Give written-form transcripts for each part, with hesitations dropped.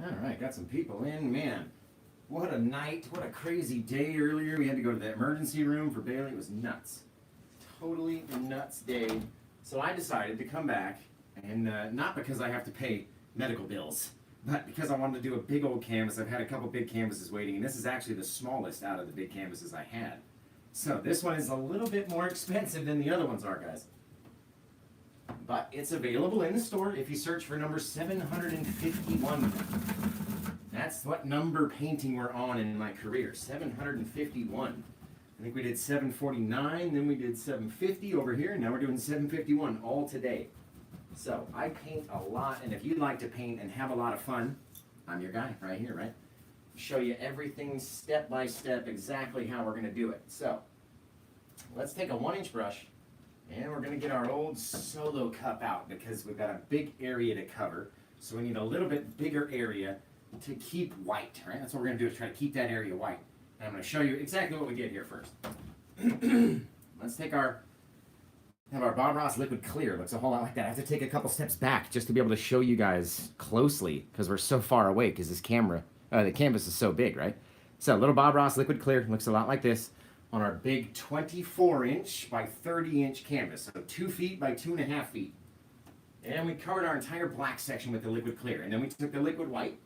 All right, got some people in. Man, what a night. What a crazy day earlier. We had to go to the emergency room for Bailey. It was nuts. Totally nuts day. So I decided to come back, and not because I have to pay medical bills, but because I wanted to do a big old canvas. I've had a couple big canvases waiting, and this is actually the smallest out of the big canvases I had. So this one is a little bit more expensive than the other ones are, guys. But it's available in the store if you search for number 751. That's what number painting we're on in my career, 751. I think we did 749, then we did 750 over here, and now we're doing 751 all today. So I paint a lot, and if you'd like to paint and have a lot of fun, I'm your guy right here, right? Show you everything step by step, exactly how we're going to do it. So let's take a 1-inch brush. And we're going to get our old solo cup out because we've got a big area to cover. So we need a little bit bigger area to keep white, right? That's what we're going to do, is try to keep that area white. And I'm going to show you exactly what we did here first. Let's take have our Bob Ross liquid clear. Looks a whole lot like that. I have to take a couple steps back just to be able to show you guys closely because we're so far away because this camera, the canvas is so big, right? So a little Bob Ross liquid clear looks a lot like this on our big 24-inch by 30-inch canvas, so 2 feet by 2.5 feet. And we covered our entire black section with the liquid clear. And then we took the liquid white,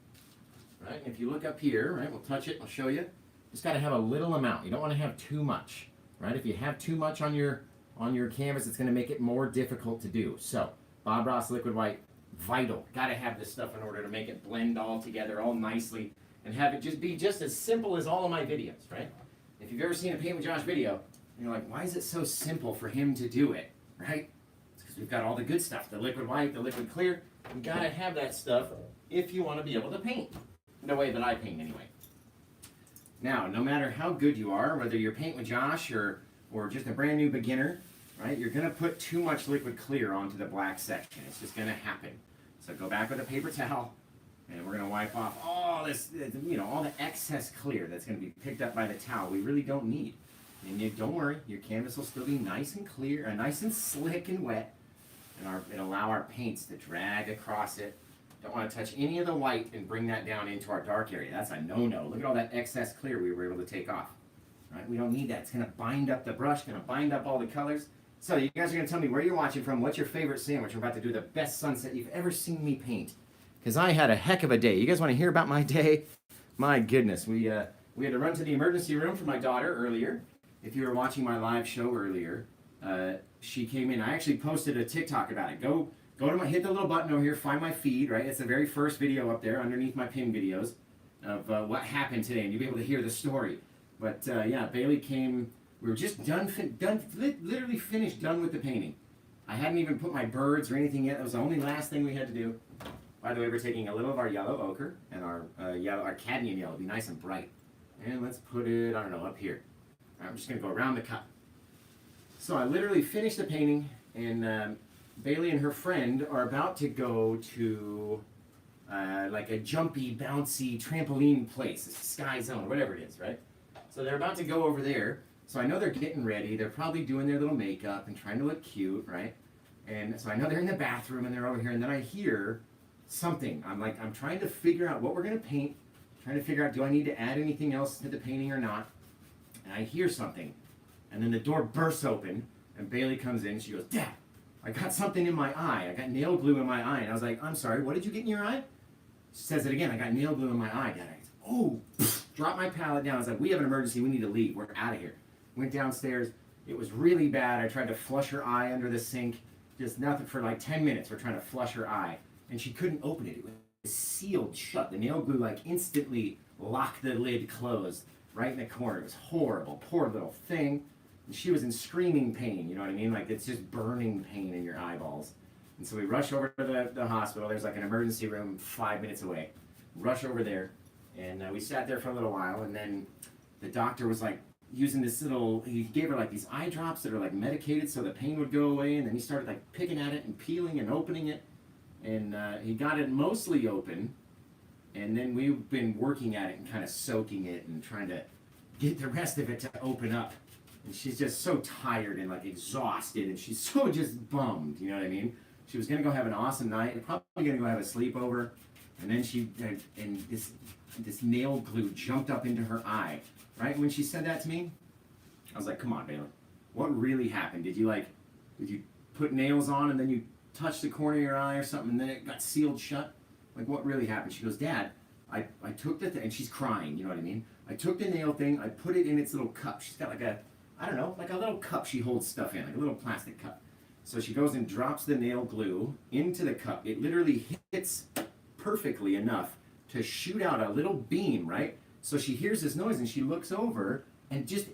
right? And if you look up here, right, we'll touch it, I'll show you. Just got to have a little amount. You don't want to have too much, right? If you have too much on your canvas, it's going to make it more difficult to do. So, Bob Ross liquid white, vital. Got to have this stuff in order to make it blend all together all nicely and have it just be just as simple as all of my videos, right? If you've ever seen a Paint with Josh video, you're like, why is it so simple for him to do it, right? It's because we've got all the good stuff, the liquid white, the liquid clear. You gotta have that stuff if you want to be able to paint, the way that I paint anyway. Now, no matter how good you are, whether you're Paint with Josh or just a brand new beginner, right, you're gonna put too much liquid clear onto the black section. It's just gonna happen. So go back with a paper towel, and we're going to wipe off all this, all the excess clear that's going to be picked up by the towel we really don't need. And don't worry, your canvas will still be nice and clear, nice and slick and wet, and it'll allow our paints to drag across it. Don't want to touch any of the white and bring that down into our dark area. That's a no-no. Look at all that excess clear we were able to take off. Right? We don't need that. It's going to bind up the brush, going to bind up all the colors. So you guys are going to tell me where you're watching from, what's your favorite sandwich. We're about to do the best sunset you've ever seen me paint. Because I had a heck of a day. You guys want to hear about my day? My goodness. We had to run to the emergency room for my daughter earlier. If you were watching my live show earlier, she came in. I actually posted a TikTok about it. Go to hit the little button over here, find my feed, right? It's the very first video up there underneath my pin videos of what happened today, and you'll be able to hear the story. But yeah, Bailey came. We were just literally finished, done with the painting. I hadn't even put my birds or anything yet. That was the only last thing we had to do. By the way, we're taking a little of our yellow ochre and our cadmium yellow. Be nice and bright. And let's put it, I don't know, up here. All right, I'm just going to go around the cup. So I literally finished the painting, and Bailey and her friend are about to go to like a jumpy, bouncy trampoline place, Sky Zone, whatever it is, right? So they're about to go over there. So I know they're getting ready. They're probably doing their little makeup and trying to look cute, right? And so I know they're in the bathroom and they're over here, and then I hear something. I'm trying to figure out what we're going to paint, trying to figure out, do I need to add anything else to the painting or not? And I hear something, and then the door bursts open, and Bailey comes in. She goes, Dad, I got something in my eye. I got nail glue in my eye. And I was like, I'm sorry, what did you get in your eye? She says it again, I got nail glue in my eye, Dad. I said, oh, drop my palette down. I was like, we have an emergency. We need to leave. We're out of here. Went downstairs. It was really bad. I tried to flush her eye under the sink. Just nothing for like 10 minutes. We're trying to flush her eye. And she couldn't open it. It was sealed shut. The nail glue instantly locked the lid closed right in the corner. It was horrible. Poor little thing. And she was in screaming pain, you know what I mean? Like, it's just burning pain in your eyeballs. And so we rush over to the hospital. There's like an emergency room 5 minutes away. Rush over there. And we sat there for a little while. And then the doctor was like using this he gave her like these eye drops that are like medicated so the pain would go away. And then he started like picking at it and peeling and opening it. And he got it mostly open, and then we've been working at it and kind of soaking it and trying to get the rest of it to open up. And she's just so tired and like exhausted, and she's so just bummed, you know what I mean? She was going to go have an awesome night, and probably going to go have a sleepover, And then and this nail glue jumped up into her eye, right? And when she said that to me, I was like, come on, Bailey, what really happened? Did you put nails on and then you touched the corner of your eye or something and then it got sealed shut? Like, what really happened? She goes, Dad, I took the thing, and she's crying, you know what I mean? I took the nail thing, I put it in its little cup. She's got like a little cup she holds stuff in, like a little plastic cup. So she goes and drops the nail glue into the cup. It literally hits perfectly enough to shoot out a little beam, right? So she hears this noise and she looks over, and just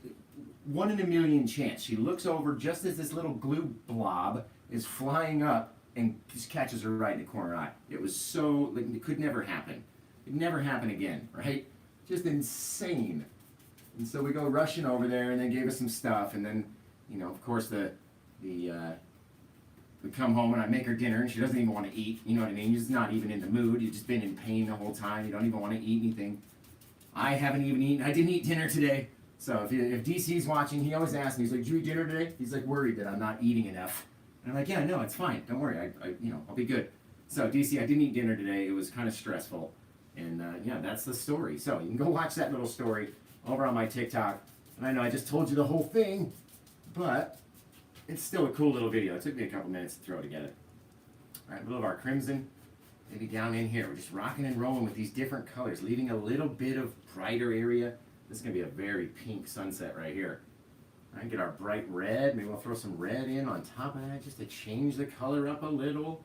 1 in a million chance, she looks over just as this little glue blob is flying up and just catches her right in the corner eye. It was so, like, it could never happen. It'd never happen again, right? Just insane. And so we go rushing over there, and they gave us some stuff, and then, of course, we come home and I make her dinner, and she doesn't even want to eat. You know what I mean? You're just not even in the mood. You've just been in pain the whole time. You don't even want to eat anything. I haven't even eaten. I didn't eat dinner today. So if DC's watching, he always asks me, he's like, did you eat dinner today? He's like worried that I'm not eating enough. And I'm like, yeah, no, it's fine. Don't worry. I'll be good. So DC, I didn't eat dinner today. It was kind of stressful. And that's the story. So you can go watch that little story over on my TikTok. And I know I just told you the whole thing, but it's still a cool little video. It took me a couple minutes to throw together. All right, a little of our crimson, maybe down in here. We're just rocking and rolling with these different colors, leaving a little bit of brighter area. This is going to be a very pink sunset right here. All right, get our bright red. Maybe we'll throw some red in on top of that just to change the color up a little.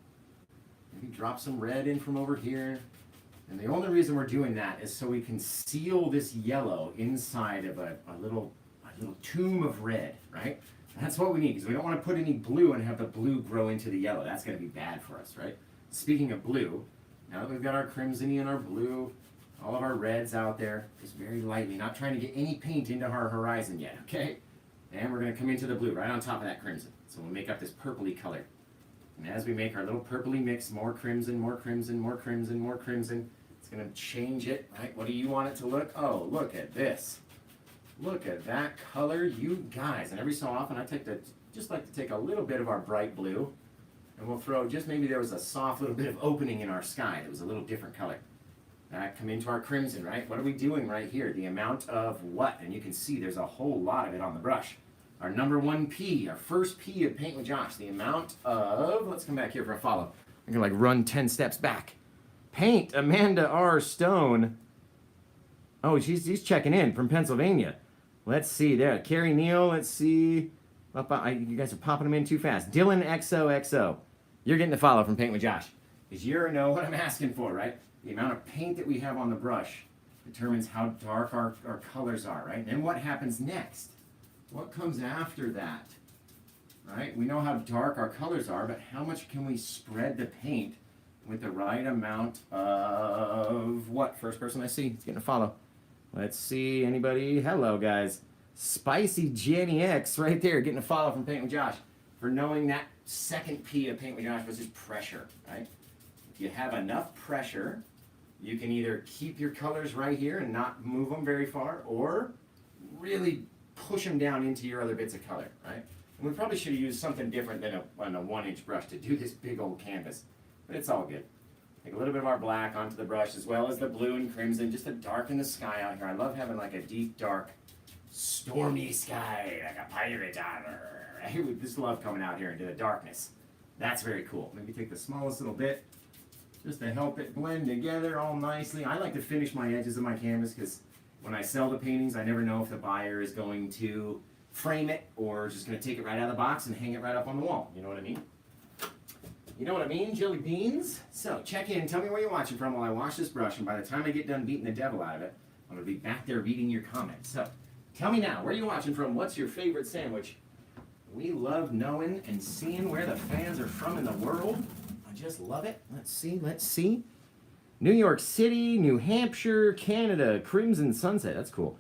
Maybe drop some red in from over here. And the only reason we're doing that is so we can seal this yellow inside of a little tomb of red, right? That's what we need, because we don't want to put any blue and have the blue grow into the yellow. That's going to be bad for us, right? Speaking of blue, now that we've got our crimson and our blue, all of our reds out there, just very lightly, not trying to get any paint into our horizon yet, okay? And we're going to come into the blue right on top of that crimson. So we'll make up this purpley color. And as we make our little purpley mix, more crimson, more crimson, more crimson, more crimson, it's going to change it, right? What do you want it to look? Oh, look at this. Look at that color, you guys. And every so often I just like to take a little bit of our bright blue, and we'll throw, just maybe there was a soft little bit of opening in our sky that was a little different color. Come into our crimson, right? What are we doing right here? The amount of what? And you can see there's a whole lot of it on the brush. Our number 1 P, our first P of Paint with Josh. The amount of, let's come back here for a follow. I'm gonna run 10 steps back. Paint, Amanda R. Stone. Oh, he's checking in from Pennsylvania. Let's see there. Carrie Neal, let's see. You guys are popping them in too fast. Dylan XOXO. You're getting the follow from Paint with Josh. Because you know what I'm asking for, right? The amount of paint that we have on the brush determines how dark our colors are, right? And then what happens next? What comes after that? Right? We know how dark our colors are, but how much can we spread the paint with the right amount of what? First person I see is getting a follow. Let's see, anybody? Hello, guys. Spicy Jenny X right there, getting a follow from Paint with Josh for knowing that second P of Paint with Josh was just pressure, right? If you have enough pressure, you can either keep your colors right here and not move them very far, or really push them down into your other bits of color, right? And we probably should have used something different than a 1-inch brush to do this big old canvas, but it's all good. Take a little bit of our black onto the brush as well as the blue and crimson just to darken the sky out here. I love having like a deep, dark, stormy sky, like a pirate armor. I just love coming out here into the darkness. That's very cool. Maybe take the smallest little bit just to help it blend together all nicely. I like to finish my edges of my canvas because when I sell the paintings, I never know if the buyer is going to frame it or just going to take it right out of the box and hang it right up on the wall. You know what I mean? You know what I mean, jelly beans? So check in, tell me where you're watching from while I wash this brush, and by the time I get done beating the devil out of it, I'm going to be back there reading your comments. So tell me now, where are you watching from? What's your favorite sandwich? We love knowing and seeing where the fans are from in the world. I just love it. Let's see. New York City, New Hampshire, Canada, Crimson Sunset. That's cool.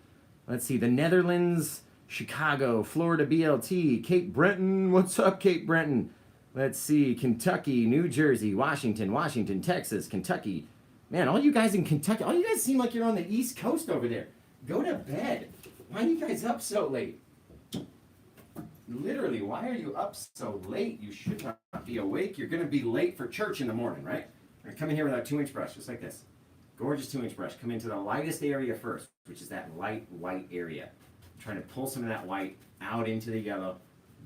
Let's see, the Netherlands, Chicago, Florida BLT, Cape Breton. What's up, Cape Breton? Let's see, Kentucky, New Jersey, Washington, Texas, Kentucky. Man, all you guys in Kentucky, all you guys seem like you're on the East Coast over there. Go to bed. Why are you guys up so late? Literally, why are you up so late? You should not be awake. You're going to be late for church in the morning, right? You're come in here with our 2-inch brush, just like this. Gorgeous 2-inch brush. Come into the lightest area first, which is that light white area. I'm trying to pull some of that white out into the yellow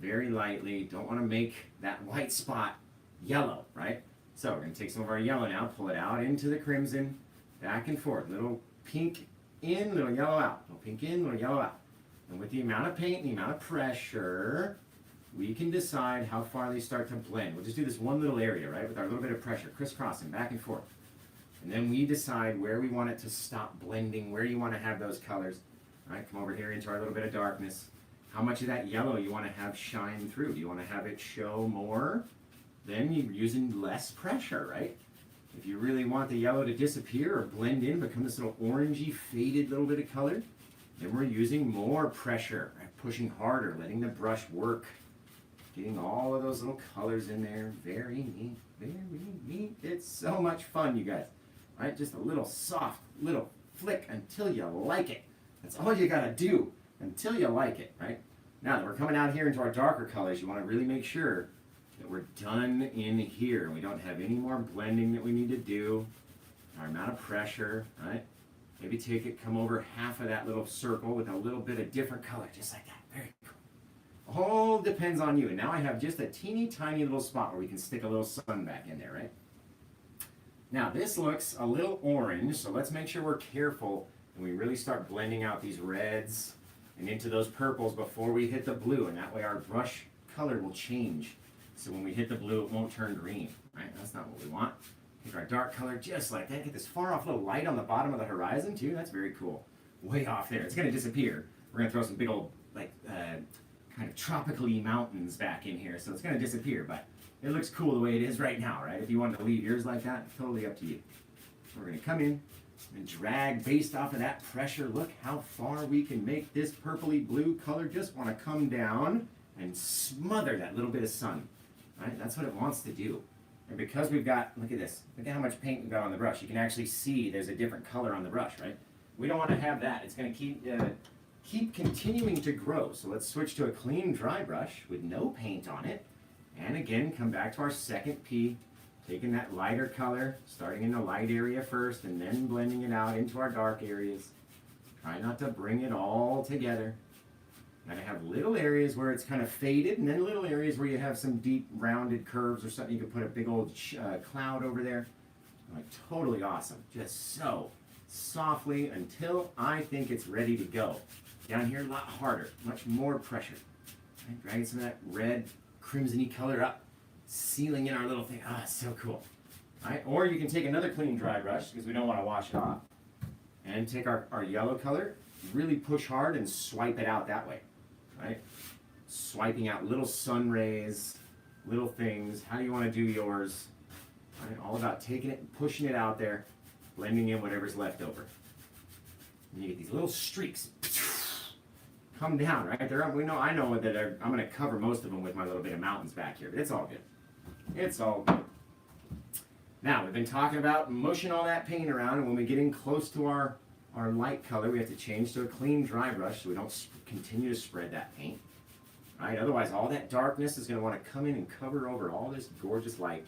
very lightly. Don't want to make that white spot yellow, right? So we're going to take some of our yellow now, pull it out into the crimson, back and forth. Little pink in, little yellow out. Little pink in, little yellow out. And with the amount of paint and the amount of pressure, we can decide how far they start to blend. We'll just do this one little area, right, with our little bit of pressure, crisscrossing back and forth. And then we decide where we want it to stop blending, where you want to have those colors. All right, come over here into our little bit of darkness. How much of that yellow you want to have shine through? Do you want to have it show more? Then you're using less pressure, right? If you really want the yellow to disappear or blend in, become this little orangey, faded little bit of color, then we're using more pressure, right? Pushing harder, letting the brush work. Getting all of those little colors in there. Very neat, very neat. It's so much fun, you guys. Right? Just a little soft, little flick until you like it. That's all you gotta do until you like it, right? Now that we're coming out here into our darker colors, you wanna really make sure that we're done in here and we don't have any more blending that we need to do. Our amount of pressure, right? Maybe take it, come over half of that little circle with a little bit of different color, just like that. Very cool. All depends on you. And now I have just a teeny tiny little spot where we can stick a little sun back in there, right? Now this looks a little orange, so let's make sure we're careful and we really start blending out these reds and into those purples before we hit the blue, and that way our brush color will change. So when we hit the blue, it won't turn green, right? That's not what we want. Take our dark color just like that. Get this far off little light on the bottom of the horizon too. That's very cool. Way off there. It's gonna disappear. We're gonna throw some big old like kind of tropical-y mountains back in here, so it's gonna disappear, but it looks cool the way it is right now, right? If you wanted to leave yours like that, totally up to you. We're gonna come in and drag based off of that pressure. Look how far we can make this purpley blue color just wanna come down and smother that little bit of sun, right? That's what it wants to do. And because we've got, look at this, look at how much paint we've got on the brush. You can actually see there's a different color on the brush, right? We don't want to have that. It's going to keep continuing to grow. So let's switch to a clean dry brush with no paint on it. And again, come back to our second P, taking that lighter color, starting in the light area first, and then blending it out into our dark areas. Try not to bring it all together. Gotta have little areas where it's kind of faded, and then little areas where you have some deep rounded curves or something. You could put a big old cloud over there. Like, totally awesome. Just so softly until I think it's ready to go. Down here, a lot harder, much more pressure. Right? Dragging some of that red, crimson-y color up, sealing in our little thing. Ah, it's so cool. All right? Or you can take another clean dry brush, because we don't want to wash it off, and take our yellow color, really push hard and swipe it out that way. Right? Swiping out little sun rays, little things. How do you want to do yours? Right? All about taking it and pushing it out there, blending in whatever's left over. And you get these little streaks come down, right? I know that I'm going to cover most of them with my little bit of mountains back here, but it's all good. It's all good. Now, we've been talking about mushing all that paint around, and when we get in close to our light color, we have to change to a clean dry brush so we don't continue to spread that paint. Right? Otherwise, all that darkness is going to want to come in and cover over all this gorgeous light.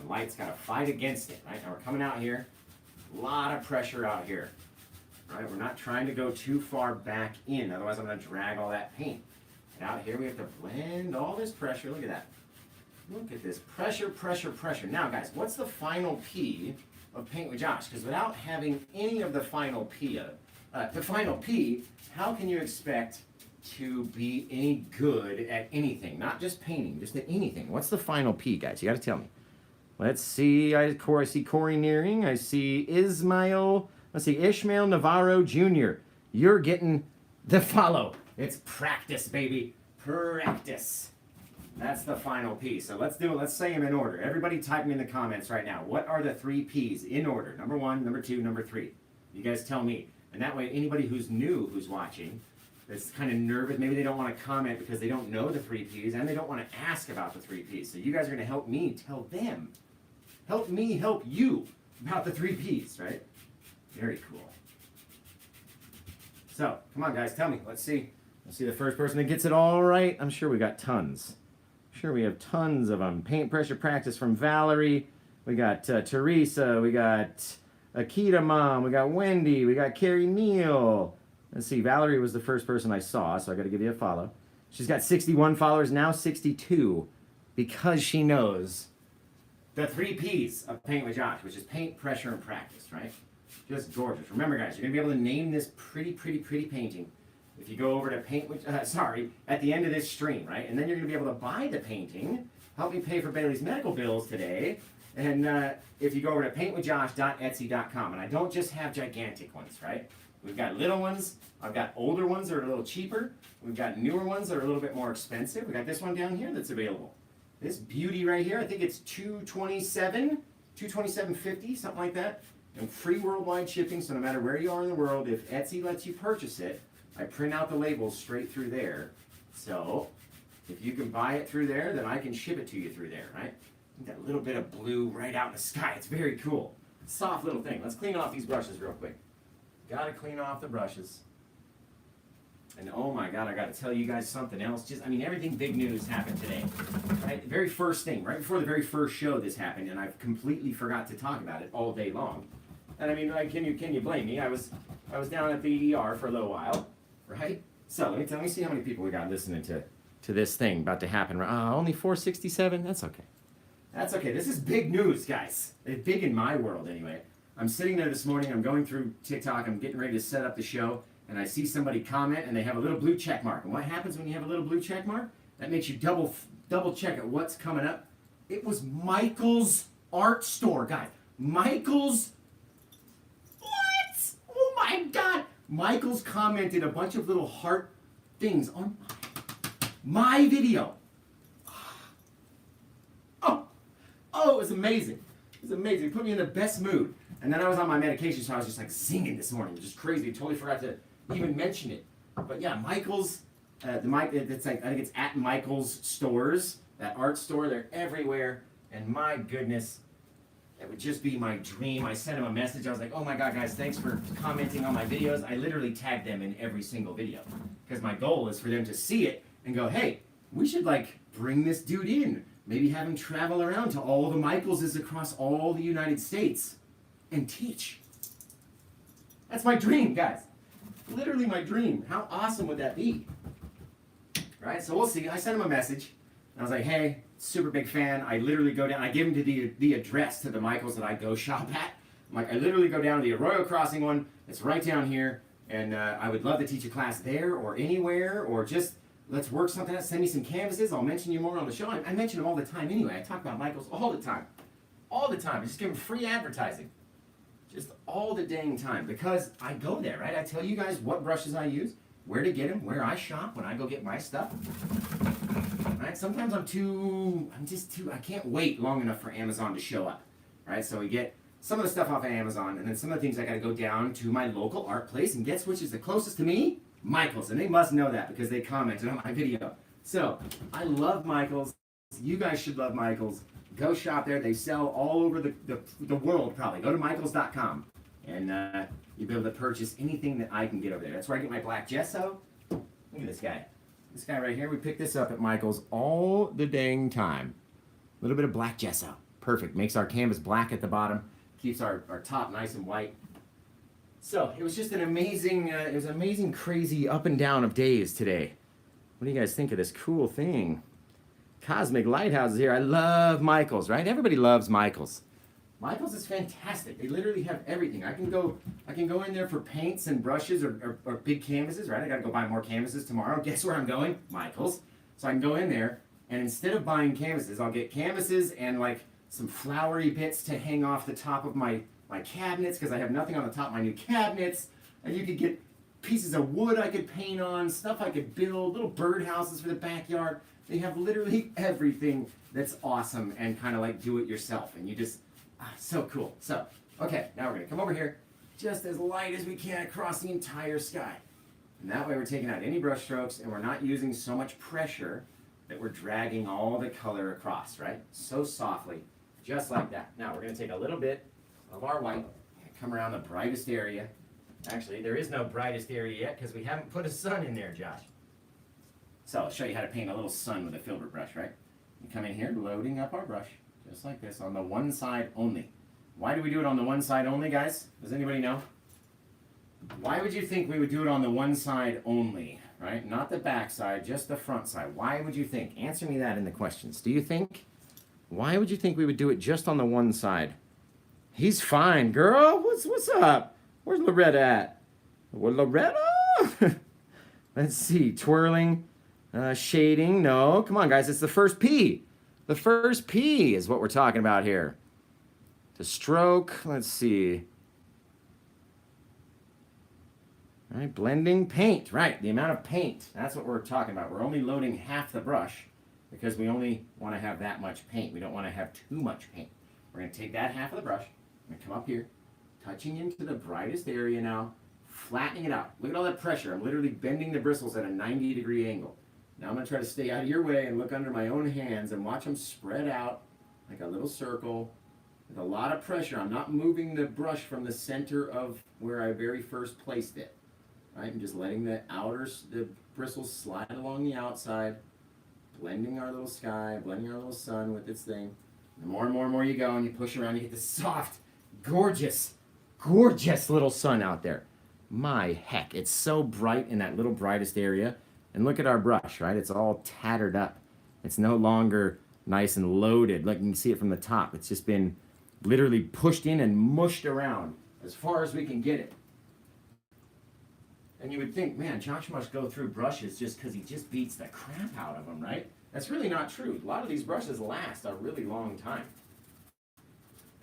The light's got to fight against it. Right? Now we're coming out here. A lot of pressure out here. Right? We're not trying to go too far back in. Otherwise, I'm going to drag all that paint. And out here, we have to blend all this pressure. Look at that. Look at this. Pressure, pressure, pressure. Now, guys, what's the final P of Paint with Josh? Because without having any of the final P, how can you expect to be any good at anything? Not just painting, just at anything. What's the final P, guys? You got to tell me. Let's see. I see Corey Nearing. I see Ismail. Let's see, Ishmael Navarro Jr. You're getting the follow. It's practice, baby. Practice. That's the final P. So let's do it. Let's say them in order. Everybody type them in the comments right now. What are the 3 Ps in order? Number 1, number 2, number 3. You guys tell me. And that way, anybody who's new, who's watching, that's kind of nervous, maybe they don't want to comment because they don't know the 3 Ps, and they don't want to ask about the 3 Ps. So you guys are going to help me tell them. Help me help you about the 3 Ps, right? Very cool. So, come on, guys, tell me. Let's see. Let's see the first person that gets it all right. I'm sure we got tons. Sure, we have tons of them. Paint pressure practice from Valerie. We got Teresa. We got Akita Mom. We got Wendy. We got Carrie Neal. Let's see. Valerie was the first person I saw, so I got to give you a follow. She's got 61 followers, now 62, because she knows the 3 P's of Paint with Josh, which is paint, pressure, and practice, right? Just gorgeous. Remember, guys, you're going to be able to name this pretty painting if you go over to Paint with, at the end of this stream, right? And then you're going to be able to buy the painting, help me pay for Bailey's medical bills today, and if you go over to paintwithjosh.etsy.com, and I don't just have gigantic ones, right? We've got little ones, I've got older ones that are a little cheaper, we've got newer ones that are a little bit more expensive. We got this one down here that's available. This beauty right here, I think it's $227.50, something like that. And free worldwide shipping, so no matter where you are in the world, if Etsy lets you purchase it, I print out the labels straight through there. So if you can buy it through there, then I can ship it to you through there, right? That little bit of blue right out in the sky. It's very cool. Soft little thing. Let's clean off these brushes real quick. Gotta clean off the brushes. And oh my God, I gotta tell you guys something else. Everything big news happened today. Right? The very first thing, right before the very first show this happened, and I completely forgot to talk about it all day long. And can you blame me? I was down at the ER for a little while, right? So let me see how many people we got listening to this thing about to happen. Only 467? That's okay. That's okay. This is big news, guys. It's big in my world, anyway. I'm sitting there this morning. I'm going through TikTok. I'm getting ready to set up the show, and I see somebody comment, and they have a little blue check mark. And what happens when you have a little blue check mark? That makes you double check at what's coming up. It was Michael's art store, guys. Michael's. What? Oh my God! Michael's commented a bunch of little heart things on my video. Oh, it was amazing. It was amazing. It put me in the best mood. And then I was on my medication, so I was just like singing this morning. It was just crazy. I totally forgot to even mention it. But yeah, Michael's, it's like, I think it's at Michael's stores, that art store. They're everywhere. And my goodness, it would just be my dream. I sent him a message. I was like, oh my God, guys, thanks for commenting on my videos. I literally tagged them in every single video. Because my goal is for them to see it and go, hey, we should bring this dude in. Maybe have him travel around to all the Michaelses across all the United States and teach. That's my dream, guys. Literally my dream. How awesome would that be? Right? So we'll see. I sent him a message. And I was like, hey, super big fan. I literally go down. I give him the address to the Michaels that I go shop at. I'm like, I literally go down to the Arroyo Crossing one. It's right down here. And I would love to teach a class there or anywhere, or just let's work something out. Send me some canvases. I'll mention you more on the show. I mention them all the time anyway. I talk about Michaels all the time. All the time. I just give them free advertising. Just all the dang time. Because I go there, right? I tell you guys what brushes I use, where to get them, where I shop when I go get my stuff. Right? Sometimes I can't wait long enough for Amazon to show up. Right? So we get some of the stuff off of Amazon, and then some of the things I got to go down to my local art place, and guess which is the closest to me? Michael's, and they must know that because they commented on my video. So, I love Michael's. You guys should love Michael's. Go shop there. They sell all over the world, probably. Go to michaels.com, and you'll be able to purchase anything that I can get over there. That's where I get my black gesso. Look at this guy. This guy right here, we picked this up at Michael's all the dang time. A little bit of black gesso. Perfect. Makes our canvas black at the bottom. Keeps our top nice and white. So, it was just an amazing, crazy up and down of days today. What do you guys think of this cool thing? Cosmic Lighthouse is here. I love Michael's, right? Everybody loves Michael's. Michael's is fantastic. They literally have everything. I can go in there for paints and brushes or big canvases, right? I gotta go buy more canvases tomorrow. Guess where I'm going? Michael's. So I can go in there, and instead of buying canvases, I'll get canvases and some flowery bits to hang off the top of my cabinets, because I have nothing on the top of my new cabinets. And you could get pieces of wood I could paint on, stuff I could build, little birdhouses for the backyard. They have literally everything that's awesome and kind of do it yourself. And you just, so cool. So, okay, now we're going to come over here just as light as we can across the entire sky. And that way we're taking out any brush strokes, and we're not using so much pressure that we're dragging all the color across, right? So softly, just like that. Now we're going to take a little bit of our white, come around the brightest area. Actually, there is no brightest area yet because we haven't put a sun in there, Josh. So I'll show you how to paint a little sun with a filbert brush, right? You come in here, loading up our brush. Just like this, on the one side only. Why do we do it on the one side only, guys? Does anybody know? Why would you think we would do it on the one side only, right? Not the back side, just the front side. Why would you think? Answer me that in the questions. Do you think? Why would you think we would do it just on the one side? He's fine, girl. What's up? Where's Loretta at? Well, Loretta? Let's see. Twirling, shading. No, come on, guys. It's the first P. The first P is what we're talking about here. To stroke. Let's see. All right, blending paint. Right, the amount of paint. That's what we're talking about. We're only loading half the brush because we only want to have that much paint. We don't want to have too much paint. We're going to take that half of the brush. I'm going to come up here, touching into the brightest area now, flattening it out. Look at all that pressure. I'm literally bending the bristles at a 90-degree angle. Now I'm going to try to stay out of your way and look under my own hands and watch them spread out like a little circle with a lot of pressure. I'm not moving the brush from the center of where I very first placed it. Right? I'm just letting the bristles slide along the outside, blending our little sky, blending our little sun with its thing. The more and more and more you go and you push around, you get this soft, gorgeous, gorgeous little sun out there. My heck, it's so bright in that little brightest area. And look at our brush, right? It's all tattered up. It's no longer nice and loaded. Look, you can see it from the top. It's just been literally pushed in and mushed around as far as we can get it. And you would think, man, Josh must go through brushes just because he just beats the crap out of them, right? That's really not true. A lot of these brushes last a really long time.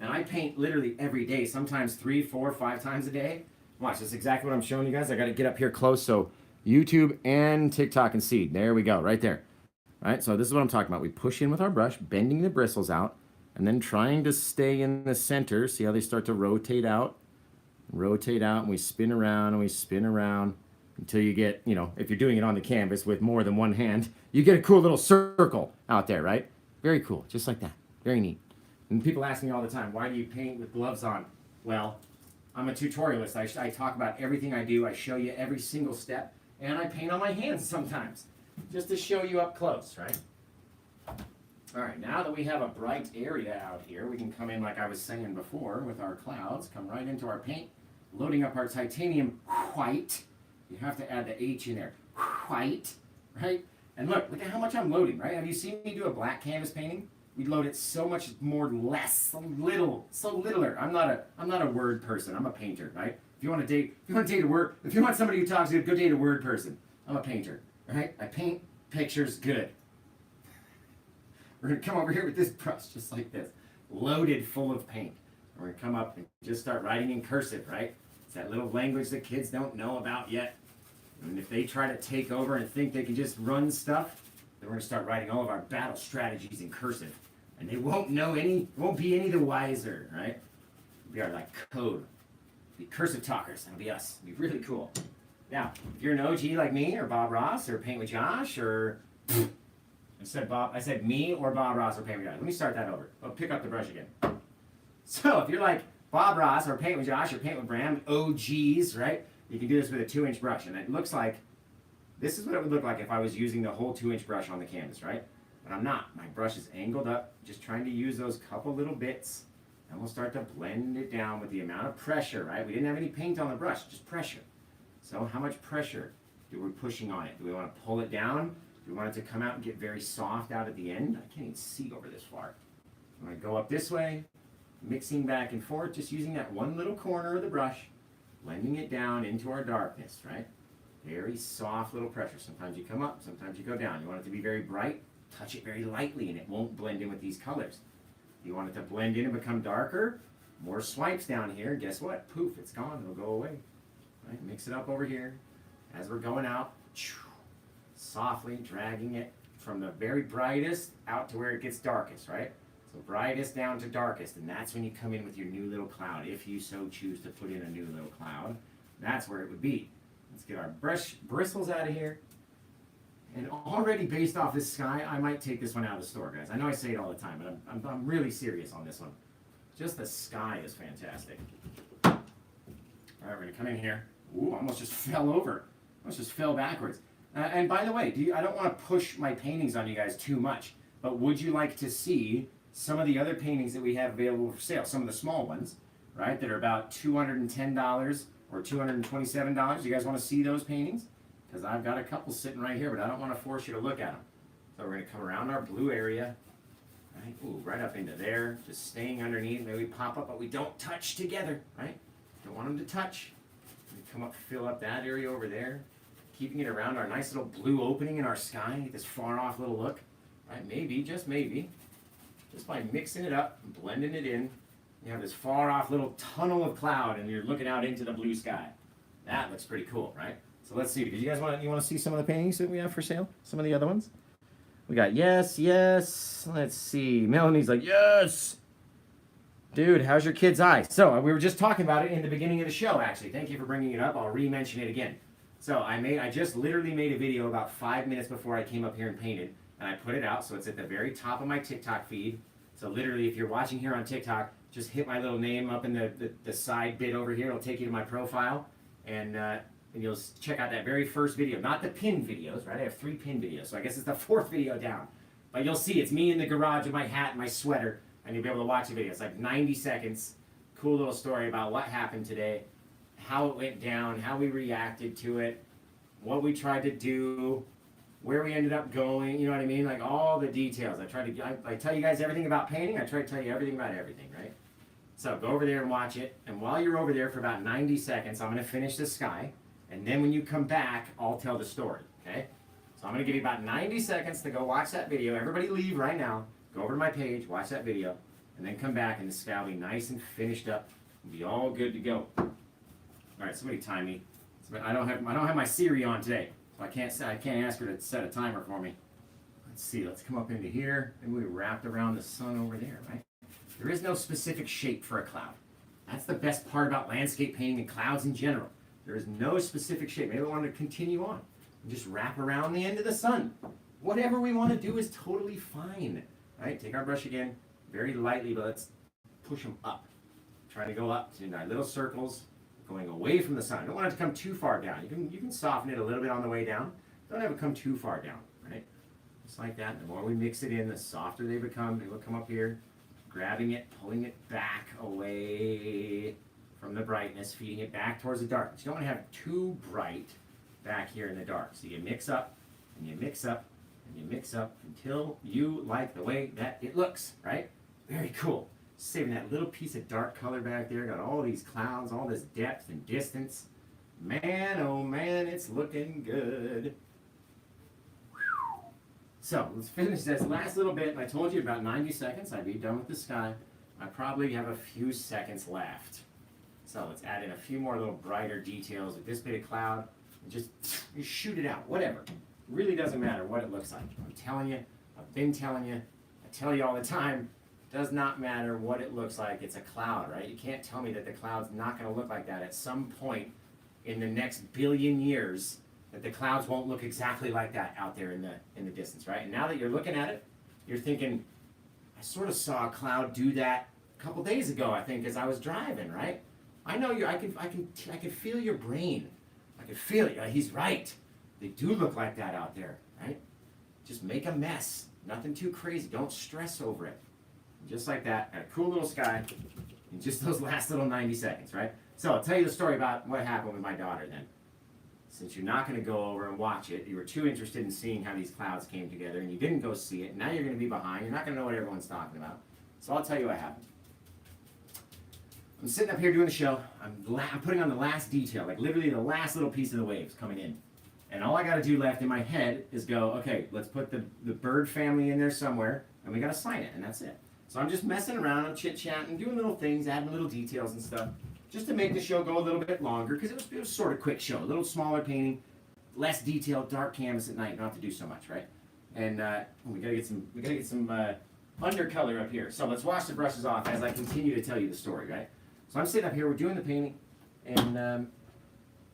And I paint literally every day, sometimes 3, 4, 5 times a day. Watch, that's exactly what I'm showing you guys. I got to get up here close so YouTube and TikTok can see. There we go, right there. All right, so this is what I'm talking about. We push in with our brush, bending the bristles out, and then trying to stay in the center. See how they start to rotate out? Rotate out, and we spin around, and we spin around until you get, you know, if you're doing it on the canvas with more than one hand, you get a cool little circle out there, right? Very cool, just like that. Very neat. And people ask me all the time, why do you paint with gloves on? Well, I'm a tutorialist. I talk about everything I do. I show you every single step, and I paint on my hands sometimes, just to show you up close, right? All right, now that we have a bright area out here, we can come in, like I was saying before, with our clouds, come right into our paint, loading up our titanium white. You have to add the H in there, white, right? And look at how much I'm loading, right? Have you seen me do a black canvas painting? We load it so much more less, so littler. I'm not a word person. I'm a painter, right? If you want somebody who talks good, go date a word person. I'm a painter, right? I paint pictures good. We're gonna come over here with this brush, just like this, loaded full of paint. We're gonna come up and just start writing in cursive, right? It's that little language that kids don't know about yet. And if they try to take over and think they can just run stuff, then we're gonna start writing all of our battle strategies in cursive. And they won't be any the wiser, right? We are like code. Be cursive talkers, that'll be us. It'll be really cool. Now, if you're an OG like me, or Bob Ross, or Paint with Josh, or I said me or Bob Ross or Paint with Josh. Let me start that over. I'll pick up the brush again. So if you're like Bob Ross or Paint with Josh or Paint with Bram, OGs, right? You can do this with a 2-inch brush. And it looks like, this is what it would look like if I was using the whole 2-inch brush on the canvas, right? But I'm not. My brush is angled up, just trying to use those couple little bits. And we'll start to blend it down with the amount of pressure, right? We didn't have any paint on the brush, just pressure. So how much pressure do we pushing on it? Do we want to pull it down? Do we want it to come out and get very soft out at the end? I can't even see over this far. I'm going to go up this way, mixing back and forth, just using that one little corner of the brush, blending it down into our darkness, right? Very soft little pressure. Sometimes you come up, sometimes you go down. You want it to be very bright, touch it very lightly, and it won't blend in with these colors. You want it to blend in and become darker, more swipes down here. Guess what? Poof, it's gone. It'll go away. Right? Mix it up over here. As we're going out, softly dragging it from the very brightest out to where it gets darkest, right? So brightest down to darkest, and that's when you come in with your new little cloud. If you so choose to put in a new little cloud, that's where it would be. Let's get our bristles out of here. And already based off this sky, I might take this one out of the store, guys. I know I say it all the time, but I'm really serious on this one. Just the sky is fantastic. All right, we're gonna come in here. Ooh, almost just fell over. Almost just fell backwards. And by the way, I don't want to push my paintings on you guys too much, but would you like to see some of the other paintings that we have available for sale, some of the small ones, right, that are about $210 or $227. You guys want to see those paintings? Because I've got a couple sitting right here, but I don't want to force you to look at them. So we're going to come around our blue area, right? Ooh, right up into there, just staying underneath. Maybe we pop up, but we don't touch together, right? Don't want them to touch. We come up, fill up that area over there, keeping it around our nice little blue opening in our sky. Get this far off little look, right? Maybe, just by mixing it up and blending it in, you have this far off little tunnel of cloud, and you're looking out into the blue sky. That looks pretty cool, right? So let's see. Did you guys want to see some of the paintings that we have for sale? Some of the other ones? We got yes. Let's see. Melanie's like, yes. Dude, how's your kid's eye? So we were just talking about it in the beginning of the show, actually. Thank you for bringing it up. I'll re-mention it again. So I just literally made a video about 5 minutes before I came up here and painted, and I put it out, so it's at the very top of my TikTok feed. So literally, if you're watching here on TikTok, just hit my little name up in the side bit over here. It'll take you to my profile, and you'll check out that very first video. Not the pin videos, right? I have 3 pin videos, so I guess it's the 4th video down. But you'll see it's me in the garage with my hat and my sweater, and you'll be able to watch the video. It's like 90 seconds. Cool little story about what happened today, how it went down, how we reacted to it, what we tried to do, where we ended up going, you know what I mean? Like all the details. I tell you guys everything about painting. I try to tell you everything about everything, right? So go over there and watch it. And while you're over there for about 90 seconds, I'm going to finish the sky. And then when you come back, I'll tell the story, okay? So I'm going to give you about 90 seconds to go watch that video. Everybody leave right now. Go over to my page, watch that video, and then come back and the sky will be nice and finished up. It'll be all good to go. All right, somebody time me. I don't have my Siri on today, so I can't ask her to set a timer for me. Let's see. Let's come up into here, and we wrapped around the sun over there, right? There is no specific shape for a cloud. That's the best part about landscape painting and clouds in general. There is no specific shape. Maybe we want to continue on and just wrap around the end of the sun. Whatever we want to do is totally fine. Right? Take our brush again, very lightly, but let's push them up. Try to go up to our little circles, going away from the sun. Don't want it to come too far down. You can soften it a little bit on the way down. Don't have it come too far down, right? Just like that. The more we mix it in, the softer they become. They will come up here, grabbing it, pulling it back away from the brightness, feeding it back towards the darkness. You don't want to have it too bright back here in the dark. So you mix up, and you mix up, and you mix up until you like the way that it looks, right? Very cool. Saving that little piece of dark color back there. Got all these clouds, all this depth and distance. Man, oh man, it's looking good. So let's finish this last little bit. I told you about 90 seconds. I'd be done with the sky. I probably have a few seconds left. So let's add in a few more little brighter details with this bit of cloud. And just shoot it out, whatever. It really doesn't matter what it looks like. I'm telling you, I've been telling you, I tell you all the time, it does not matter what it looks like. It's a cloud, right? You can't tell me that the cloud's not going to look like that at some point in the next billion years, that the clouds won't look exactly like that out there in the distance, right? And now that you're looking at it, you're thinking, I sort of saw a cloud do that a couple days ago, I think, as I was driving, right? I know you. I can feel your brain. I can feel it. He's right. They do look like that out there, right? Just make a mess. Nothing too crazy. Don't stress over it. And just like that, a cool little sky in just those last little 90 seconds, right? So I'll tell you the story about what happened with my daughter then. Since you're not going to go over and watch it, you were too interested in seeing how these clouds came together, and you didn't go see it. Now you're going to be behind. You're not going to know what everyone's talking about. So I'll tell you what happened. I'm sitting up here doing the show. I'm putting on the last detail, like literally the last little piece of the waves coming in. And all I got to do left in my head is go, okay, let's put the bird family in there somewhere, and we got to sign it, and that's it. So I'm just messing around, I'm chit-chatting, doing little things, adding little details and stuff, just to make the show go a little bit longer, because it was sort of quick show, a little smaller painting, less detailed, dark canvas at night. You don't have to do so much, right? And we gotta get some undercolor up here. So let's wash the brushes off as I continue to tell you the story, right? So I'm sitting up here, we're doing the painting, and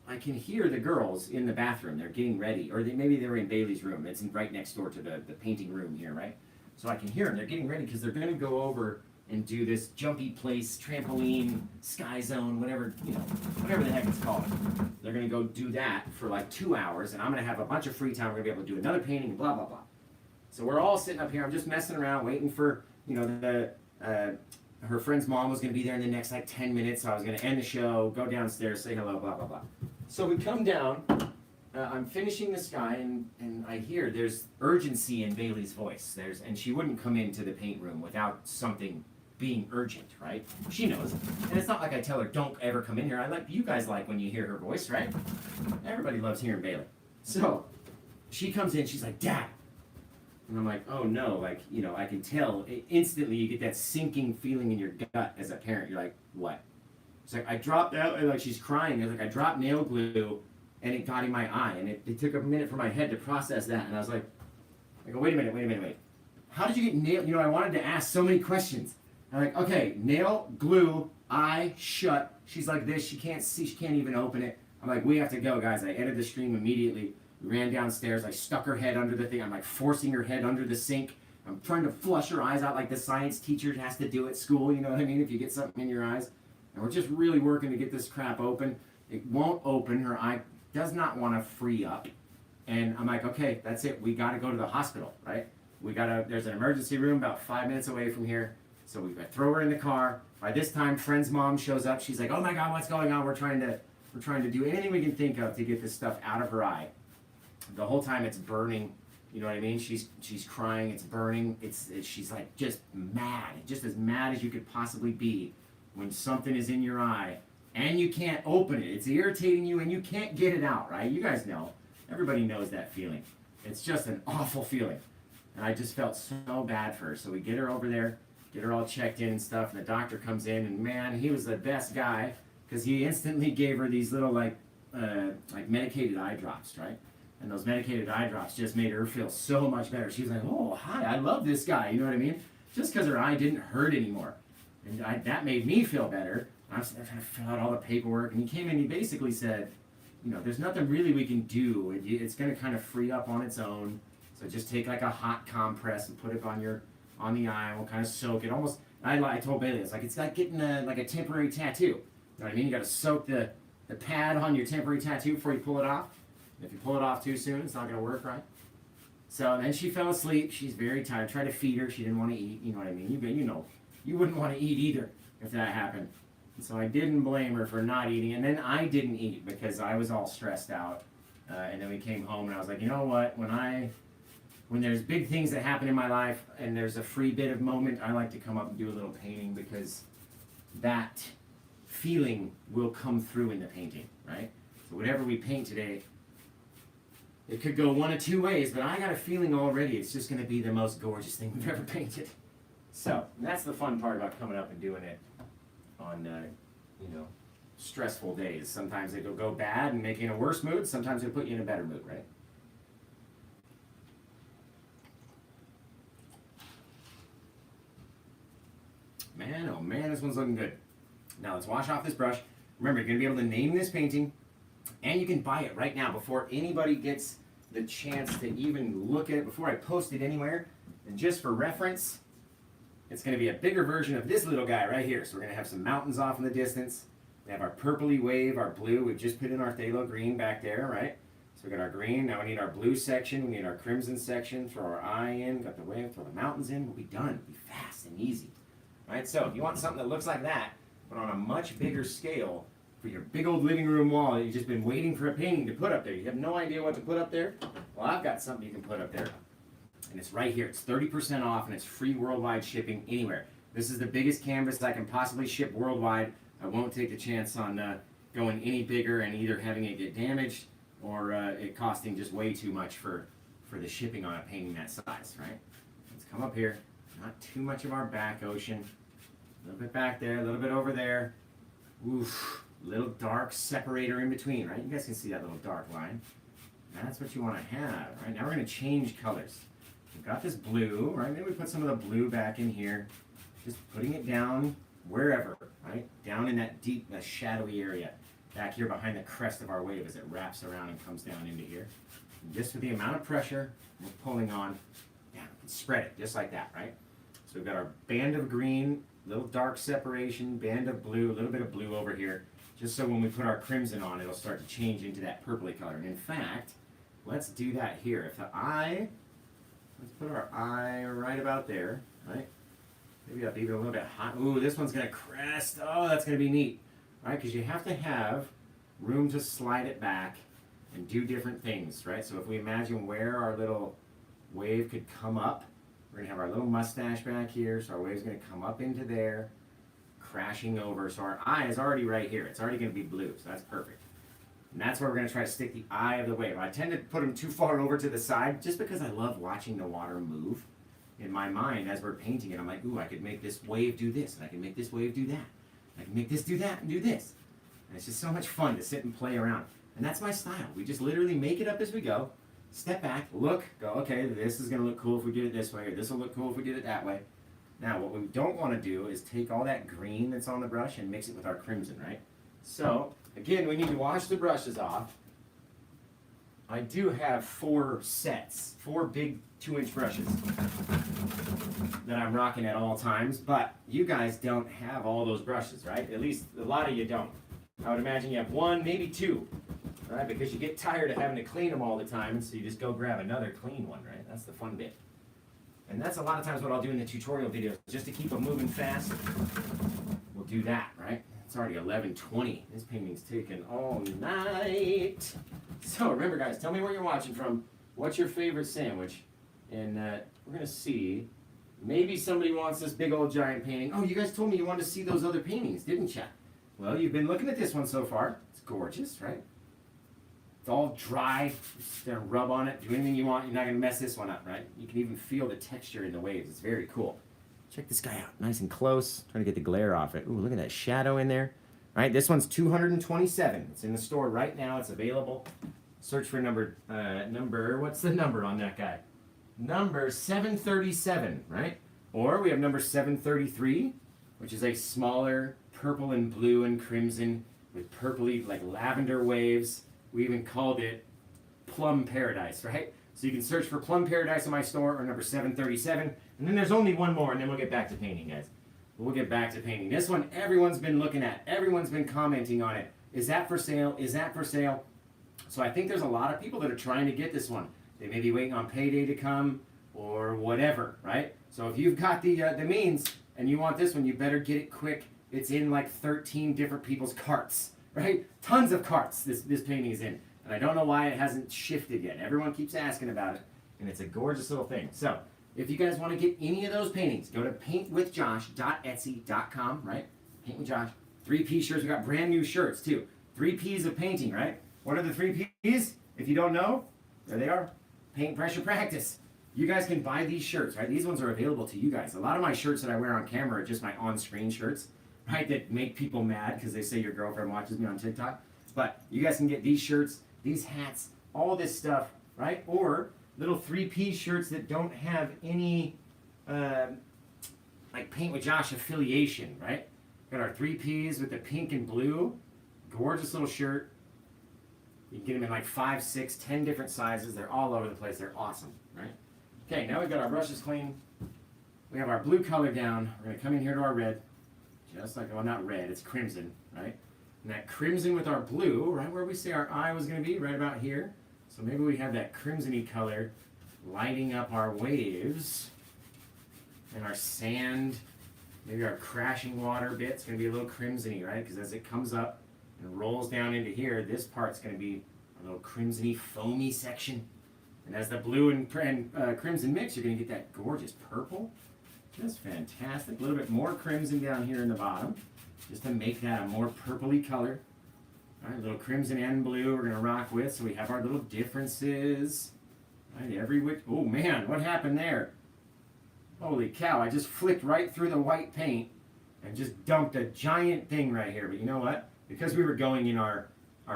I can hear the girls in the bathroom. They're getting ready, or maybe they were in Bailey's room. It's right next door to the painting room here, right? So I can hear them. They're getting ready because they're going to go over and do this jumpy place, trampoline, sky zone, whatever the heck it's called. They're going to go do that for like 2 hours, and I'm going to have a bunch of free time. We're going to be able to do another painting, blah, blah, blah. So we're all sitting up here. I'm just messing around, waiting for, you know, her friend's mom was going to be there in the next like 10 minutes. So I was going to end the show, go downstairs, say hello, blah, blah, blah. So we come down. I'm finishing this guy, and I hear there's urgency in Bailey's voice. And she wouldn't come into the paint room without something being urgent, right? She knows. And it's not like I tell her, don't ever come in here. You guys like when you hear her voice, right? Everybody loves hearing Bailey. So she comes in, she's like, Dad. And I'm like, oh no, like, you know, I can tell. Instantly you get that sinking feeling in your gut as a parent. You're like, what? It's like, I dropped out, like she's crying. It's like, I dropped nail glue and it got in my eye. And it took a minute for my head to process that. And I was like, I go, wait a minute. How did you get nail? You know, I wanted to ask so many questions. I'm like, okay, nail, glue, eye, shut. She's like this, she can't see, she can't even open it. I'm like, we have to go, guys. I ended the stream immediately. We ran downstairs, I stuck her head under the thing. I'm like forcing her head under the sink. I'm trying to flush her eyes out like the science teacher has to do at school, you know what I mean? If you get something in your eyes. And we're just really working to get this crap open. It won't open, her eye does not want to free up. And I'm like, okay, that's it. We gotta go to the hospital, right? There's an emergency room about 5 minutes away from here. So we throw her in the car. By this time, friend's mom shows up. She's like, oh my God, what's going on? We're trying to do anything we can think of to get this stuff out of her eye. The whole time it's burning. You know what I mean? She's crying. It's burning. She's like just mad, just as mad as you could possibly be when something is in your eye and you can't open it. It's irritating you and you can't get it out, right? You guys know. Everybody knows that feeling. It's just an awful feeling. And I just felt so bad for her. So we get her over there. Get her all checked in and stuff, and the doctor comes in, and man, he was the best guy, because he instantly gave her these little, like medicated eye drops, right? And those medicated eye drops just made her feel so much better. She was like, oh, hi, I love this guy, you know what I mean? Just because her eye didn't hurt anymore. And that made me feel better. I'm sitting there trying to fill out all the paperwork, and he came in, he basically said, you know, there's nothing really we can do. It's going to kind of free up on its own, so just take like a hot compress and put it on the eye, and we'll kind of soak it. Almost, I told Bailey, it's like getting like a temporary tattoo. You know what I mean? You got to soak the pad on your temporary tattoo before you pull it off. If you pull it off too soon, it's not going to work right. So then she fell asleep. She's very tired. Tried to feed her. She didn't want to eat. You know what I mean? You know, you wouldn't want to eat either if that happened. And so I didn't blame her for not eating. And then I didn't eat because I was all stressed out. And then we came home, and I was like, you know what? When there's big things that happen in my life and there's a free bit of moment, I like to come up and do a little painting, because that feeling will come through in the painting, right? So whatever we paint today, it could go one of two ways, but I got a feeling already it's just going to be the most gorgeous thing we've ever painted. So that's the fun part about coming up and doing it on, stressful days. Sometimes it'll go bad and make you in a worse mood. Sometimes it'll put you in a better mood, right? Man, oh man, this one's looking good. Now let's wash off this brush. Remember, you're going to be able to name this painting, and you can buy it right now before anybody gets the chance to even look at it, before I post it anywhere. And just for reference, it's going to be a bigger version of this little guy right here. So we're going to have some mountains off in the distance. We have our purpley wave, our blue. We've just put in our phthalo green back there, right? So we got our green. Now we need our blue section. We need our crimson section. Throw our eye in. Got the wave. Throw the mountains in. We'll be done. It'll be fast and easy. Right, so if you want something that looks like that, but on a much bigger scale, for your big old living room wall that you've just been waiting for a painting to put up there, you have no idea what to put up there, well, I've got something you can put up there. And it's right here. It's 30% off, and it's free worldwide shipping anywhere. This is the biggest canvas I can possibly ship worldwide. I won't take the chance on going any bigger and either having it get damaged or it costing just way too much for the shipping on a painting that size, right? Let's come up here. Not too much of our back ocean. A little bit back there, a little bit over there. Oof, little dark separator in between, right? You guys can see that little dark line. That's what you want to have, right? Now we're going to change colors. We've got this blue, right? Maybe we put some of the blue back in here. Just putting it down wherever, right? Down in that deep, shadowy area. Back here behind the crest of our wave as it wraps around and comes down into here. And just with the amount of pressure we're pulling on, yeah, spread it just like that, right? So we've got our band of green, little dark separation, band of blue, a little bit of blue over here, just so when we put our crimson on, it'll start to change into that purpley color. And in fact, let's do that here. If the eye Let's put our eye right about there, right? Maybe up even a little bit hot. Ooh, this one's gonna crest. Oh, that's gonna be neat, right? Because you have to have room to slide it back and do different things, right? So if we imagine where our little wave could come up, we're gonna have our little mustache back here, so our wave's gonna come up into there, crashing over. So our eye is already right here. It's already gonna be blue, so that's perfect. And that's where we're gonna try to stick the eye of the wave. I tend to put them too far over to the side just because I love watching the water move. In my mind, as we're painting it, I'm like, ooh, I could make this wave do this, and I can make this wave do that. I can make this do that and do this. And it's just so much fun to sit and play around. And that's my style. We just literally make it up as we go, step back, look, go, okay, this is going to look cool if we did it this way, or this will look cool if we did it that way. Now, what we don't want to do is take all that green that's on the brush and mix it with our crimson, right? So, again, we need to wash the brushes off. I do have 4 sets, 4 big 2-inch brushes that I'm rocking at all times, but you guys don't have all those brushes, right? At least a lot of you don't. I would imagine you have 1, maybe 2, right? Because you get tired of having to clean them all the time, and so you just go grab another clean one, right? That's the fun bit. And that's a lot of times what I'll do in the tutorial videos, just to keep them moving fast. We'll do that, right? It's already 11:20. This painting's taken all night. So remember, guys, tell me where you're watching from. What's your favorite sandwich? And we're going to see. Maybe somebody wants this big old giant painting. Oh, you guys told me you wanted to see those other paintings, didn't you? Well, you've been looking at this one so far. It's gorgeous, right? It's all dry. Just gonna rub on it. Do anything you want. You're not going to mess this one up, right? You can even feel the texture in the waves. It's very cool. Check this guy out. Nice and close. Trying to get the glare off it. Ooh, look at that shadow in there. All right, this one's 227. It's in the store right now. It's available. Search for what's the number on that guy? Number 737, right? Or we have number 733, which is a smaller purple and blue and crimson with purpley, like lavender waves. We even called it Plum Paradise, right? So you can search for Plum Paradise in my store or number 737. And then there's only one more, and then we'll get back to painting, guys. We'll get back to painting. This one, everyone's been looking at. Everyone's been commenting on it. Is that for sale? Is that for sale? So I think there's a lot of people that are trying to get this one. They may be waiting on payday to come or whatever, right? So if you've got the means and you want this one, you better get it quick. It's in like 13 different people's carts, right? Tons of carts this painting is in. And I don't know why it hasn't shifted yet. Everyone keeps asking about it, and it's a gorgeous little thing. So if you guys want to get any of those paintings, go to paintwithjosh.etsy.com, right? Paint with Josh. 3P shirts. We got brand new shirts, too. 3 Ps of painting, right? What are the 3 Ps? If you don't know, there they are. Paint, pressure, practice. You guys can buy these shirts, right? These ones are available to you guys. A lot of my shirts that I wear on camera are just my on-screen shirts, right? That make people mad because they say your girlfriend watches me on TikTok. But you guys can get these shirts, these hats, all this stuff, right? Or little 3P shirts that don't have any like Paint with Josh affiliation, right? Got our 3Ps with the pink and blue. Gorgeous little shirt. You can get them in like 5, 6, 10 different sizes. They're all over the place. They're awesome, right? Okay, now we've got our brushes clean. We have our blue color down. We're going to come in here to our red. Just like, well, not red, it's crimson, right? And that crimson with our blue, right where we say our eye was going to be, right about here. So maybe we have that crimson-y color lighting up our waves and our sand. Maybe our crashing water bit's going to be a little crimson-y, right? Because as it comes up and rolls down into here, this part's going to be a little crimson-y, foamy section. And as the blue and crimson mix, you're going to get that gorgeous purple. Just fantastic. A little bit more crimson down here in the bottom, just to make that a more purpley color. All right, a little crimson and blue we're going to rock with, so we have our little differences. All right, oh man, what happened there? Holy cow, I just flicked right through the white paint and just dumped a giant thing right here. But you know what? Because we were going in our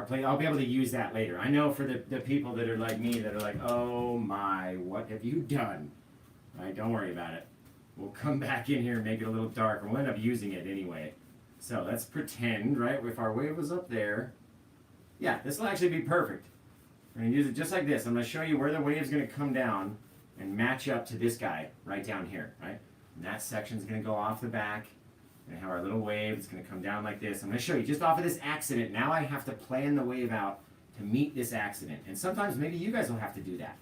plate, I'll be able to use that later. I know for the people that are like me, that are like, oh my, what have you done? All right, don't worry about it. We'll come back in here and make it a little darker. We'll end up using it anyway. So let's pretend, right, if our wave was up there, yeah, this will actually be perfect. We're going to use it just like this. I'm going to show you where the wave's going to come down and match up to this guy right down here, right? And that section's going to go off the back. We're going to have our little wave. It's going to come down like this. I'm going to show you just off of this accident. Now I have to plan the wave out to meet this accident. And sometimes maybe you guys will have to do that.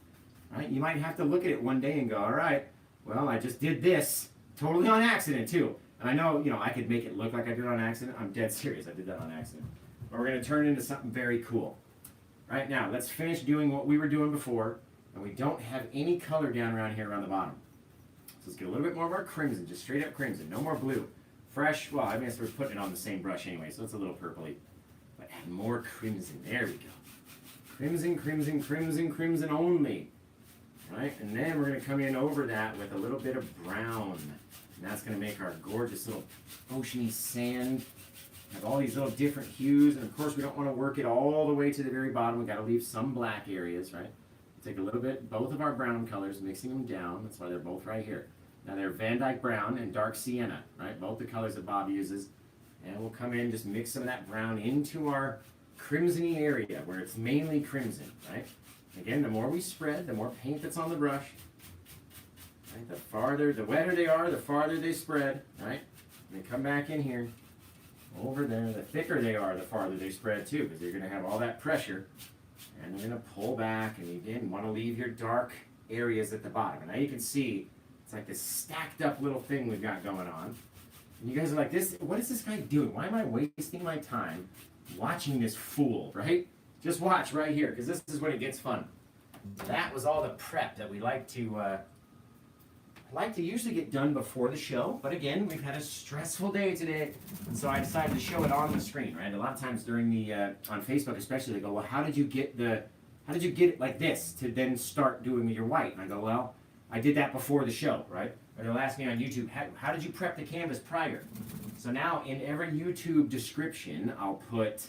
right? You might have to look at it one day and go, all right, well, I just did this totally on accident too. And I know, I could make it look like I did it on accident. I'm dead serious, I did that on accident. But we're gonna turn it into something very cool. Right now, let's finish doing what we were doing before, and we don't have any color down around here around the bottom. So let's get a little bit more of our crimson, just straight up crimson, no more blue. Fresh, well, I guess we're putting it on the same brush anyway, so it's a little purpley. But add more crimson, there we go. Crimson, crimson, crimson, crimson only. Right, and then we're gonna come in over that with a little bit of brown. And that's gonna make our gorgeous little oceany sand. Have all these little different hues, and of course we don't wanna work it all the way to the very bottom. We gotta leave some black areas, right? Take a little bit, both of our brown colors, mixing them down. That's why they're both right here. Now they're Van Dyke Brown and Dark Sienna, right? Both the colors that Bob uses. And we'll come in, just mix some of that brown into our crimsony area where it's mainly crimson, right? Again, the more we spread, the more paint that's on the brush. Right? The wetter they are, the farther they spread, right? And they come back in here, over there. The thicker they are, the farther they spread too, because you're going to have all that pressure. And you're going to pull back, and you again want to leave your dark areas at the bottom. And now you can see it's like this stacked up little thing we've got going on. And you guys are like, what is this guy doing? Why am I wasting my time watching this fool, right? Just watch right here, because this is when it gets fun. That was all the prep that we like to usually get done before the show. But again, we've had a stressful day today, and so I decided to show it on the screen. Right, a lot of times during the on Facebook, especially, they go, "Well, how did you get it like this to then start doing your white?" And I go, "Well, I did that before the show, right?" Or they'll ask me on YouTube, "How did you prep the canvas prior?" So now in every YouTube description, I'll put,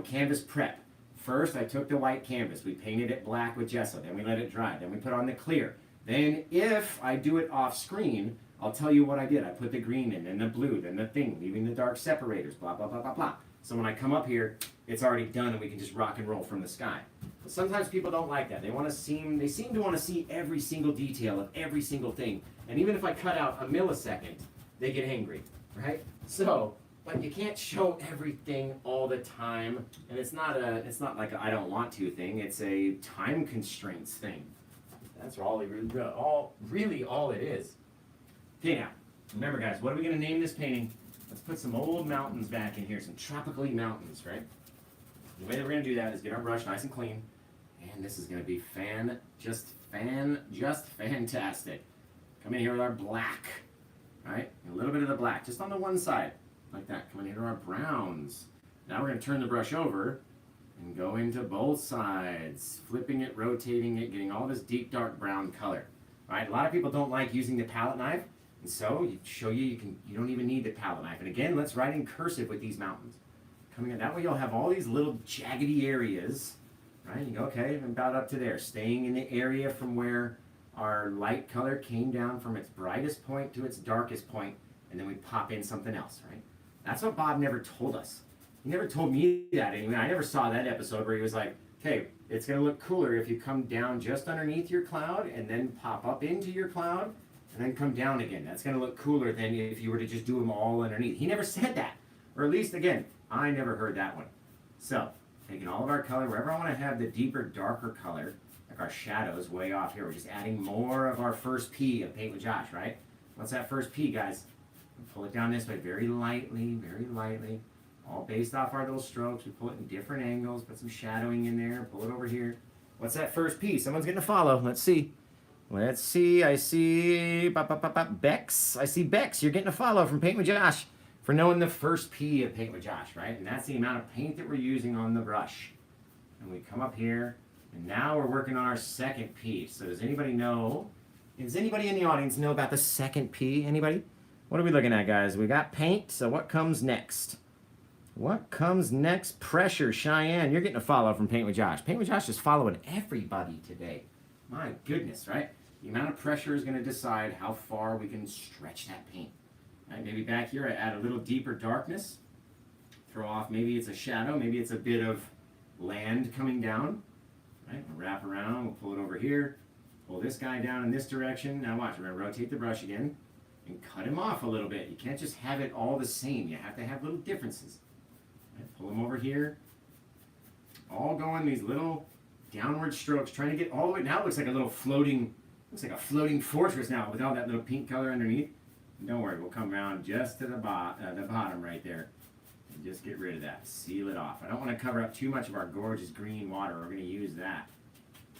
canvas prep. First, I took the white canvas. We painted it black with gesso. Then we let it dry. Then we put on the clear. Then if I do it off screen, I'll tell you what I did. I put the green in, then the blue, then the thing, leaving the dark separators, blah, blah, blah, blah, blah. So when I come up here, it's already done and we can just rock and roll from the sky. But sometimes people don't like that. They seem to want to see every single detail of every single thing. And even if I cut out a millisecond, they get angry, right? So, but you can't show everything all the time, and it's not like a I don't want to thing. It's a time constraints thing. That's all it is. Okay, now remember, guys, what are we going to name this painting? Let's put some old mountains back in here, some tropically mountains, right? The way that we're going to do that is get our brush nice and clean, and this is going to be just fantastic. Come in here with our black, right? And a little bit of the black, just on the one side. Like that, coming into our browns. Now we're going to turn the brush over and go into both sides, flipping it, rotating it, getting all this deep dark brown color. All right, a lot of people don't like using the palette knife, and so you don't even need the palette knife. And again, let's write in cursive with these mountains. Coming in, that way you'll have all these little jaggedy areas, right? You go, okay, about up to there, staying in the area from where our light color came down from its brightest point to its darkest point, and then we pop in something else, right? That's what Bob never told us. He never told me that anyway. I never saw that episode where he was like, okay, it's going to look cooler if you come down just underneath your cloud and then pop up into your cloud and then come down again. That's going to look cooler than if you were to just do them all underneath. He never said that. Or at least, again, I never heard that one. So, taking all of our color, wherever I want to have the deeper, darker color, like our shadows way off here, we're just adding more of our first P of Paint with Josh, right? What's that first P, guys? Pull it down this way very lightly, all based off our little strokes. We pull it in different angles, put some shadowing in there, pull it over here. What's that first P? Someone's getting a follow. Let's see. I see Bex. I see Bex. You're getting a follow from Paint with Josh for knowing the first P of Paint with Josh, right? And that's the amount of paint that we're using on the brush. And we come up here, and now we're working on our second P. So does anybody in the audience know about the second P? Anybody? What are we looking at, guys? We got paint, so what comes next? What comes next? Pressure. Cheyenne, you're getting a follow from Paint with Josh. Paint with Josh is following everybody today. My goodness, right? The amount of pressure is going to decide how far we can stretch that paint. Right, maybe back here I add a little deeper darkness. Throw off, maybe it's a shadow, maybe it's a bit of land coming down. Right, we'll wrap around, we'll pull it over here. Pull this guy down in this direction. Now watch, we're going to rotate the brush again and cut him off a little bit. You can't just have it all the same. You have to have little differences. Right, pull him over here. All going these little downward strokes, trying to get all the way. Now it looks like a little floating, looks like a floating fortress now with all that little pink color underneath. And don't worry, we'll come around just to the bottom right there. And just get rid of that, seal it off. I don't want to cover up too much of our gorgeous green water. We're going to use that.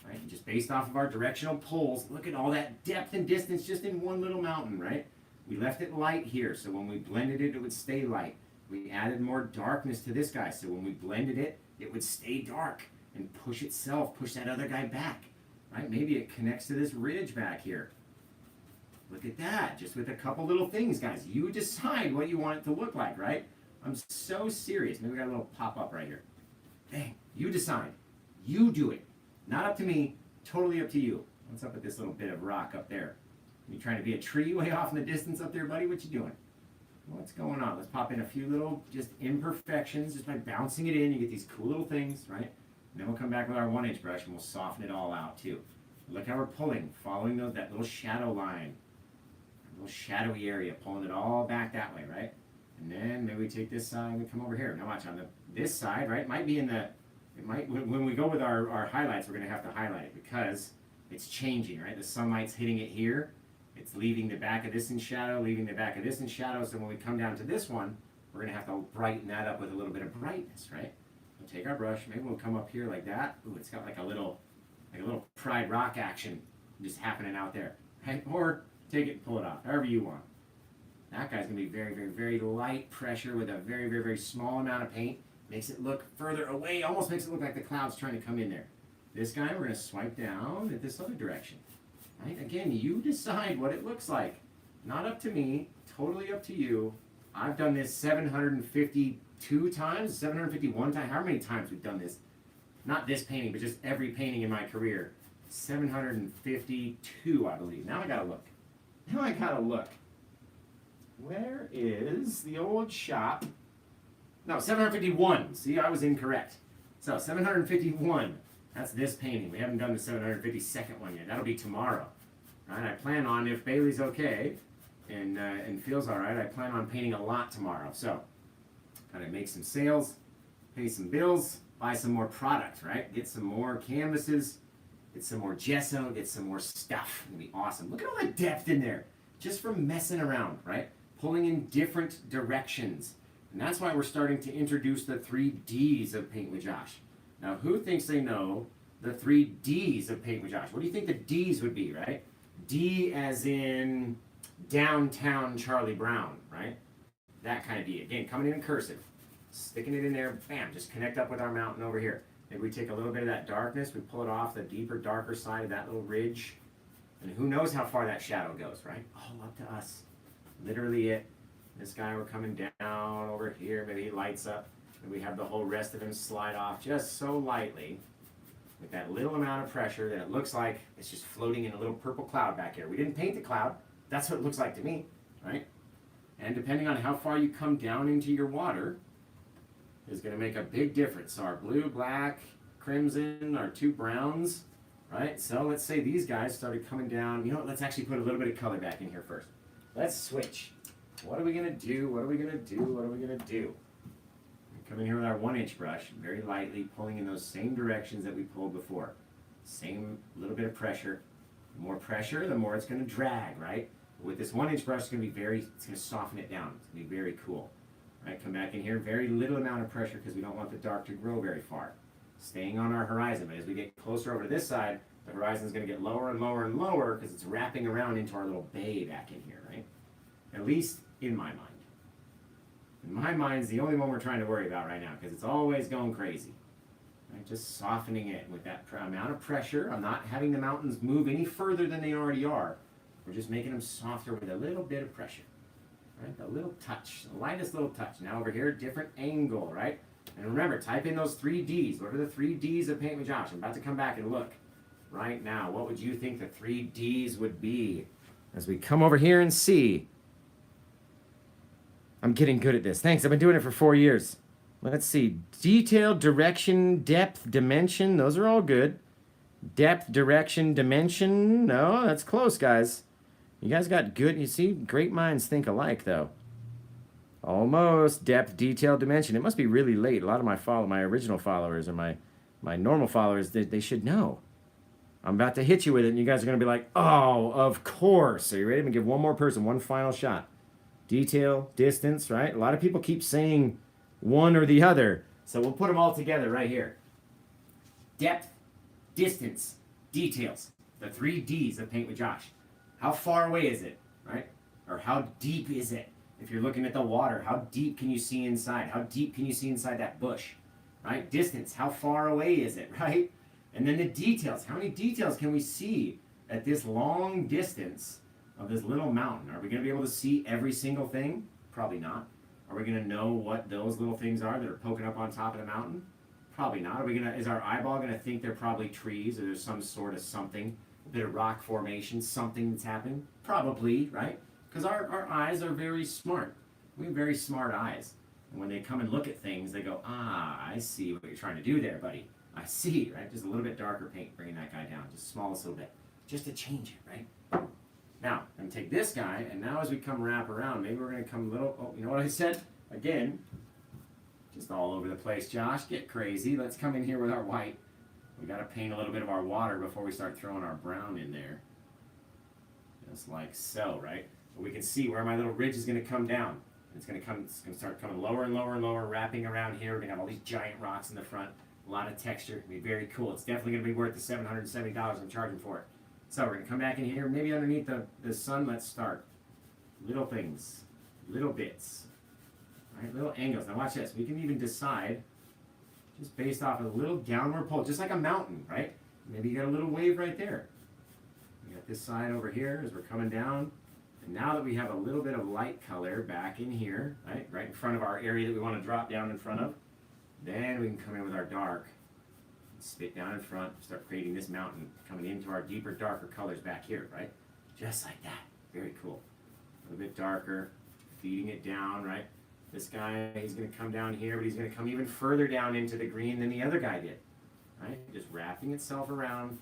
Right? And just based off of our directional poles, look at all that depth and distance just in one little mountain, right? We left it light here, so when we blended it, it would stay light. We added more darkness to this guy, so when we blended it, it would stay dark and push itself, push that other guy back, right? Maybe it connects to this ridge back here. Look at that, just with a couple little things, guys. You decide what you want it to look like, right? I'm so serious. Maybe we got a little pop-up right here. Dang, you decide. You do it. Not up to me, totally up to you. What's up with this little bit of rock up there? You trying to be a tree way off in the distance up there, buddy? What you doing? What's going on? Let's pop in a few little just imperfections just by bouncing it in. You get these cool little things, right? And then we'll come back with our 1-inch brush and we'll soften it all out too. Look how we're pulling, following that little shadow line, a little shadowy area, pulling it all back that way, right? And then maybe we take this side and we come over here. Now watch on this side, right? It might be in the, when we go with our highlights, we're going to have to highlight it because it's changing, right? The sunlight's hitting it here. It's leaving the back of this in shadow, leaving the back of this in shadow. So when we come down to this one, we're going to have to brighten that up with a little bit of brightness, right? We'll take our brush. Maybe we'll come up here like that. Ooh, it's got like a little Pride Rock action just happening out there, right? Or take it and pull it off, however you want. That guy's going to be very, very, very light pressure with a very, very, very small amount of paint. Makes it look further away. Almost makes it look like the cloud's trying to come in there. This guy, we're going to swipe down at this other direction. Right? Again, you decide what it looks like. Not up to me, totally up to you. I've done this 752 times, 751 times, however many times we've done this. Not this painting, but just every painting in my career. 752, I believe. Now I gotta look. Where is the old shop? No, 751. See, I was incorrect. So, 751. That's this painting. We haven't done the 752nd one yet. That'll be tomorrow. Right? I plan on, if Bailey's okay and feels all right, I plan on painting a lot tomorrow. So, gotta make some sales, pay some bills, buy some more product, right? Get some more canvases, get some more gesso, get some more stuff. It's gonna be awesome. Look at all the depth in there, just from messing around, right? Pulling in different directions. And that's why we're starting to introduce the 3 Ds of Paint with Josh. Now, who thinks they know the 3 Ds of Paint with Josh? What do you think the Ds would be, right? D as in downtown Charlie Brown, right? That kind of D. Again, coming in cursive. Sticking it in there, bam, just connect up with our mountain over here. Maybe we take a little bit of that darkness, we pull it off the deeper, darker side of that little ridge. And who knows how far that shadow goes, right? All up to us. Literally it. This guy, we're coming down over here, maybe he lights up. And we have the whole rest of him slide off just so lightly with that little amount of pressure that it looks like it's just floating in a little purple cloud back here. We didn't paint the cloud. That's what it looks like to me, right? And depending on how far you come down into your water is going to make a big difference. So our blue, black, crimson, our 2 browns, right? So let's say these guys started coming down. You know what? Let's actually put a little bit of color back in here first. Let's switch. What are we going to do? What are we going to do? What are we going to do? Come in here with our 1-inch brush, very lightly pulling in those same directions that we pulled before. Same little bit of pressure. The more pressure, the more it's going to drag, right? With this 1-inch brush, it's going to soften it down. It's going to be very cool. Right? Come back in here, very little amount of pressure because we don't want the dark to grow very far. Staying on our horizon, but as we get closer over to this side, the horizon is going to get lower and lower and lower because it's wrapping around into our little bay back in here, right? At least in my mind. In my mind, it's the only one we're trying to worry about right now because it's always going crazy. Right? Just softening it with that amount of pressure. I'm not having the mountains move any further than they already are. We're just making them softer with a little bit of pressure. Right? A little touch, the lightest little touch. Now over here, different angle, right? And remember, type in those 3 Ds. What are the 3 Ds of Paint with Josh? I'm about to come back and look right now. What would you think the 3 Ds would be? As we come over here and see. I'm getting good at this. Thanks, I've been doing it for 4 years. Let's see. Detail, direction, depth, dimension. Those are all good. Depth, direction, dimension. No, that's close, guys. You guys got good. You see, great minds think alike, though. Almost. Depth, detail, dimension. It must be really late. A lot of my original followers or my my normal followers, they should know. I'm about to hit you with it, and you guys are going to be like, oh, of course. Are you ready? I'm going to give one more person one final shot. Detail, distance, right? A lot of people keep saying one or the other. So we'll put them all together right here. Depth, distance, details. The 3 Ds of Paint with Josh. How far away is it, right? Or how deep is it? If you're looking at the water, how deep can you see inside? How deep can you see inside that bush, right? Distance, how far away is it, right? And then the details. How many details can we see at this long distance of this little mountain? Are we going to be able to see every single thing? Probably not. Are we going to know what those little things are that are poking up on top of the mountain? Probably not. Is our eyeball going to think they're probably trees or there's some sort of something, a bit of rock formation, something that's happening? Probably, right? Because our eyes are very smart. We have very smart eyes. And when they come and look at things, they go, I see what you're trying to do there, buddy. I see, right? Just a little bit darker paint, bringing that guy down, just smallest little bit, just to change it, right? Now, I'm going to take this guy, and now as we come wrap around, maybe we're going to come a little, oh, you know what I said? Again, just all over the place, Josh, get crazy. Let's come in here with our white. We got to paint a little bit of our water before we start throwing our brown in there. Just like so, right? But we can see where my little ridge is going to come down. It's going to start coming lower and lower and lower, wrapping around here. We're going to have all these giant rocks in the front. A lot of texture. It'll be very cool. It's definitely going to be worth the $770 I'm charging for it. So we're going to come back in here, maybe underneath the sun. Let's start. Little things. Little bits. All right, little angles. Now watch this. We can even decide, just based off of a little downward pull, just like a mountain, right? Maybe you got a little wave right there. We got this side over here as we're coming down. And now that we have a little bit of light color back in here, right in front of our area that we want to drop down in front of, then we can come in with our dark, spit down in front, start creating this mountain, coming into our deeper, darker colors back here, right? Just like that. Very cool. A little bit darker, feeding it down, right? This guy, he's going to come down here, but he's going to come even further down into the green than the other guy did, right? Just wrapping itself around,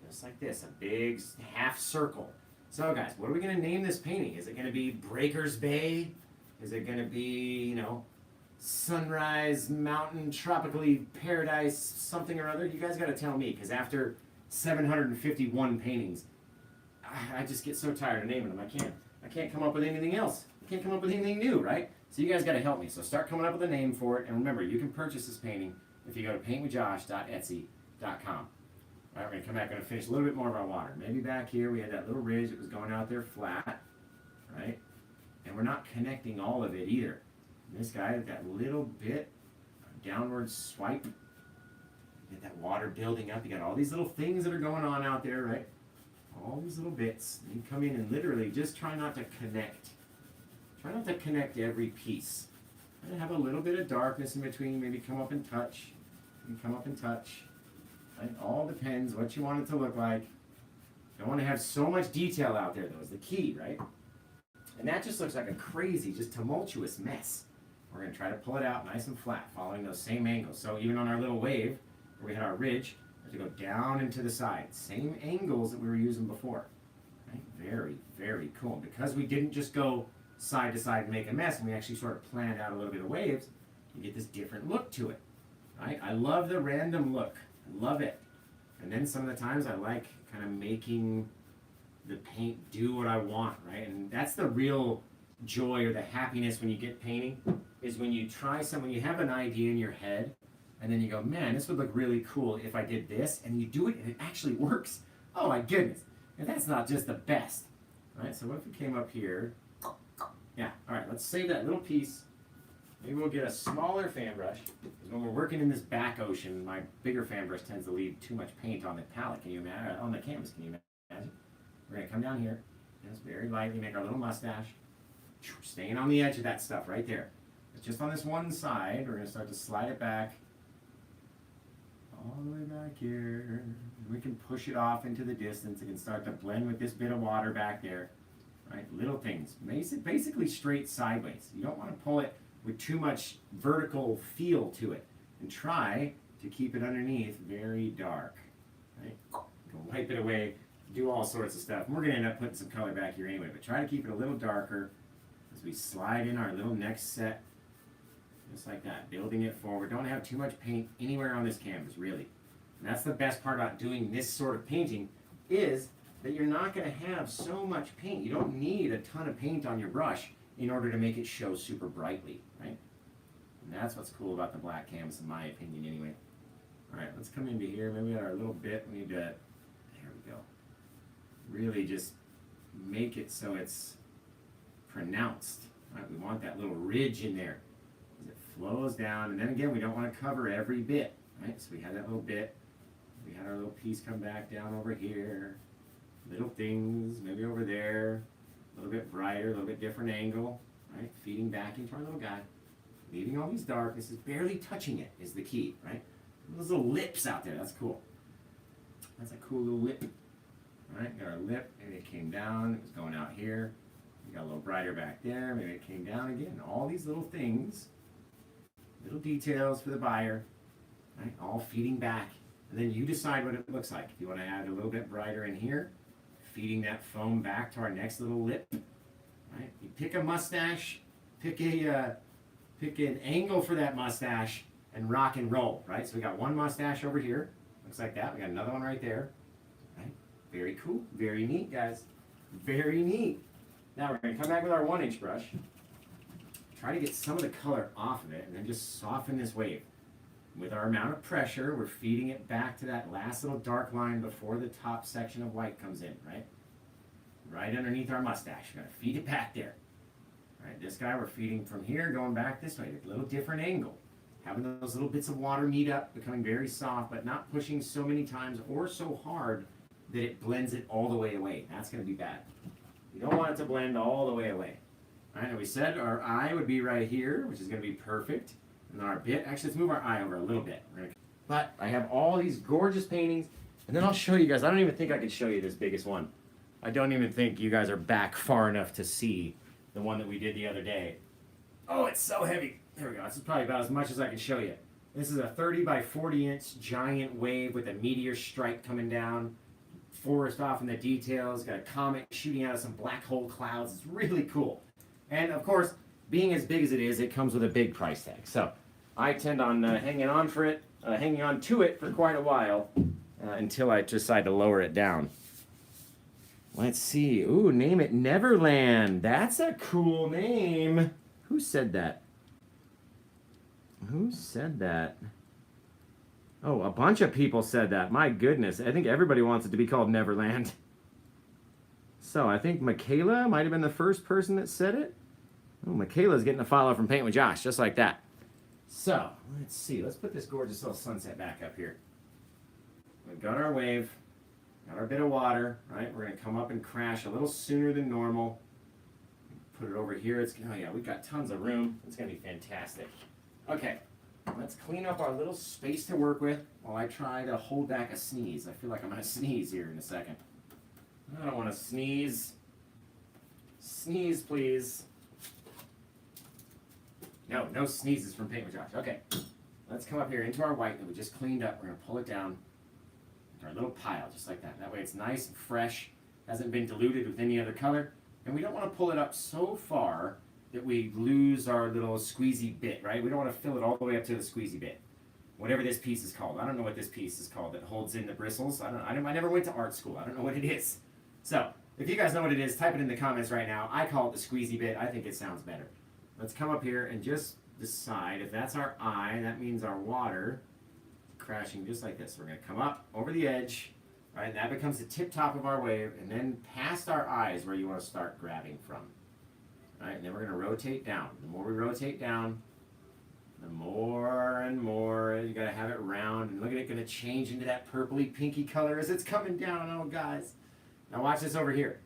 just like this, a big half circle. So guys, what are we going to name this painting? Is it going to be Breakers Bay? Is it going to be, Sunrise Mountain Tropically Paradise something or other? You guys got to tell me, because after 751 paintings, I just get so tired of naming them. I can't come up with anything else. I can't come up with anything new, right? So you guys got to help me. So start coming up with a name for it. And remember, you can purchase this painting if you go to paintwithjosh.etsy.com. All right, we're going to come back and finish a little bit more of our water. Maybe back here we had that little ridge that was going out there flat, right? And we're not connecting all of it either. This guy, that little bit downward swipe, get that water building up. You got all these little things that are going on out there, right? All these little bits. And you come in and literally just try not to connect. Try not to connect every piece. Try to have a little bit of darkness in between. Maybe come up and touch. Maybe come up and touch. It all depends what you want it to look like. Don't want to have so much detail out there, though, is the key, right? And that just looks like a crazy, just tumultuous mess. We're going to try to pull it out nice and flat, following those same angles. So even on our little wave, where we had our ridge, we have to go down and to the side. Same angles that we were using before. Right? Very, very cool. Because we didn't just go side to side and make a mess, and we actually sort of planned out a little bit of waves, you get this different look to it. Right? I love the random look. I love it. And then some of the times I like kind of making the paint do what I want, right? And that's the real joy or the happiness when you get painting, is when you try something, you have an idea in your head, and then you go, man, this would look really cool if I did this, and you do it and it actually works. Oh my goodness. And that's not just the best. All right, so what if we came up here? Yeah, all right, let's save that little piece. Maybe we'll get a smaller fan brush, because when we're working in this back ocean, my bigger fan brush tends to leave too much paint on the palette. Can you imagine? On the canvas, can you imagine? We're going to come down here, just very lightly make our little mustache, staying on the edge of that stuff right there. It's just on this one side. We're going to start to slide it back, all the way back here. We can push it off into the distance. It can start to blend with this bit of water back there. Right, little things. Basically straight sideways. You don't want to pull it with too much vertical feel to it. And try to keep it underneath very dark. Right? Go wipe it away, do all sorts of stuff. And we're going to end up putting some color back here anyway, but try to keep it a little darker as we slide in our little next set. Just like that, building it forward. Don't have too much paint anywhere on this canvas, really. And that's the best part about doing this sort of painting, is that you're not going to have so much paint. You don't need a ton of paint on your brush in order to make it show super brightly, right? And that's what's cool about the black canvas, in my opinion, anyway. All right, let's come into here. Maybe our little bit, we need to, there we go. Really just make it so it's pronounced, right? We want that little ridge in there as it flows down. And then again, we don't want to cover every bit, right? So we had that little bit. We had our little piece come back down over here. Little things, maybe over there. A little bit brighter, a little bit different angle, right? Feeding back into our little guy. Leaving all these darknesses, barely touching it is the key, right? Those little lips out there, that's cool. That's a cool little lip. All right, got our lip, maybe it came down, it was going out here. We got a little brighter back there, maybe it came down again. All these little things, little details for the buyer, right? All feeding back. And then you decide what it looks like. If you want to add a little bit brighter in here, feeding that foam back to our next little lip, right? You pick a mustache, pick an angle for that mustache, and rock and roll, right? So we got one mustache over here, looks like that. We got another one right there, right? Very cool, very neat, guys. Very neat. Now we're going to come back with our 1-inch brush, try to get some of the color off of it, and then just soften this wave. With our amount of pressure, we're feeding it back to that last little dark line before the top section of white comes in, right? Right underneath our mustache. We're going to feed it back there. Right, this guy we're feeding from here, going back this way, a little different angle. Having those little bits of water meet up, becoming very soft, but not pushing so many times or so hard that it blends it all the way away. That's going to be bad. You don't want it to blend all the way away. All right, and we said our eye would be right here, which is going to be perfect. And then our bit, actually let's move our eye over a little bit. But I have all these gorgeous paintings, and then I'll show you guys. I don't even think I could show you this biggest one. I don't even think you guys are back far enough to see the one that we did the other day. Oh, it's so heavy. There we go. This is probably about as much as I can show you. This is a 30 by 40 inch giant wave with a meteor stripe coming down. Forest off in the details. Got a comet shooting out of some black hole clouds. It's really cool. And of course, being as big as it is, it comes with a big price tag. So I tend on hanging on to it for quite a while until I decide to lower it down. Let's see. Ooh, name it Neverland. That's a cool name. Who said that? Who said that? Oh, a bunch of people said that. My goodness. I think everybody wants it to be called Neverland. So I think Michaela might have been the first person that said it. Oh, Michaela's getting a follow from Paint with Josh, just like that. So, let's see. Let's put this gorgeous little sunset back up here. We've got our wave. Got our bit of water, right? We're going to come up and crash a little sooner than normal. Put it over here. Oh yeah, we've got tons of room. It's going to be fantastic. Okay, let's clean up our little space to work with while I try to hold back a sneeze. I feel like I'm going to sneeze here in a second. I don't want to sneeze. Sneeze, please. No, no sneezes from Paint with Josh. Okay, let's come up here into our white that we just cleaned up. We're going to pull it down. Our little pile, just like that. That way it's nice and fresh, hasn't been diluted with any other color. And we don't want to pull it up so far that we lose our little squeezy bit, right? We don't want to fill it all the way up to the squeezy bit. Whatever this piece is called. I don't know what this piece is called that holds in the bristles. I never went to art school. I don't know what it is. So, if you guys know what it is, type it in the comments right now. I call it the squeezy bit. I think it sounds better. Let's come up here and just decide if that's our eye, that means our water crashing just like this. We're going to come up over the edge, right? And that becomes the tip top of our wave, and then past our eyes where you want to start grabbing from. Right? And then we're going to rotate down. The more we rotate down, the more and more you got to have it round. And look at it going to change into that purpley pinky color as it's coming down. Oh, guys. Now watch this over here.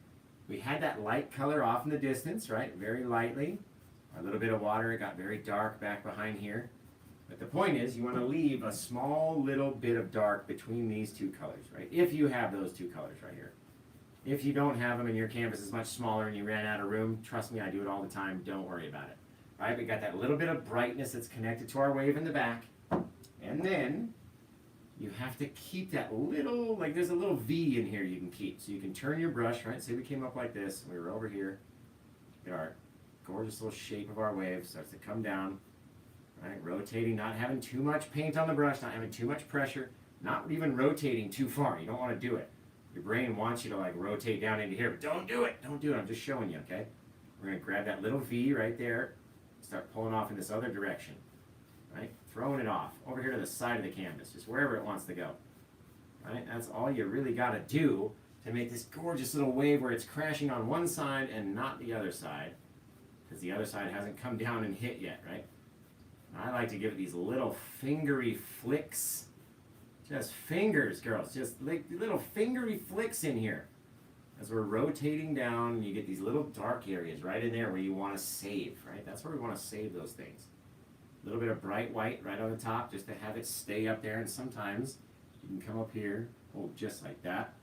We had that light color off in the distance, right? Very lightly. A little bit of water. It got very dark back behind here. But the point is, you want to leave a small little bit of dark between these two colors, right? If you have those two colors right here. If you don't have them and your canvas is much smaller and you ran out of room, trust me, I do it all the time. Don't worry about it. All right, we got that little bit of brightness that's connected to our wave in the back. And then you have to keep that little, like there's a little V in here you can keep. So you can turn your brush, right? Say we came up like this, we were over here. Get our gorgeous little shape of our wave starts to come down. Right, rotating, not having too much paint on the brush, not having too much pressure. Not even rotating too far. You don't want to do it. Your brain wants you to like rotate down into here, but don't do it. Don't do it. I'm just showing you, okay? We're going to grab that little V right there, start pulling off in this other direction, right? Throwing it off over here to the side of the canvas, just wherever it wants to go, right? That's all you really got to do to make this gorgeous little wave where it's crashing on one side and not the other side, because the other side hasn't come down and hit yet, right? I like to give it these little fingery flicks. Just fingers, girls. Just like little fingery flicks in here. As we're rotating down, you get these little dark areas right in there where you want to save, right? That's where we want to save those things. A little bit of bright white right on the top just to have it stay up there. And sometimes you can come up here, hold just like that.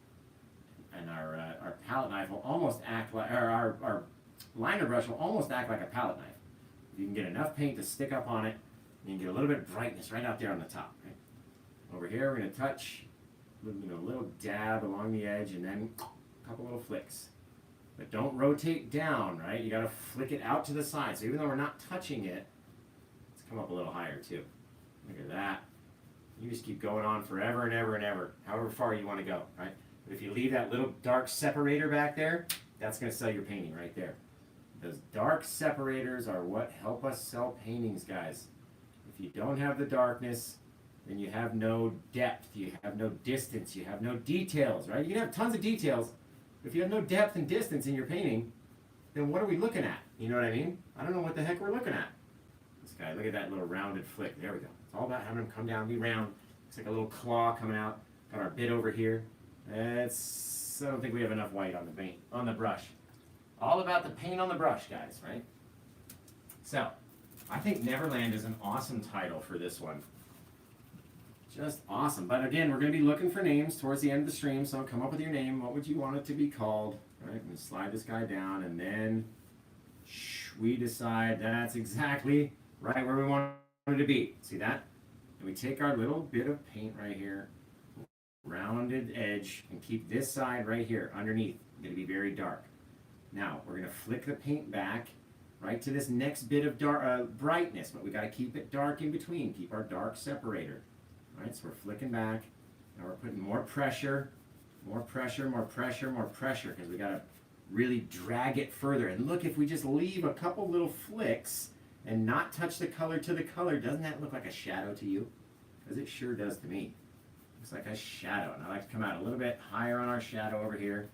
And our palette knife will almost act like, or our liner brush will almost act like a palette knife. You can get enough paint to stick up on it, and you can get a little bit of brightness right out there on the top. Right? Over here, we're going to touch a little dab along the edge, and then a couple little flicks. But don't rotate down, right? You got to flick it out to the side. So even though we're not touching it, let's come up a little higher too. Look at that. You just keep going on forever and ever and ever, however far you want to go, right? But if you leave that little dark separator back there, that's going to sell your painting right there. Those dark separators are what help us sell paintings, guys. If you don't have the darkness, then you have no depth, you have no distance, you have no details, right? You can have tons of details, but if you have no depth and distance in your painting, then what are we looking at? You know what I mean? I don't know what the heck we're looking at. This guy, look at that little rounded flick. There we go. It's all about having him come down and be round. Looks like a little claw coming out. Got our bit over here. I don't think we have enough white on the paint, on the brush. All about the paint on the brush, guys, right? So, I think Neverland is an awesome title for this one. Just awesome. But again, we're going to be looking for names towards the end of the stream, so come up with your name. What would you want it to be called? All right, I'm going to slide this guy down, and then we decide that's exactly right where we want it to be. See that? And we take our little bit of paint right here, rounded edge, and keep this side right here underneath. It's going to be very dark. Now, we're going to flick the paint back right to this next bit of dark, brightness, but we got to keep it dark in between. Keep our dark separator. All right, so we're flicking back. Now we're putting more pressure, more pressure, more pressure, more pressure, because we got to really drag it further. And look, if we just leave a couple little flicks and not touch the color to the color, doesn't that look like a shadow to you? Because it sure does to me. Looks like a shadow. And I like to come out a little bit higher on our shadow over here.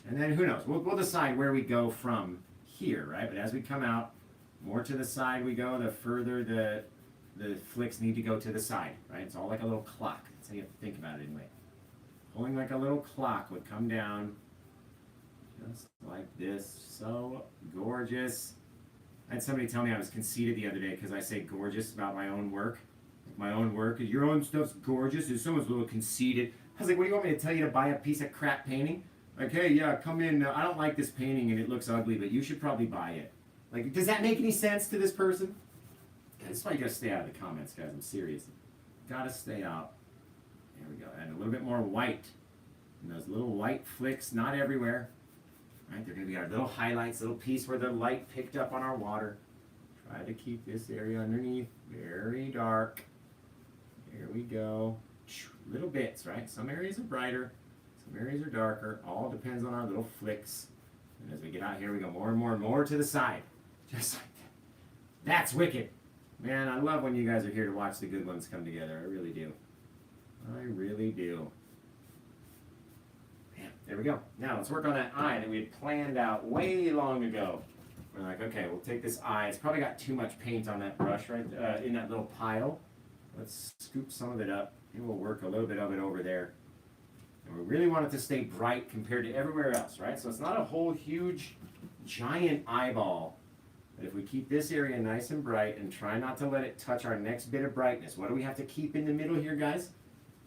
And then who knows? We'll decide where we go from here, right? But as we come out, more to the side we go, the further the flicks need to go to the side, right? It's all like a little clock. That's how you have to think about it anyway. Pulling like a little clock would come down just like this. So gorgeous. I had somebody tell me I was conceited the other day because I say gorgeous about my own work. My own work, your own stuff's gorgeous. Is someone's a little conceited. I was like, what do you want me to tell you, to buy a piece of crap painting? Like, hey, yeah, come in. I don't like this painting and it looks ugly, but you should probably buy it. Like, does that make any sense to this person? Yeah, this is why you gotta stay out of the comments, guys. I'm serious. Gotta stay out. There we go. And a little bit more white. And those little white flicks, not everywhere. Right? They're gonna be our little highlights, little piece where the light picked up on our water. Try to keep this area underneath very dark. There we go. Little bits, right? Some areas are brighter, some areas are darker. All depends on our little flicks. And as we get out here, we go more and more and more to the side. Just like that. That's wicked. Man, I love when you guys are here to watch the good ones come together. I really do. I really do. Man, there we go. Now let's work on that eye that we had planned out way long ago. We're like, okay, we'll take this eye. It's probably got too much paint on that brush, right, in that little pile. Let's scoop some of it up, and we'll work a little bit of it over there. And we really want it to stay bright compared to everywhere else, right? So it's not a whole huge, giant eyeball. But if we keep this area nice and bright and try not to let it touch our next bit of brightness, what do we have to keep in the middle here, guys?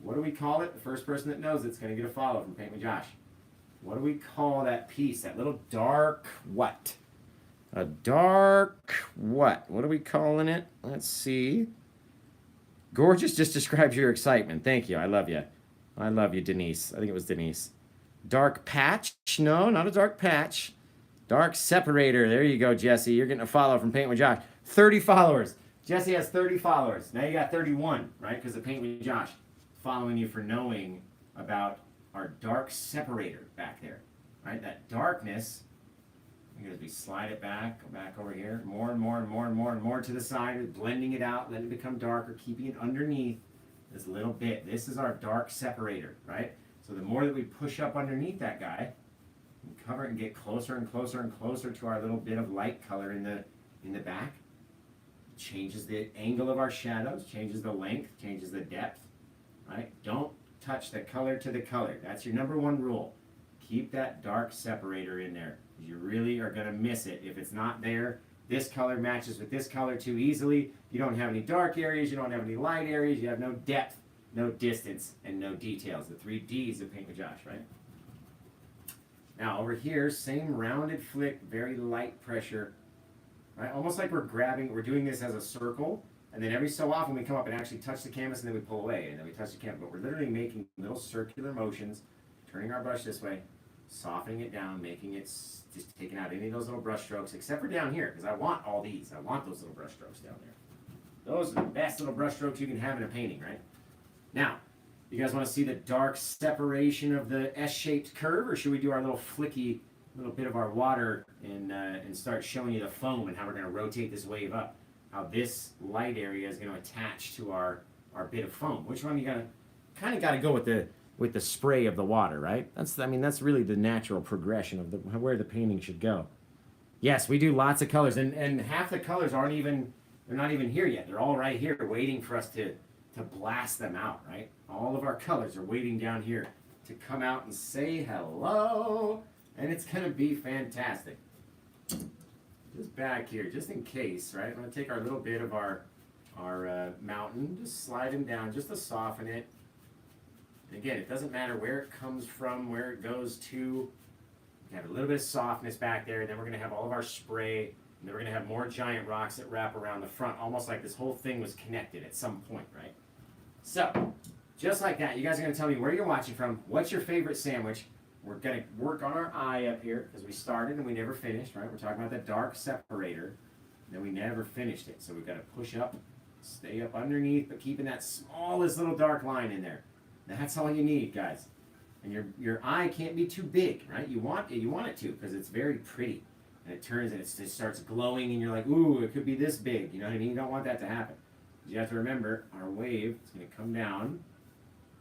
What do we call it? The first person that knows it's going to get a follow from Paint with Josh. What do we call that piece, that little dark what? A dark what? What are we calling it? Let's see. Gorgeous just describes your excitement. Thank you. I love you. I love you, Denise. I think it was Denise. Dark patch? No, not a dark patch. Dark separator. There you go, Jesse. You're getting a follow from Paint with Josh. 30 followers. Jesse has 30 followers. Now you got 31, right? Because of Paint with Josh. following you for knowing about our dark separator back there, right? That darkness, as we slide it back, go back over here, more and more and more and more and more to the side, blending it out, letting it become darker, keeping it underneath this little bit. This is our dark separator, right? So the more that we push up underneath that guy, and cover it and get closer and closer and closer to our little bit of light color in the back, changes the angle of our shadows, changes the length, changes the depth, right? Don't touch the color to the color. That's your number one rule. Keep that dark separator in there. You really are going to miss it if it's not there. This color matches with this color too easily. You don't have any dark areas, you don't have any light areas, you have no depth, no distance, and no details. The 3 Ds of Paint with Josh, right? Now over here, same rounded flick, very light pressure, right? Almost like we're doing this as a circle, and then every so often we come up and actually touch the canvas, and then we pull away, and then we touch the canvas. But we're literally making little circular motions, turning our brush this way, softening it down, making it just taking out any of those little brush strokes, except for down here, because I want all these. I want those little brush strokes down there. Those are the best little brush strokes you can have in a painting, right? Now, you guys want to see the dark separation of the S-shaped curve, or should we do our little flicky little bit of our water and start showing you the foam and how we're going to rotate this wave up? How this light area is going to attach to our bit of foam. Which one you kind of got to go with the spray of the water, right? That's really the natural progression of where the painting should go. Yes, we do lots of colors, and half the colors they're not even here yet. They're all right here waiting for us to blast them out, right? All of our colors are waiting down here to come out and say hello, and it's going to be fantastic. Just back here, just in case, right? I'm going to take our little bit of our mountain, just slide him down just to soften it. And again, it doesn't matter where it comes from, where it goes to. We have a little bit of softness back there, and then we're going to have all of our spray, and then we're going to have more giant rocks that wrap around the front, almost like this whole thing was connected at some point, right? So, just like that, you guys are going to tell me where you're watching from, what's your favorite sandwich. We're going to work on our eye up here, because we started and we never finished, right? We're talking about the dark separator, and then we never finished it. So we've got to push up, stay up underneath, but keeping that smallest little dark line in there. That's all you need, guys. And your eye can't be too big, right? You want it to, because it's very pretty. And it turns and it starts glowing, and you're like, ooh, it could be this big. You know what I mean? You don't want that to happen. You have to remember, our wave is going to come down.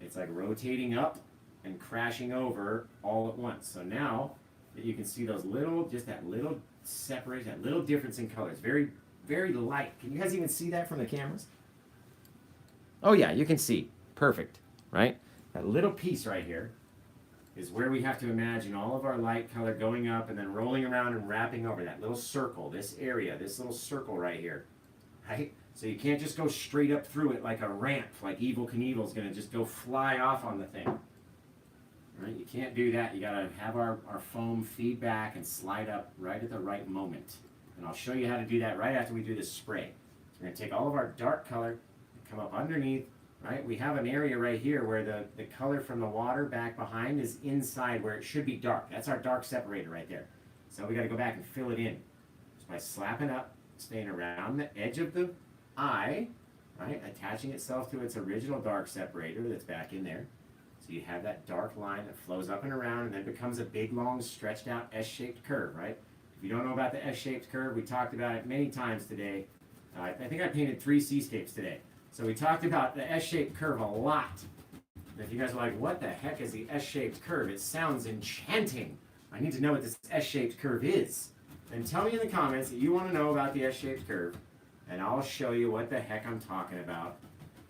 It's like rotating up and crashing over all at once. So now that you can see those that little separation, that little difference in colors, very, very light. Can you guys even see that from the cameras? Oh yeah, you can see. Perfect, right? That little piece right here is where we have to imagine all of our light color going up and then rolling around and wrapping over that little circle, this area, this little circle right here, right? So you can't just go straight up through it like a ramp, like Evel Knievel's going to just go fly off on the thing. Right? You can't do that. You got to have our foam feed back and slide up right at the right moment. And I'll show you how to do that right after we do this spray. So we're going to take all of our dark color and come up underneath, right? We have an area right here where the color from the water back behind is inside where it should be dark. That's our dark separator right there. So we got to go back and fill it in. Just by slapping up, staying around the edge of the eye, right? Attaching itself to its original dark separator that's back in there. So you have that dark line that flows up and around and then becomes a big, long, stretched out S-shaped curve, right? If you don't know about the S-shaped curve, we talked about it many times today. I think I painted 3 Seascapes today. So we talked about the S-shaped curve a lot. And if you guys are like, what the heck is the S-shaped curve? It sounds enchanting. I need to know what this S-shaped curve is. Then tell me in the comments that you want to know about the S-shaped curve, and I'll show you what the heck I'm talking about.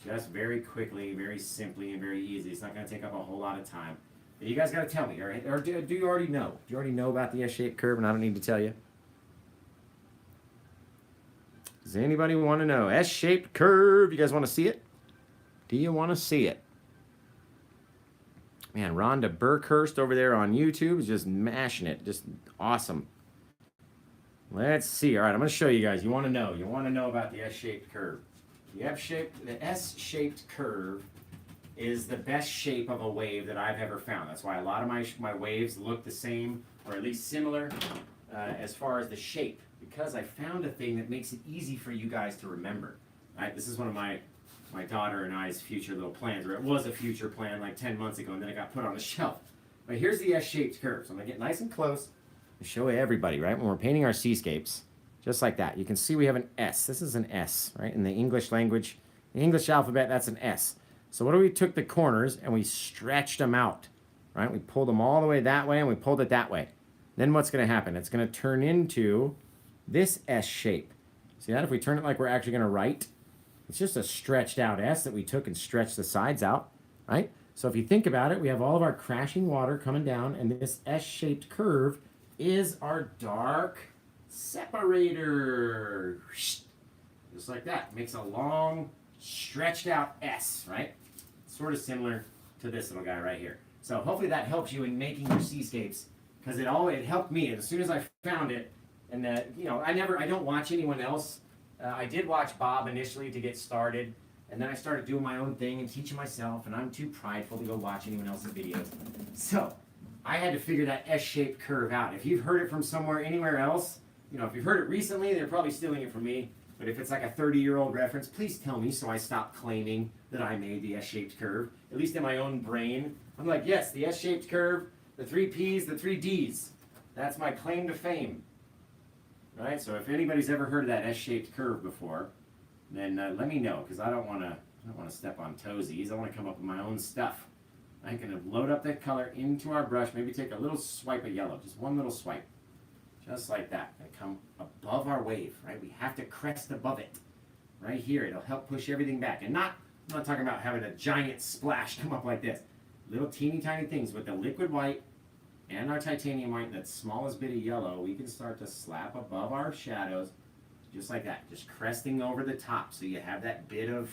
Just very quickly, very simply, and very easy. It's not going to take up a whole lot of time. But you guys got to tell me, or do you already know? Do you already know about the S-shaped curve and I don't need to tell you? Does anybody want to know? S-shaped curve. You guys want to see it? Do you want to see it? Man, Rhonda Burkhurst over there on YouTube is just mashing it. Just awesome. Let's see. All right, I'm going to show you guys. You want to know. You want to know about the S-shaped curve. The S-shaped curve is the best shape of a wave that I've ever found. That's why a lot of my waves look the same, or at least similar, as far as the shape. Because I found a thing that makes it easy for you guys to remember. Right? This is one of my my daughter and I's future little plans, or it was a future plan like 10 months ago, and then it got put on the shelf. But here's the S-shaped curve. So I'm gonna get nice and close to show everybody, right? When we're painting our seascapes, just like that. You can see we have an S. This is an S, right? In the English language, the English alphabet, that's an S. So what do we took the corners and we stretched them out, right? We pulled them all the way that way and we pulled it that way. Then what's gonna happen? It's gonna turn into this S shape. See that? If we turn it like we're actually gonna write, it's just a stretched out S that we took and stretched the sides out, right? So if you think about it, we have all of our crashing water coming down, and this S-shaped curve is our dark separator. Just like that. Makes a long, stretched out S, right? Sort of similar to this little guy right here. So hopefully that helps you in making your seascapes, because it helped me. As soon as I found it, and you know, I don't watch anyone else. I did watch Bob initially to get started. And then I started doing my own thing and teaching myself, and I'm too prideful to go watch anyone else's videos. So I had to figure that S-shaped curve out. If you've heard it from somewhere, anywhere else, you know, if you've heard it recently, they're probably stealing it from me. But if it's like a 30-year-old reference, please tell me so I stop claiming that I made the S-shaped curve. At least in my own brain. I'm like, yes, the S-shaped curve, the 3 P's, the 3 D's. That's my claim to fame. Right? So if anybody's ever heard of that S-shaped curve before, then let me know, because I don't want to step on toesies. I want to come up with my own stuff. I'm going to load up that color into our brush, maybe take a little swipe of yellow, just one little swipe, just like that, and come above our wave, right? We have to crest above it, right here. It'll help push everything back, and I'm not talking about having a giant splash come up like this. Little teeny tiny things with the liquid white and our titanium white and that smallest bit of yellow, we can start to slap above our shadows. Just like that, just cresting over the top, so you have that bit of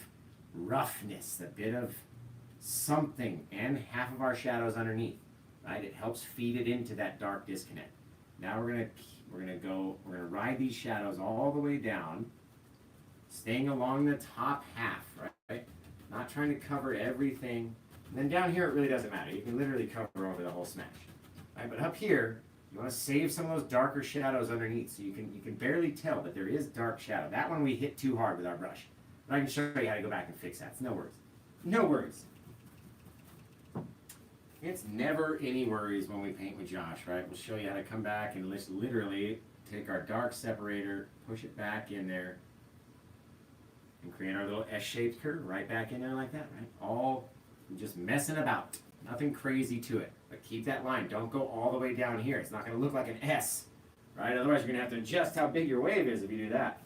roughness, that bit of something, and half of our shadows underneath, right? It helps feed it into that dark disconnect. Now we're gonna ride these shadows all the way down, staying along the top half, right? Not trying to cover everything. And then down here, it really doesn't matter. You can literally cover over the whole smash, right? But up here, you want to save some of those darker shadows underneath, so you can barely tell that there is dark shadow. That one we hit too hard with our brush. But I can show you how to go back and fix that. It's no worries. No worries. It's never any worries when we paint with Josh, right? We'll show you how to come back and literally take our dark separator, push it back in there, and create our little S-shaped curve right back in there like that, right? All just messing about. Nothing crazy to it. But keep that line. Don't go all the way down here. It's not going to look like an S, right? Otherwise, you're going to have to adjust how big your wave is if you do that.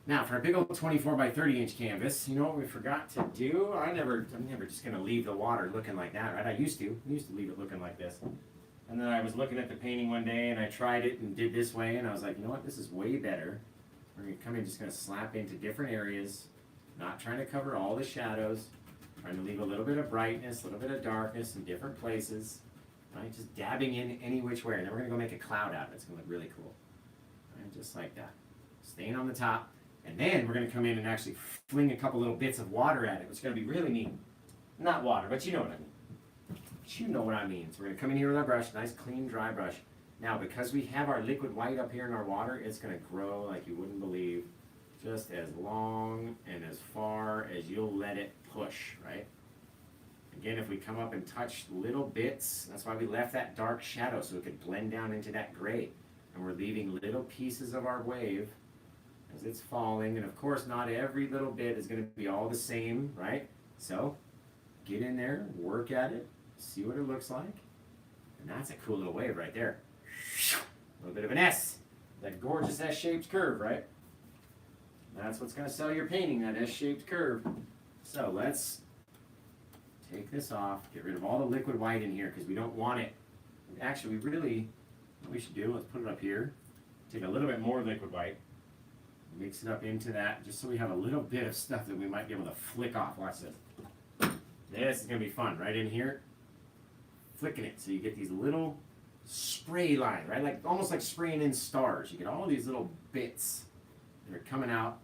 Now, for a big old 24 by 30 inch canvas, you know what we forgot to do? I'm never just going to leave the water looking like that, right? I used to leave it looking like this. And then I was looking at the painting one day, and I tried it and did this way, and I was like, you know what? This is way better. We're going to come in, just going to slap into different areas, not trying to cover all the shadows. Trying to leave a little bit of brightness, a little bit of darkness in different places, right? Just dabbing in any which way. And then we're going to go make a cloud out of it. It's going to look really cool. Right? Just like that. Staying on the top. And then we're going to come in and actually fling a couple little bits of water at it, which is going to be really neat. Not water, but you know what I mean. You know what I mean. So we're going to come in here with our brush, nice, clean, dry brush. Now, because we have our liquid white up here in our water, it's going to grow like you wouldn't believe. Just as long and as far as you'll let it push, right? Again, if we come up and touch little bits, that's why we left that dark shadow, so it could blend down into that gray. And we're leaving little pieces of our wave as it's falling. And of course, not every little bit is going to be all the same, right? So get in there, work at it, see what it looks like. And that's a cool little wave right there. A little bit of an S. That gorgeous S-shaped curve, right? That's what's going to sell your painting, that S-shaped curve. So let's take this off, get rid of all the liquid white in here because we don't want it. Actually, what we should do, let's put it up here. Take a little bit more liquid white, mix it up into that, just so we have a little bit of stuff that we might be able to flick off. Watch this. This is going to be fun, right in here. Flicking it so you get these little spray lines, right? Like almost like spraying in stars. You get all these little bits. They're coming out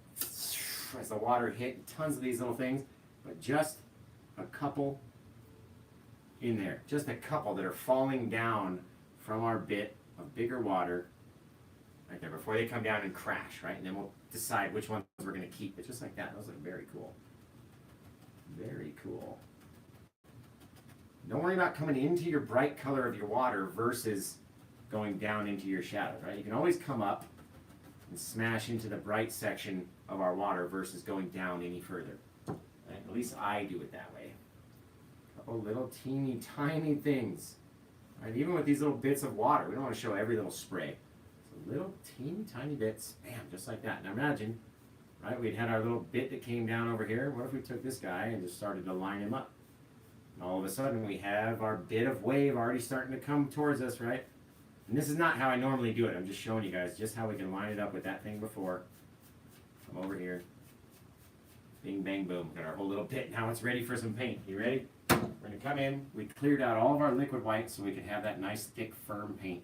as the water hit, tons of these little things, but just a couple in there. Just a couple that are falling down from our bit of bigger water right there, before they come down and crash, right? And then we'll decide which ones we're going to keep. But just like that, those look very cool. Very cool. Don't worry about coming into your bright color of your water versus going down into your shadows, right? You can always come up and smash into the bright section of our water versus going down any further. Right? At least I do it that way. A couple little teeny tiny things. Right? Even with these little bits of water, we don't want to show every little spray. So little teeny tiny bits, bam, just like that. Now imagine, right, we'd had our little bit that came down over here. What if we took this guy and just started to line him up? And all of a sudden we have our bit of wave already starting to come towards us, right? And this is not how I normally do it. I'm just showing you guys just how we can line it up with that thing before. Come over here. Bing, bang, boom. Got our whole little pit. Now it's ready for some paint. You ready? We're going to come in. We cleared out all of our liquid white so we can have that nice, thick, firm paint.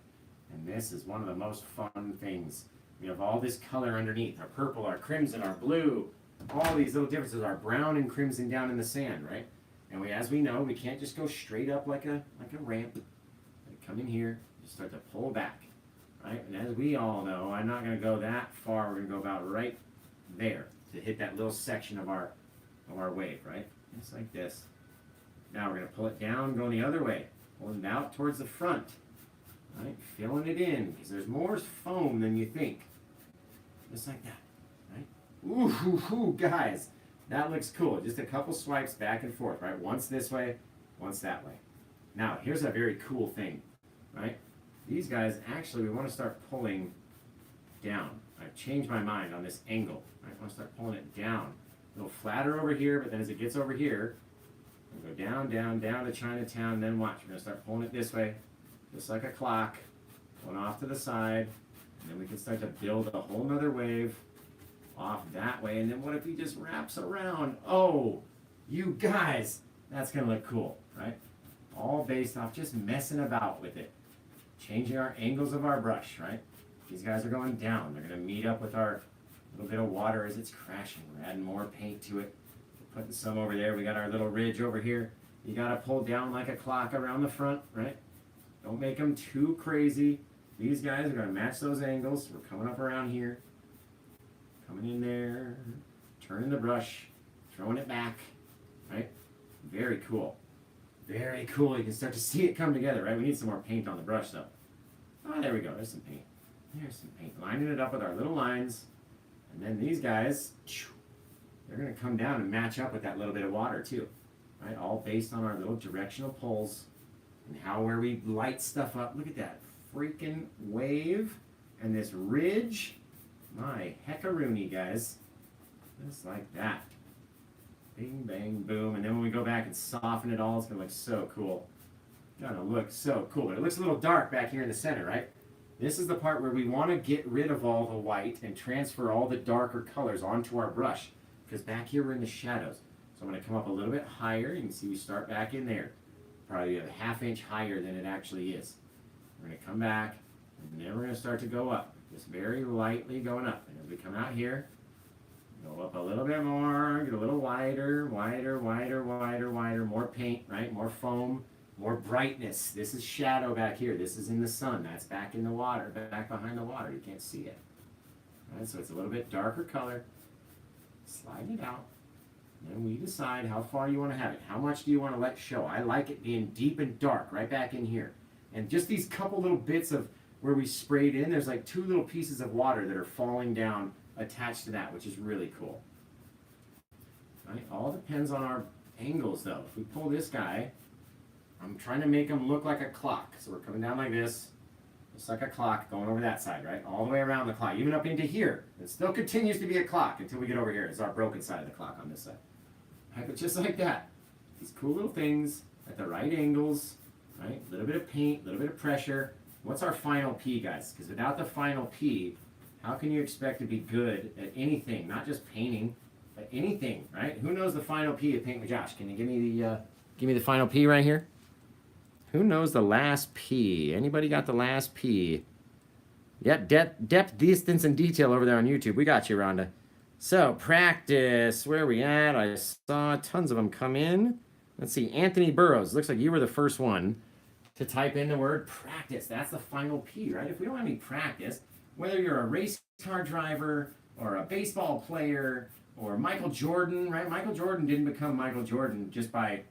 And this is one of the most fun things. We have all this color underneath. Our purple, our crimson, our blue. All these little differences. Our brown and crimson down in the sand, right? And as we know, we can't just go straight up like a ramp. We come in here. Just start to pull back, right? And as we all know, I'm not going to go that far. We're going to go about right there to hit that little section of our wave, right? Just like this. Now we're going to pull it down, going the other way, pulling it out towards the front, right? Filling it in because there's more foam than you think. Just like that, right? Ooh, guys, that looks cool. Just a couple swipes back and forth, right? Once this way, once that way. Now here's a very cool thing, right? These guys, actually, we want to start pulling down. I've changed my mind on this angle. I want to start pulling it down. A little flatter over here, but then as it gets over here, we'll go down, down, down to Chinatown, then watch. We're going to start pulling it this way, just like a clock, going off to the side, and then we can start to build a whole nother wave off that way. And then what if he just wraps around? Oh, you guys, that's going to look cool, right? All based off just messing about with it. Changing our angles of our brush, right? These guys are going down. They're going to meet up with our little bit of water as it's crashing. We're adding more paint to it. We're putting some over there. We got our little ridge over here. You got to pull down like a clock around the front, right? Don't make them too crazy. These guys are going to match those angles. We're coming up around here. Coming in there. Turning the brush. Throwing it back, right? Very cool. Very cool. You can start to see it come together, right? We need some more paint on the brush, though. Oh, there we go. There's some paint. There's some paint. Lining it up with our little lines. And then these guys, they're going to come down and match up with that little bit of water, too. Right? All based on our little directional pulls and where we light stuff up. Look at that freaking wave and this ridge. My heckaroony, guys. Just like that. Bing, bang, boom. And then when we go back and soften it all, it's going to look so cool. It's going to look so cool. But it looks a little dark back here in the center, right? This is the part where we want to get rid of all the white and transfer all the darker colors onto our brush. Because back here we're in the shadows. So I'm going to come up a little bit higher. You can see we start back in there. Probably a ½ inch higher than it actually is. We're going to come back, and then we're going to start to go up. Just very lightly going up. And as we come out here, go up a little bit more, get a little wider, wider, wider, wider, wider, more paint, right? More foam, more brightness. This is shadow back here. This is in the sun. That's back in the water, back behind the water. You can't see it. Right? So it's a little bit darker color. Slide it out. And then we decide how far you want to have it. How much do you want to let show? I like it being deep and dark right back in here. And just these couple little bits of where we sprayed in, there's like 2 little pieces of water that are falling down attached to that, which is really cool. Right? All depends on our angles, though. If we pull this guy, I'm trying to make him look like a clock. So we're coming down like this, just like a clock, going over that side, right? All the way around the clock, even up into here. It still continues to be a clock until we get over here. It's our broken side of the clock on this side. Right? But just like that. These cool little things at the right angles, right? A little bit of paint, a little bit of pressure. What's our final P, guys? Because without the final P, how can you expect to be good at anything? Not just painting, but anything, right? Who knows the final P of Paint with Josh? Can you give me the final P right here? Who knows the last P? Anybody got the last P? Yep, depth, distance, and detail over there on YouTube. We got you, Rhonda. So, practice. Where are we at? I saw tons of them come in. Let's see. Anthony Burrows. Looks like you were the first one to type in the word practice. That's the final P, right? If we don't have any practice, Whether you're a race car driver or a baseball player or Michael Jordan, right? Michael Jordan didn't become Michael Jordan just by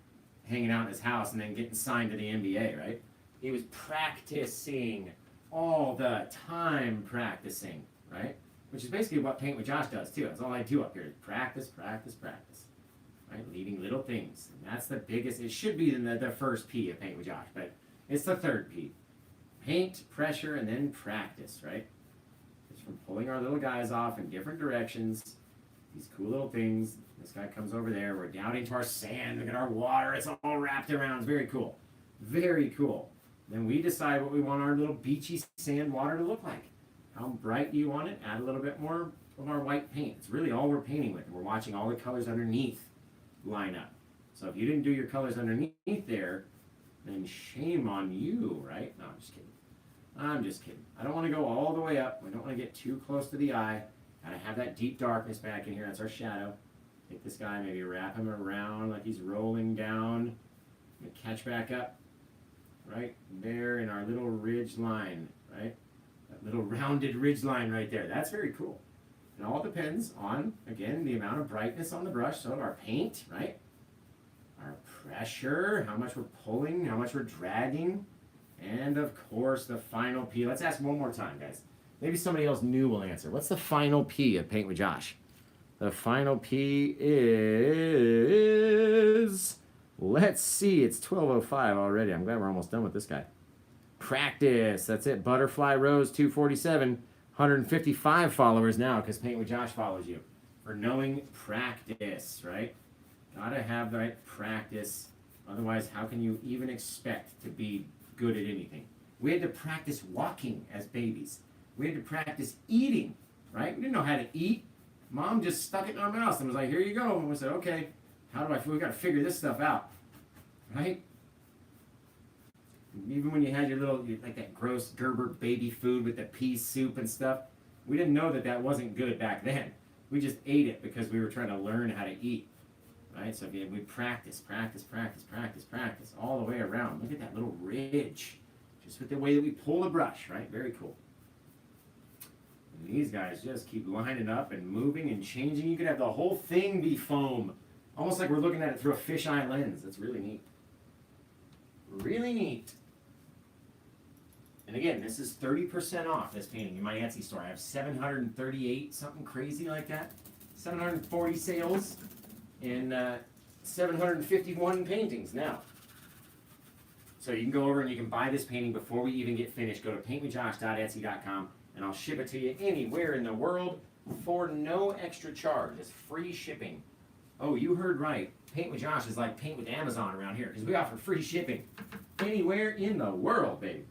hanging out in his house and then getting signed to the NBA, right? He was practicing all the time, practicing, right? Which is basically what Paint with Josh does too. That's all I do up here. Practice, practice, practice. Right? Leaving little things. And that's the biggest. It should be the first P of Paint with Josh, but it's the third P. Paint, pressure, and then practice, right? It's from pulling our little guys off in different directions. These cool little things. This guy comes over there. We're down into our sand. Look at our water. It's all wrapped around. It's very cool. Very cool. Then we decide what we want our little beachy sand water to look like. How bright do you want it? Add a little bit more of our white paint. It's really all we're painting with. We're watching all the colors underneath line up. So if you didn't do your colors underneath there, then shame on you, right? No, I'm just kidding. I'm just kidding. I don't want to go all the way up. We don't want to get too close to the eye. Gotta have that deep darkness back in here. That's our shadow. Take this guy, maybe wrap him around like he's rolling down. Catch back up. Right there in our little ridge line, right? That little rounded ridge line right there. That's very cool. It all depends on, again, the amount of brightness on the brush. So our paint, right? Our pressure, how much we're pulling, how much we're dragging. And of course, the final P. Let's ask one more time, guys. Maybe somebody else new will answer. What's the final P of Paint with Josh? The final P is... Let's see, it's 12:05 already. I'm glad we're almost done with this guy. Practice. That's it. Butterfly Rose 247. 155 followers now because Paint with Josh follows you. For knowing practice, right? Gotta have the right practice. Otherwise, how can you even expect to be good at anything? We had to practice walking as babies. We had to practice eating, right? We didn't know how to eat. Mom just stuck it in our mouth and was like, here you go. And we said, okay, how do we got to figure this stuff out, right? Even when you had your little, like that gross Gerber baby food with the pea soup and stuff, we didn't know that that wasn't good back then. We just ate it because we were trying to learn how to eat, right? So we practice, practice, practice, practice, practice all the way around. Look at that little ridge, just with the way that we pull the brush, right? Very cool. And these guys just keep lining up and moving and changing. You could have the whole thing be foam, almost like we're looking at it through a fisheye lens. That's really neat. Really neat. And again, this is 30% off this painting in my Etsy store. I have 738, something crazy like that. 740 sales and 751 paintings now. So you can go over and you can buy this painting before we even get finished. Go to paintwithjosh.etsy.com and I'll ship it to you anywhere in the world for no extra charge. It's free shipping. Oh, you heard right. Paint with Josh is like Paint with Amazon around here because we offer free shipping anywhere in the world, baby.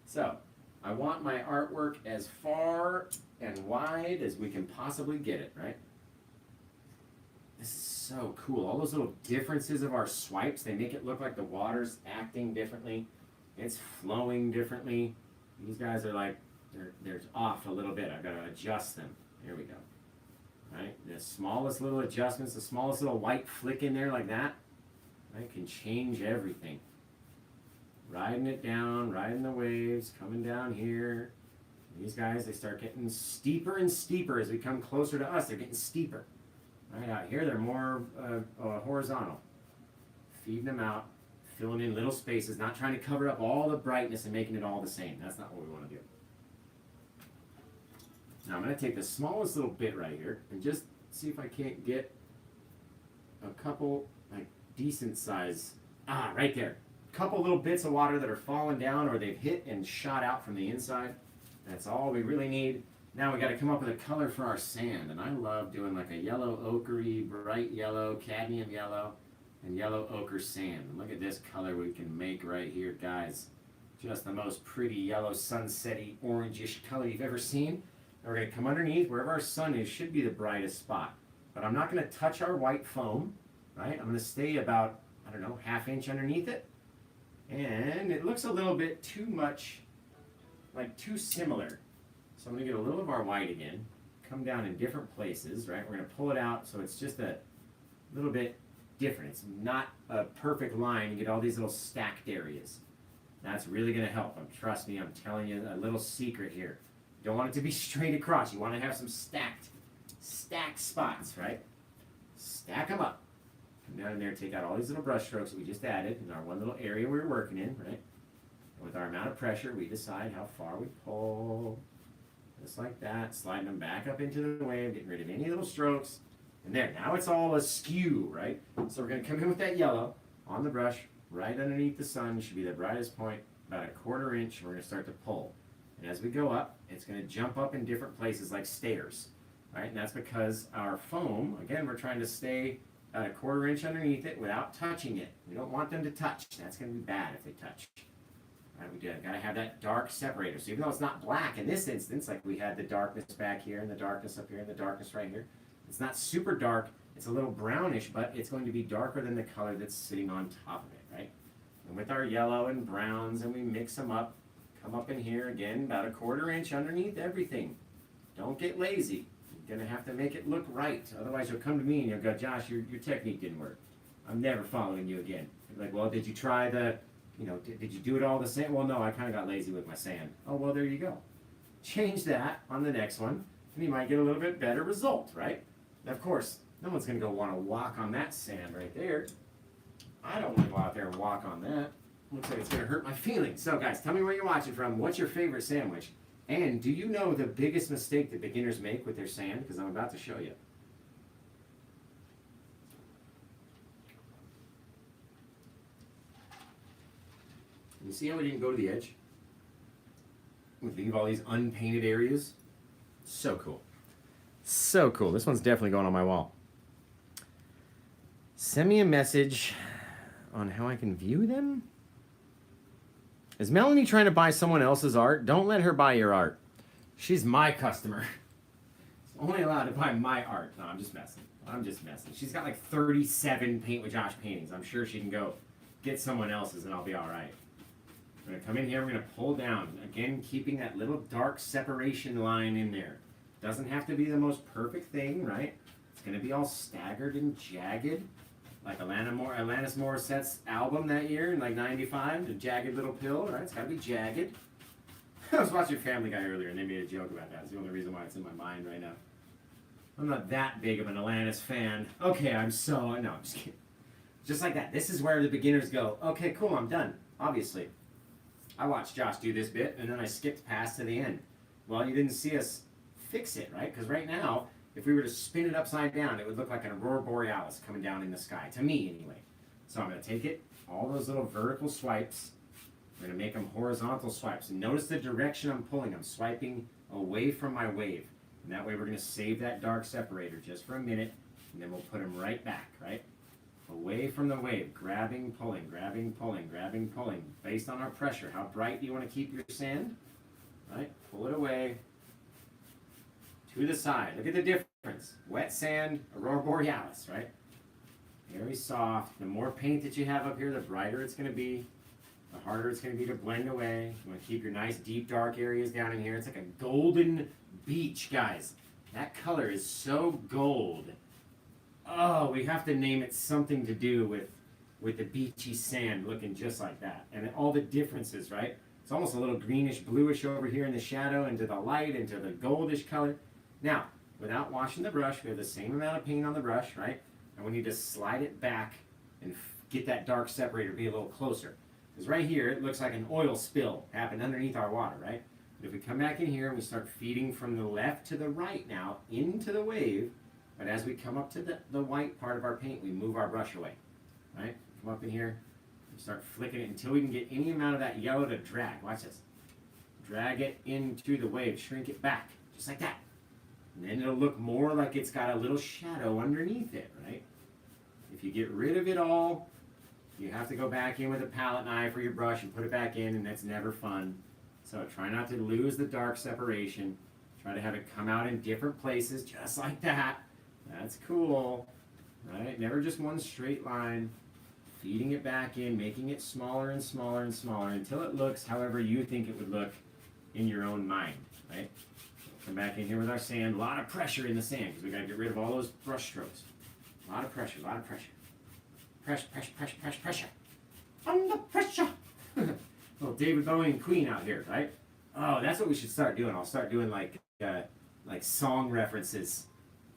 So, I want my artwork as far and wide as we can possibly get it, right? This is so cool. All those little differences of our swipes, they make it look like the water's acting differently. It's flowing differently. These guys are like, they're off a little bit. I've got to adjust them. There we go. Right? The smallest little adjustments, the smallest little white flick in there like that, right, can change everything. Riding it down, riding the waves, coming down here. These guys, they start getting steeper and steeper as we come closer to us. They're getting steeper. Right out here, they're more horizontal. Feeding them out, filling in little spaces, not trying to cover up all the brightness and making it all the same. That's not what we want to do. Now I'm going to take the smallest little bit right here and just see if I can't get a couple like decent size, right there. Couple little bits of water that are falling down or they've hit and shot out from the inside. That's all we really need. Now we got to come up with a color for our sand, and I love doing like a yellow ochre-y, bright yellow, cadmium yellow, and yellow ochre sand. And look at this color we can make right here, guys. Just the most pretty yellow sunset-y, orangish color you've ever seen. And we're going to come underneath wherever our sun is, should be the brightest spot. But I'm not going to touch our white foam, right? I'm going to stay about, I don't know, ½ inch underneath it. And it looks a little bit too much, like too similar. So I'm going to get a little of our white again, come down in different places, right? We're going to pull it out so it's just a little bit different. It's not a perfect line. You get all these little stacked areas. That's really going to help. Trust me, I'm telling you a little secret here. You don't want it to be straight across. You want to have some stacked spots, right? Stack them up. Come down in there, take out all these little brush strokes that we just added in our one little area we were working in, right? And with our amount of pressure, we decide how far we pull. Just like that, sliding them back up into the wave, getting rid of any little strokes. And there, now it's all askew, right? So we're going to come in with that yellow on the brush, right underneath the sun, should be the brightest point, about 1/4 inch, and we're going to start to pull. And as we go up, it's going to jump up in different places like stairs, right? And that's because our foam, again, we're trying to stay about 1/4 inch underneath it without touching it. We don't want them to touch. That's going to be bad if they touch. Right, we got to have that dark separator. So even though it's not black in this instance, like we had the darkness back here and the darkness up here and the darkness right here, it's not super dark. It's a little brownish, but it's going to be darker than the color that's sitting on top of it, right? And with our yellow and browns, and we mix them up, come up in here again, about 1/4 inch underneath everything. Don't get lazy. You're going to have to make it look right. Otherwise, you'll come to me and you'll go, Josh, your technique didn't work. I'm never following you again. You're like, well, did you try the, did you do it all the same? Well, no, I kind of got lazy with my sand. Oh, well, there you go. Change that on the next one, and you might get a little bit better result, right? Now, of course, no one's going to go want to walk on that sand right there. I don't want to go out there and walk on that. Looks like it's going to hurt my feelings. So, guys, tell me where you're watching from. What's your favorite sandwich? And do you know the biggest mistake that beginners make with their sand? Because I'm about to show you. You see how we didn't go to the edge? We leave all these unpainted areas. So cool. So cool. This one's definitely going on my wall. Send me a message on how I can view them. Is Melanie trying to buy someone else's art? Don't let her buy your art. She's my customer. She's only allowed to buy my art. No, I'm just messing. I'm just messing. She's got like 37 Paint with Josh paintings. I'm sure she can go get someone else's and I'll be all right. I'm going to come in here. We're going to pull down. Again, keeping that little dark separation line in there. Doesn't have to be the most perfect thing, right? It's going to be all staggered and jagged. Like Alanis Morissette's album that year in like 95, The Jagged Little Pill, right? It's got to be jagged. I was watching Family Guy earlier and they made a joke about that. It's the only reason why it's in my mind right now. I'm not that big of an Alanis fan. Okay, no, I'm just kidding. Just like that. This is where the beginners go, okay, cool, I'm done. Obviously. I watched Josh do this bit and then I skipped past to the end. Well, you didn't see us fix it, right? Because right now, if we were to spin it upside down, it would look like an aurora borealis coming down in the sky, to me anyway. So I'm going to take it, all those little vertical swipes, I'm going to make them horizontal swipes. And notice the direction I'm pulling. I'm swiping away from my wave. And that way we're going to save that dark separator just for a minute, and then we'll put them right back, right? Away from the wave, grabbing, pulling, grabbing, pulling, grabbing, pulling, based on our pressure. How bright do you want to keep your sand? Right? Pull it away. To the side. Look at the difference. Wet sand, aurora borealis, right? Very soft. The more paint that you have up here, the brighter it's going to be. The harder it's going to be to blend away. You want to keep your nice deep dark areas down in here. It's like a golden beach, guys. That color is so gold. Oh, we have to name it something to do with the beachy sand looking just like that. And all the differences, right? It's almost a little greenish bluish over here in the shadow into the light, into the goldish color. Now, without washing the brush, we have the same amount of paint on the brush, right? And we need to slide it back and get that dark separator be a little closer. Because right here, it looks like an oil spill happened underneath our water, right? But if we come back in here and we start feeding from the left to the right now into the wave, but as we come up to the white part of our paint, we move our brush away, right? Come up in here and start flicking it until we can get any amount of that yellow to drag. Watch this. Drag it into the wave, shrink it back, just like that. And then it'll look more like it's got a little shadow underneath it, right? If you get rid of it all, you have to go back in with a palette knife or your brush and put it back in, and that's never fun. So try not to lose the dark separation. Try to have it come out in different places, just like that. That's cool, right? Never just one straight line. Feeding it back in, making it smaller and smaller and smaller until it looks however you think it would look in your own mind, right? Come back in here with our sand. A lot of pressure in the sand because we got to get rid of all those brush strokes. A lot of pressure, a lot of pressure. Pressure, pressure, pressure, pressure, pressure. Under pressure. Little David Bowie and Queen out here, right? Oh, that's what we should start doing. I'll start doing like song references.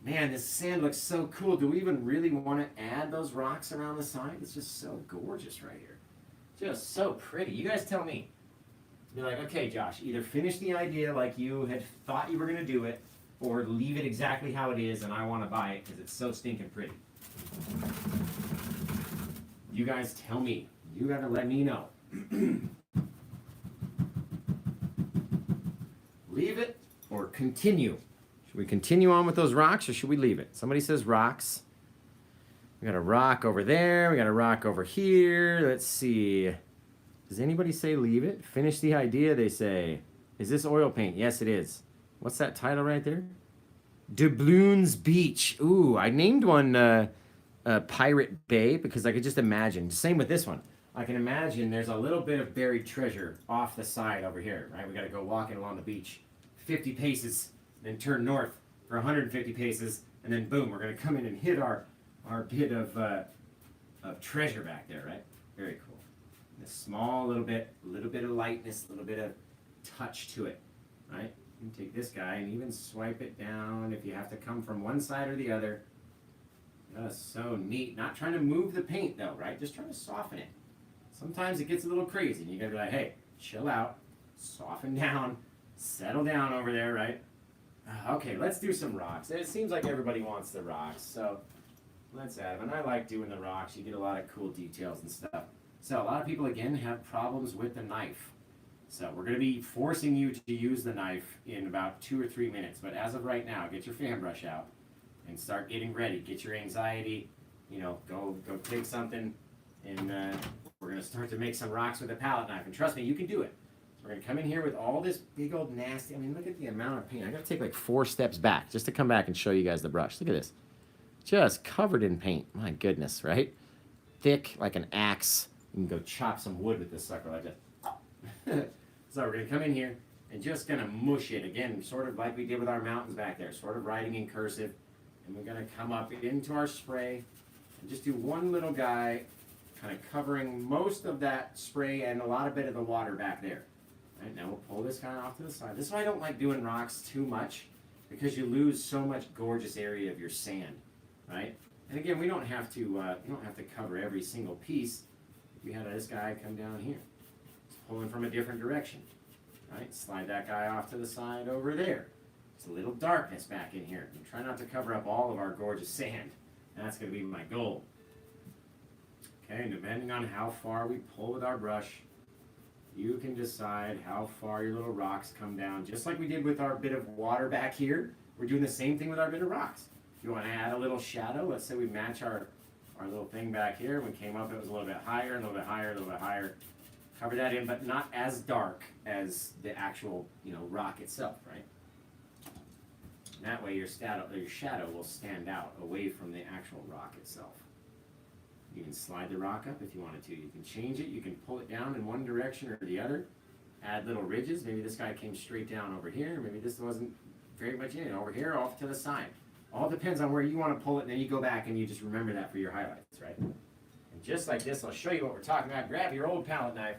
Man, this sand looks so cool. Do we even really want to add those rocks around the side? It's just so gorgeous right here. Just so pretty. You guys tell me. Be like, okay, Josh, either finish the idea like you had thought you were going to do it, or leave it exactly how it is and I want to buy it because it's so stinking pretty. You guys tell me. You got to let me know. Leave it or continue? Should we continue on with those rocks or should we leave it? Somebody says rocks. We got a rock over there. We got a rock over here. Let's see. Does anybody say leave it? Finish the idea, they say. Is this oil paint? Yes, it is. What's that title right there? Doubloons Beach. Ooh, I named one Pirate Bay because I could just imagine. Same with this one. I can imagine there's a little bit of buried treasure off the side over here, right? We got to go walking along the beach 50 paces, then turn north for 150 paces, and then boom, we're going to come in and hit our bit of treasure back there, right? Very cool. A small little bit of lightness, a little bit of touch to it, right? You can take this guy and even swipe it down if you have to come from one side or the other. Just so neat. Not trying to move the paint though, right? Just trying to soften it. Sometimes it gets a little crazy and you gotta be like, hey, chill out, soften down, settle down over there, right? Okay, let's do some rocks. It seems like everybody wants the rocks, so let's add them. And I like doing the rocks. You get a lot of cool details and stuff. So a lot of people, again, have problems with the knife. So we're going to be forcing you to use the knife in about 2 or 3 minutes. But as of right now, get your fan brush out and start getting ready. Get your anxiety, go take something, and we're going to start to make some rocks with a palette knife. And trust me, you can do it. So we're going to come in here with all this big old nasty, look at the amount of paint. I got to take like 4 steps back just to come back and show you guys the brush. Look at this. Just covered in paint. My goodness, right? Thick like an axe. You can go chop some wood with this sucker like that. So we're going to come in here and just going to mush it. Again, sort of like we did with our mountains back there. Sort of writing in cursive. And we're going to come up into our spray and just do one little guy kind of covering most of that spray and a lot of bit of the water back there. Right, now we'll pull this guy off to the side. This is why I don't like doing rocks too much because you lose so much gorgeous area of your sand. Right? And again, we don't have to cover every single piece. We had this guy come down here. It's pulling from a different direction. Right? Slide that guy off to the side over there. It's a little darkness back in here. And try not to cover up all of our gorgeous sand. And that's going to be my goal. Okay, and depending on how far we pull with our brush, you can decide how far your little rocks come down. Just like we did with our bit of water back here, we're doing the same thing with our bit of rocks. If you want to add a little shadow, let's say we match our little thing back here. When it came up, it was a little bit higher, a little bit higher, a little bit higher. Cover that in, but not as dark as the actual, rock itself, right? And that way your shadow will stand out away from the actual rock itself. You can slide the rock up if you wanted to. You can change it. You can pull it down in one direction or the other. Add little ridges. Maybe this guy came straight down over here. Maybe this wasn't very much in. Over here, off to the side. All depends on where you want to pull it, and then you go back and you just remember that for your highlights, right? And just like this, I'll show you what we're talking about. Grab your old palette knife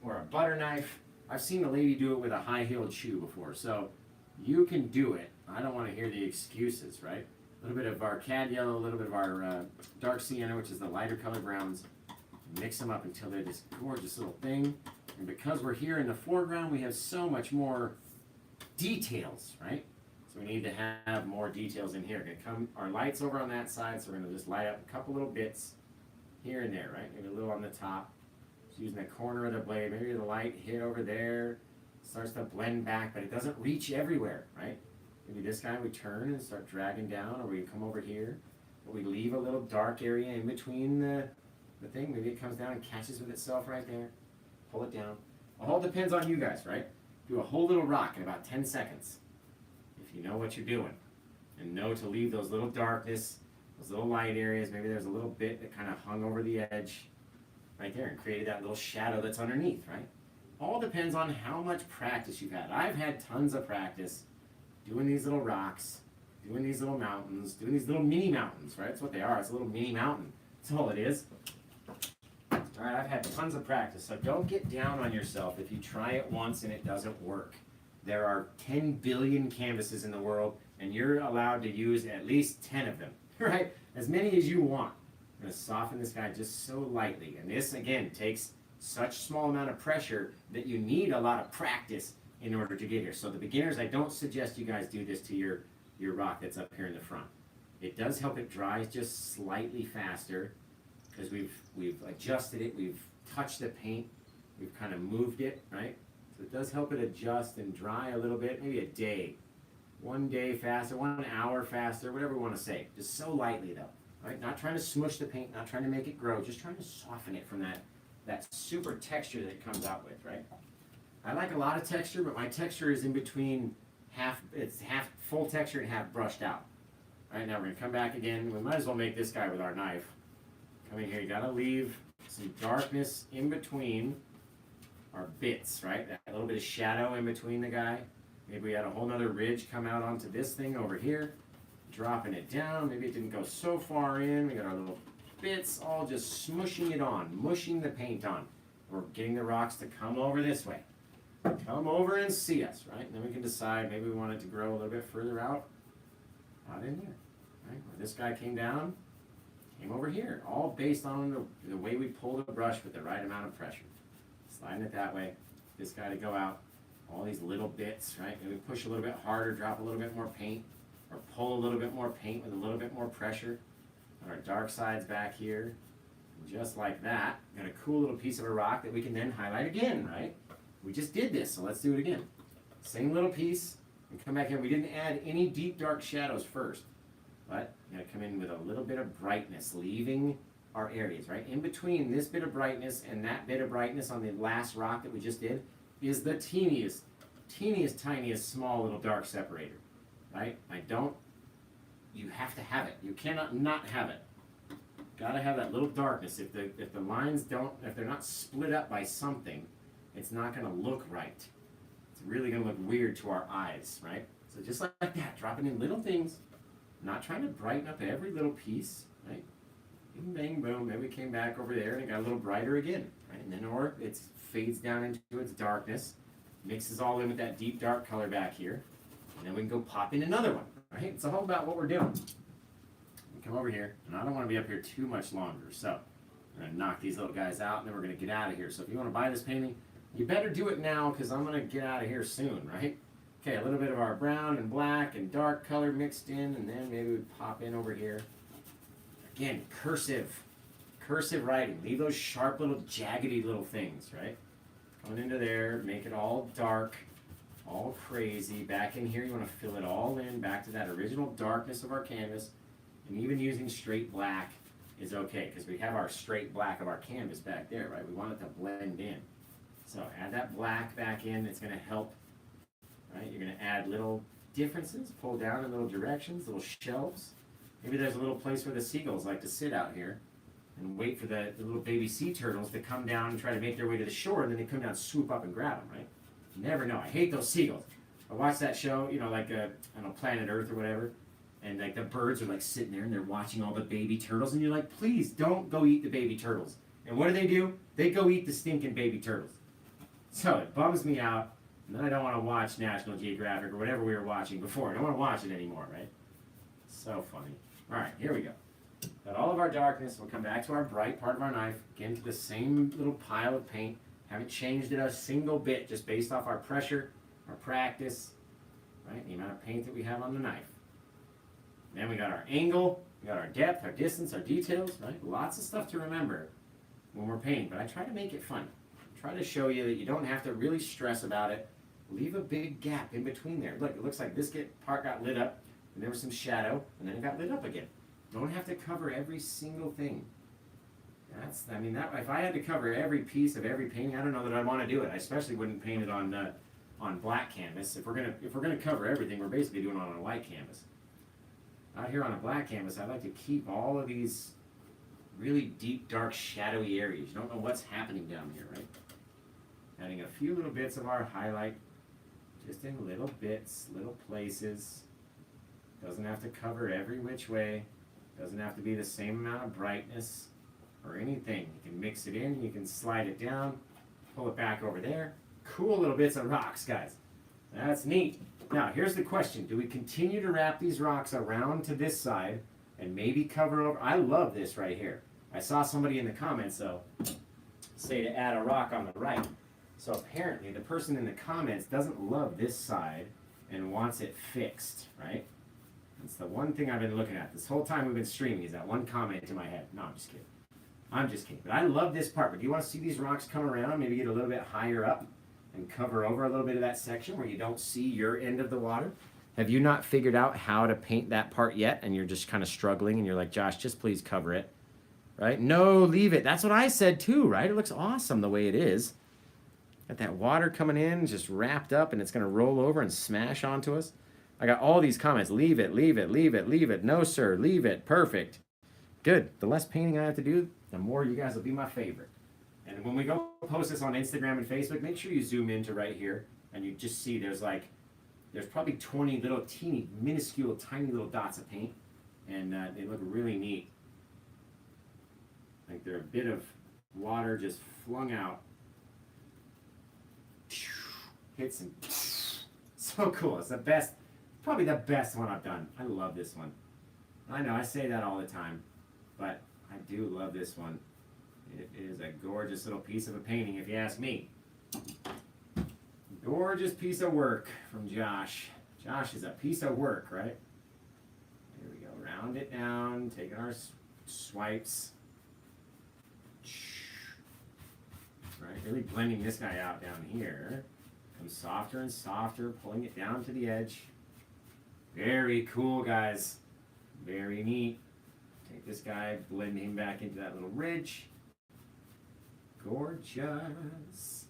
or a butter knife. I've seen a lady do it with a high-heeled shoe before, so you can do it. I don't want to hear the excuses, right? A little bit of our cad yellow, a little bit of our dark sienna, which is the lighter color browns. Mix them up until they're this gorgeous little thing. And because we're here in the foreground, we have so much more details, right? So we need to have more details in here. Gonna come our lights over on that side, so we're gonna just light up a couple little bits here and there, right? Maybe a little on the top. Just using the corner of the blade. Maybe the light hit over there, starts to blend back, but it doesn't reach everywhere, right? Maybe this guy we turn and start dragging down, or we come over here, but we leave a little dark area in between the thing. Maybe it comes down and catches with itself right there. Pull it down. It all depends on you guys, right? Do a whole little rock in about 10 seconds. If you know what you're doing. And know to leave those little darkness, those little light areas. Maybe there's a little bit that kind of hung over the edge right there and created that little shadow that's underneath, right? All depends on how much practice you've had. I've had tons of practice doing these little rocks, doing these little mountains, doing these little mini mountains, right? That's what they are. It's a little mini mountain. That's all it is. All right, I've had tons of practice, so don't get down on yourself if you try it once and it doesn't work. There are 10 billion canvases in the world, and you're allowed to use at least 10 of them, right? As many as you want. I'm going to soften this guy just so lightly, and this, again, takes such small amount of pressure that you need a lot of practice in order to get here. So the beginners, I don't suggest you guys do this to your rock that's up here in the front. It does help it dry just slightly faster, because we've adjusted it, we've touched the paint, we've kind of moved it, right? So it does help it adjust and dry a little bit, maybe a day. 1 day faster, 1 hour faster, whatever we want to say. Just so lightly though, right? Not trying to smush the paint, not trying to make it grow, just trying to soften it from that super texture that it comes out with, right? I like a lot of texture, but my texture is in between it's half full texture and half brushed out. All right, now we're gonna come back again. We might as well make this guy with our knife. Come in here, you gotta leave some darkness in between our bits, right? That little bit of shadow in between the guy. Maybe we had a whole nother ridge come out onto this thing over here. Dropping it down, maybe it didn't go so far in. We got our little bits all just smushing it on, mushing the paint on. We're getting the rocks to come over this way. Come over and see us, right? And then we can decide maybe we want it to grow a little bit further out in here, right? Where this guy came down, came over here, all based on the way we pull the brush with the right amount of pressure. Sliding it that way, this guy to go out, all these little bits, right? Maybe push a little bit harder, drop a little bit more paint, or pull a little bit more paint with a little bit more pressure. And our dark sides back here, just like that. Got a cool little piece of a rock that we can then highlight again, right? We just did this, so let's do it again. Same little piece, and come back in. We didn't add any deep dark shadows first, but I'm gonna come in with a little bit of brightness, leaving our areas, right? In between this bit of brightness and that bit of brightness on the last rock that we just did is the teeniest, tiniest, small little dark separator, right? You have to have it. You cannot not have it. Gotta have that little darkness. If the lines if they're not split up by something, it's not gonna look right. It's really gonna look weird to our eyes, right? So just like that, dropping in little things, not trying to brighten up every little piece, right? Bing, bang, boom. Then we came back over there and it got a little brighter again, right? And then or it fades down into its darkness, mixes all in with that deep dark color back here, and then we can go pop in another one, right? It's all about what we're doing. We come over here, and I don't want to be up here too much longer, so I'm gonna knock these little guys out, and then we're gonna get out of here. So if you want to buy this painting, you better do it now, because I'm gonna get out of here soon, right? Okay, a little bit of our brown and black and dark color mixed in, and then maybe we pop in over here. Again, cursive writing. Leave those sharp little jaggedy little things, right? Going into there, make it all dark, all crazy. Back in here, you want to fill it all in, back to that original darkness of our canvas. And even using straight black is okay, because we have our straight black of our canvas back there, right? We want it to blend in. So add that black back in. It's going to help, right? You're going to add little differences, pull down in little directions, little shelves. Maybe there's a little place where the seagulls like to sit out here and wait for the little baby sea turtles to come down and try to make their way to the shore, and then they come down, swoop up, and grab them, right? You never know. I hate those seagulls. I watched that show, like I don't know, Planet Earth or whatever, and like the birds are like sitting there and they're watching all the baby turtles, and you're like, please don't go eat the baby turtles. And what do? They go eat the stinking baby turtles. So it bums me out, and then I don't want to watch National Geographic or whatever we were watching before. I don't want to watch it anymore, right? So funny. All right, here we go. Got all of our darkness. We'll come back to our bright part of our knife. Again, to the same little pile of paint. Haven't changed it a single bit, just based off our pressure, our practice, right? The amount of paint that we have on the knife. Then we got our angle, we got our depth, our distance, our details, right? Lots of stuff to remember when we're painting, but I try to make it fun. Try to show you that you don't have to really stress about it. Leave a big gap in between there. Look, it looks like this part got lit up, and there was some shadow, and then it got lit up again. Don't have to cover every single thing. If I had to cover every piece of every painting, I don't know that I'd want to do it. I especially wouldn't paint it on black canvas. If we're gonna cover everything, we're basically doing it on a white canvas. Out here on a black canvas, I like to keep all of these really deep, dark, shadowy areas. You don't know what's happening down here, right? Adding a few little bits of our highlight, just in little bits, little places. Doesn't have to cover every which way. Doesn't have to be the same amount of brightness. or anything. You can mix it in, you can slide it down, pull it back over there. Cool little bits of rocks, guys. That's neat. Now, here's the question. Do we continue to wrap these rocks around to this side and maybe cover over? I love this right here. I saw somebody in the comments, though, say to add a rock on the right. So apparently the person in the comments doesn't love this side and wants it fixed, right? It's the one thing I've been looking at this whole time we've been streaming, is that one comment in my head. No, I'm just kidding. I'm just kidding. But I love this part. But do you want to see these rocks come around, maybe get a little bit higher up and cover over a little bit of that section where you don't see your end of the water? Have you not figured out how to paint that part yet, and you're just kind of struggling and you're like, Josh, just please cover it, right? No, leave it. That's what I said too, right? It looks awesome the way it is. Got that water coming in, just wrapped up, and it's going to roll over and smash onto us. I got all these comments. Leave it, leave it, leave it, leave it. No, sir, leave it. Perfect. Good. The less painting I have to do, the more you guys will be my favorite. And when we go post this on Instagram and Facebook, make sure you zoom into right here, and you just see there's probably 20 little teeny, minuscule, tiny little dots of paint, and they look really neat. Like they're a bit of water just flung out. Hits and so cool. It's the best, probably the best one I've done. I love this one. I know I say that all the time, but I do love this one. It is a gorgeous little piece of a painting, if you ask me. Gorgeous piece of work from Josh. Josh is a piece of work, right? Here we go. Round it down, taking our swipes. Right, really blending this guy out down here. Comes softer and softer, pulling it down to the edge. Very cool, guys. Very neat. Take this guy, blend him back into that little ridge. Gorgeous.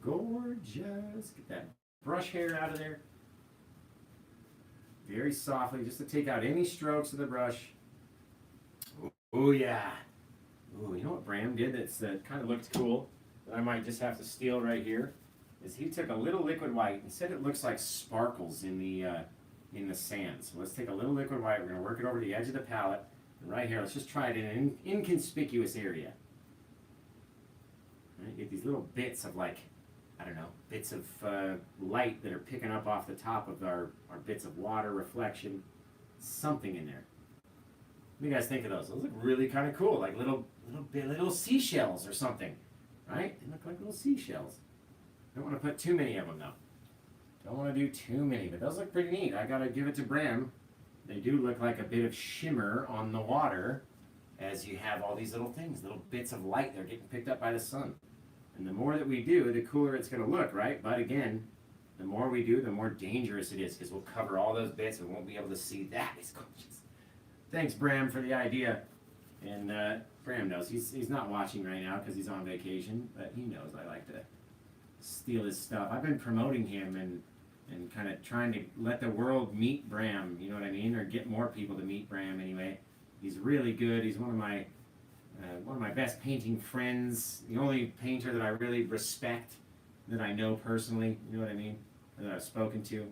Gorgeous. Get that brush hair out of there. Very softly, just to take out any strokes of the brush. Oh, yeah. Oh, you know what Bram did that's kind of looked cool? That I might just have to steal right here, is he took a little liquid white and said it looks like sparkles in the sand. So let's take a little liquid white. We're going to work it over the edge of the palette. And right here, let's just try it in an inconspicuous area. Right, get these little bits of bits of light that are picking up off the top of our bits of water reflection. Something in there. What do you guys think of those? Those look really kind of cool, like little seashells or something. Right? They look like little seashells. Don't want to put too many of them, though. Don't want to do too many, but those look pretty neat. I gotta give it to Bram. They do look like a bit of shimmer on the water as you have all these little things, little bits of light that are getting picked up by the sun. And the more that we do, the cooler it's going to look, right? But again, the more we do, the more dangerous it is, because we'll cover all those bits and we won't be able to see that. It's gorgeous. Thanks, Bram, for the idea. And Bram knows. He's not watching right now because he's on vacation, but he knows I like to steal his stuff. I've been promoting him and kind of trying to let the world meet Bram, you know what I mean? Or get more people to meet Bram anyway. He's really good. He's one of my best painting friends, the only painter that I really respect, that I know personally, you know what I mean, that I've spoken to.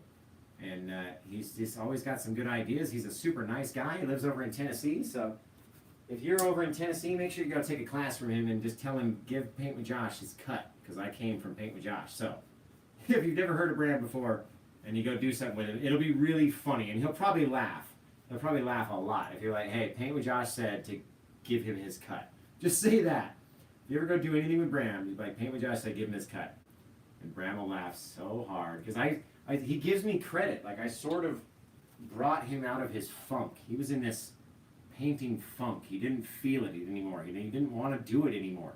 And he's just always got some good ideas. He's a super nice guy. He lives over in Tennessee, so if you're over in Tennessee, make sure you go take a class from him and just tell him, give Paint with Josh his cut, because I came from Paint with Josh. So if you've never heard of Brad before and you go do something with him, it'll be really funny, and he'll probably laugh. He'll probably laugh a lot if you're like, hey, Paint with Josh said to give him his cut. Just say that. If you ever go do anything with Bram, you're like, Paint with Josh said give him his cut. And Bram will laugh so hard, because he gives me credit. Like, I sort of brought him out of his funk. He was in this painting funk. He didn't feel it anymore. He didn't want to do it anymore.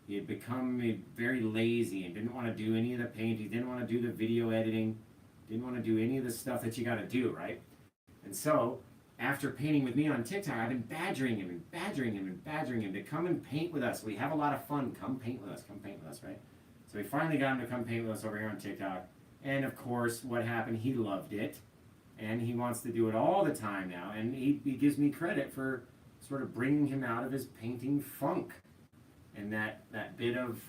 He had become very lazy and didn't want to do any of the painting. Didn't want to do the video editing. Didn't want to do any of the stuff that you got to do, right? And so, after painting with me on TikTok, I've been badgering him and badgering him and badgering him to come and paint with us. We have a lot of fun. Come paint with us. Come paint with us, right? So we finally got him to come paint with us over here on TikTok. And of course, what happened? He loved it. And he wants to do it all the time now. And he gives me credit for sort of bringing him out of his painting funk. And that bit of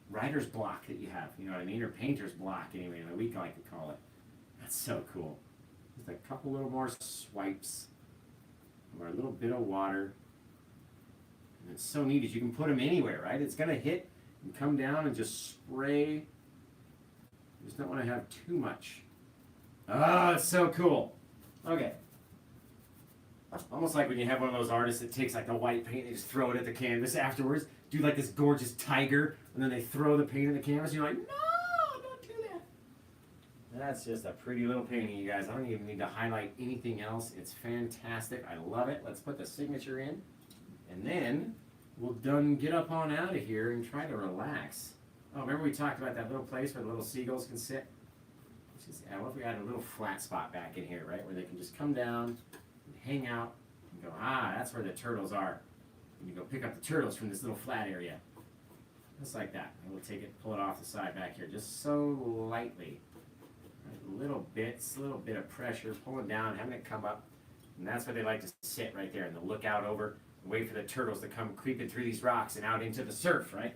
writer's block that you have, you know what I mean? Or painter's block, anyway, that we like to call it. That's so cool. Just a couple little more swipes of our little bit of water. And it's so neat is you can put them anywhere, right? It's gonna hit and come down and just spray. You just don't want to have too much. Oh, it's so cool. Okay. Almost like when you have one of those artists that takes like the white paint, they just throw it at the canvas afterwards, do like this gorgeous tiger, and then they throw the paint in the canvas, and you're like, no, don't do that. That's just a pretty little painting, you guys. I don't even need to highlight anything else. It's fantastic. I love it. Let's put the signature in, and then we'll get up on out of here and try to relax. Oh, remember we talked about that little place where the little seagulls can sit? What if we had a little flat spot back in here, right, where they can just come down and hang out and go, that's where the turtles are. And you go pick up the turtles from this little flat area. Just like that. And we'll take it, pull it off the side back here, just so lightly. Right, little bit of pressure, pulling down, having it come up. And that's where they like to sit right there, and they'll look out over and wait for the turtles to come creeping through these rocks and out into the surf, right?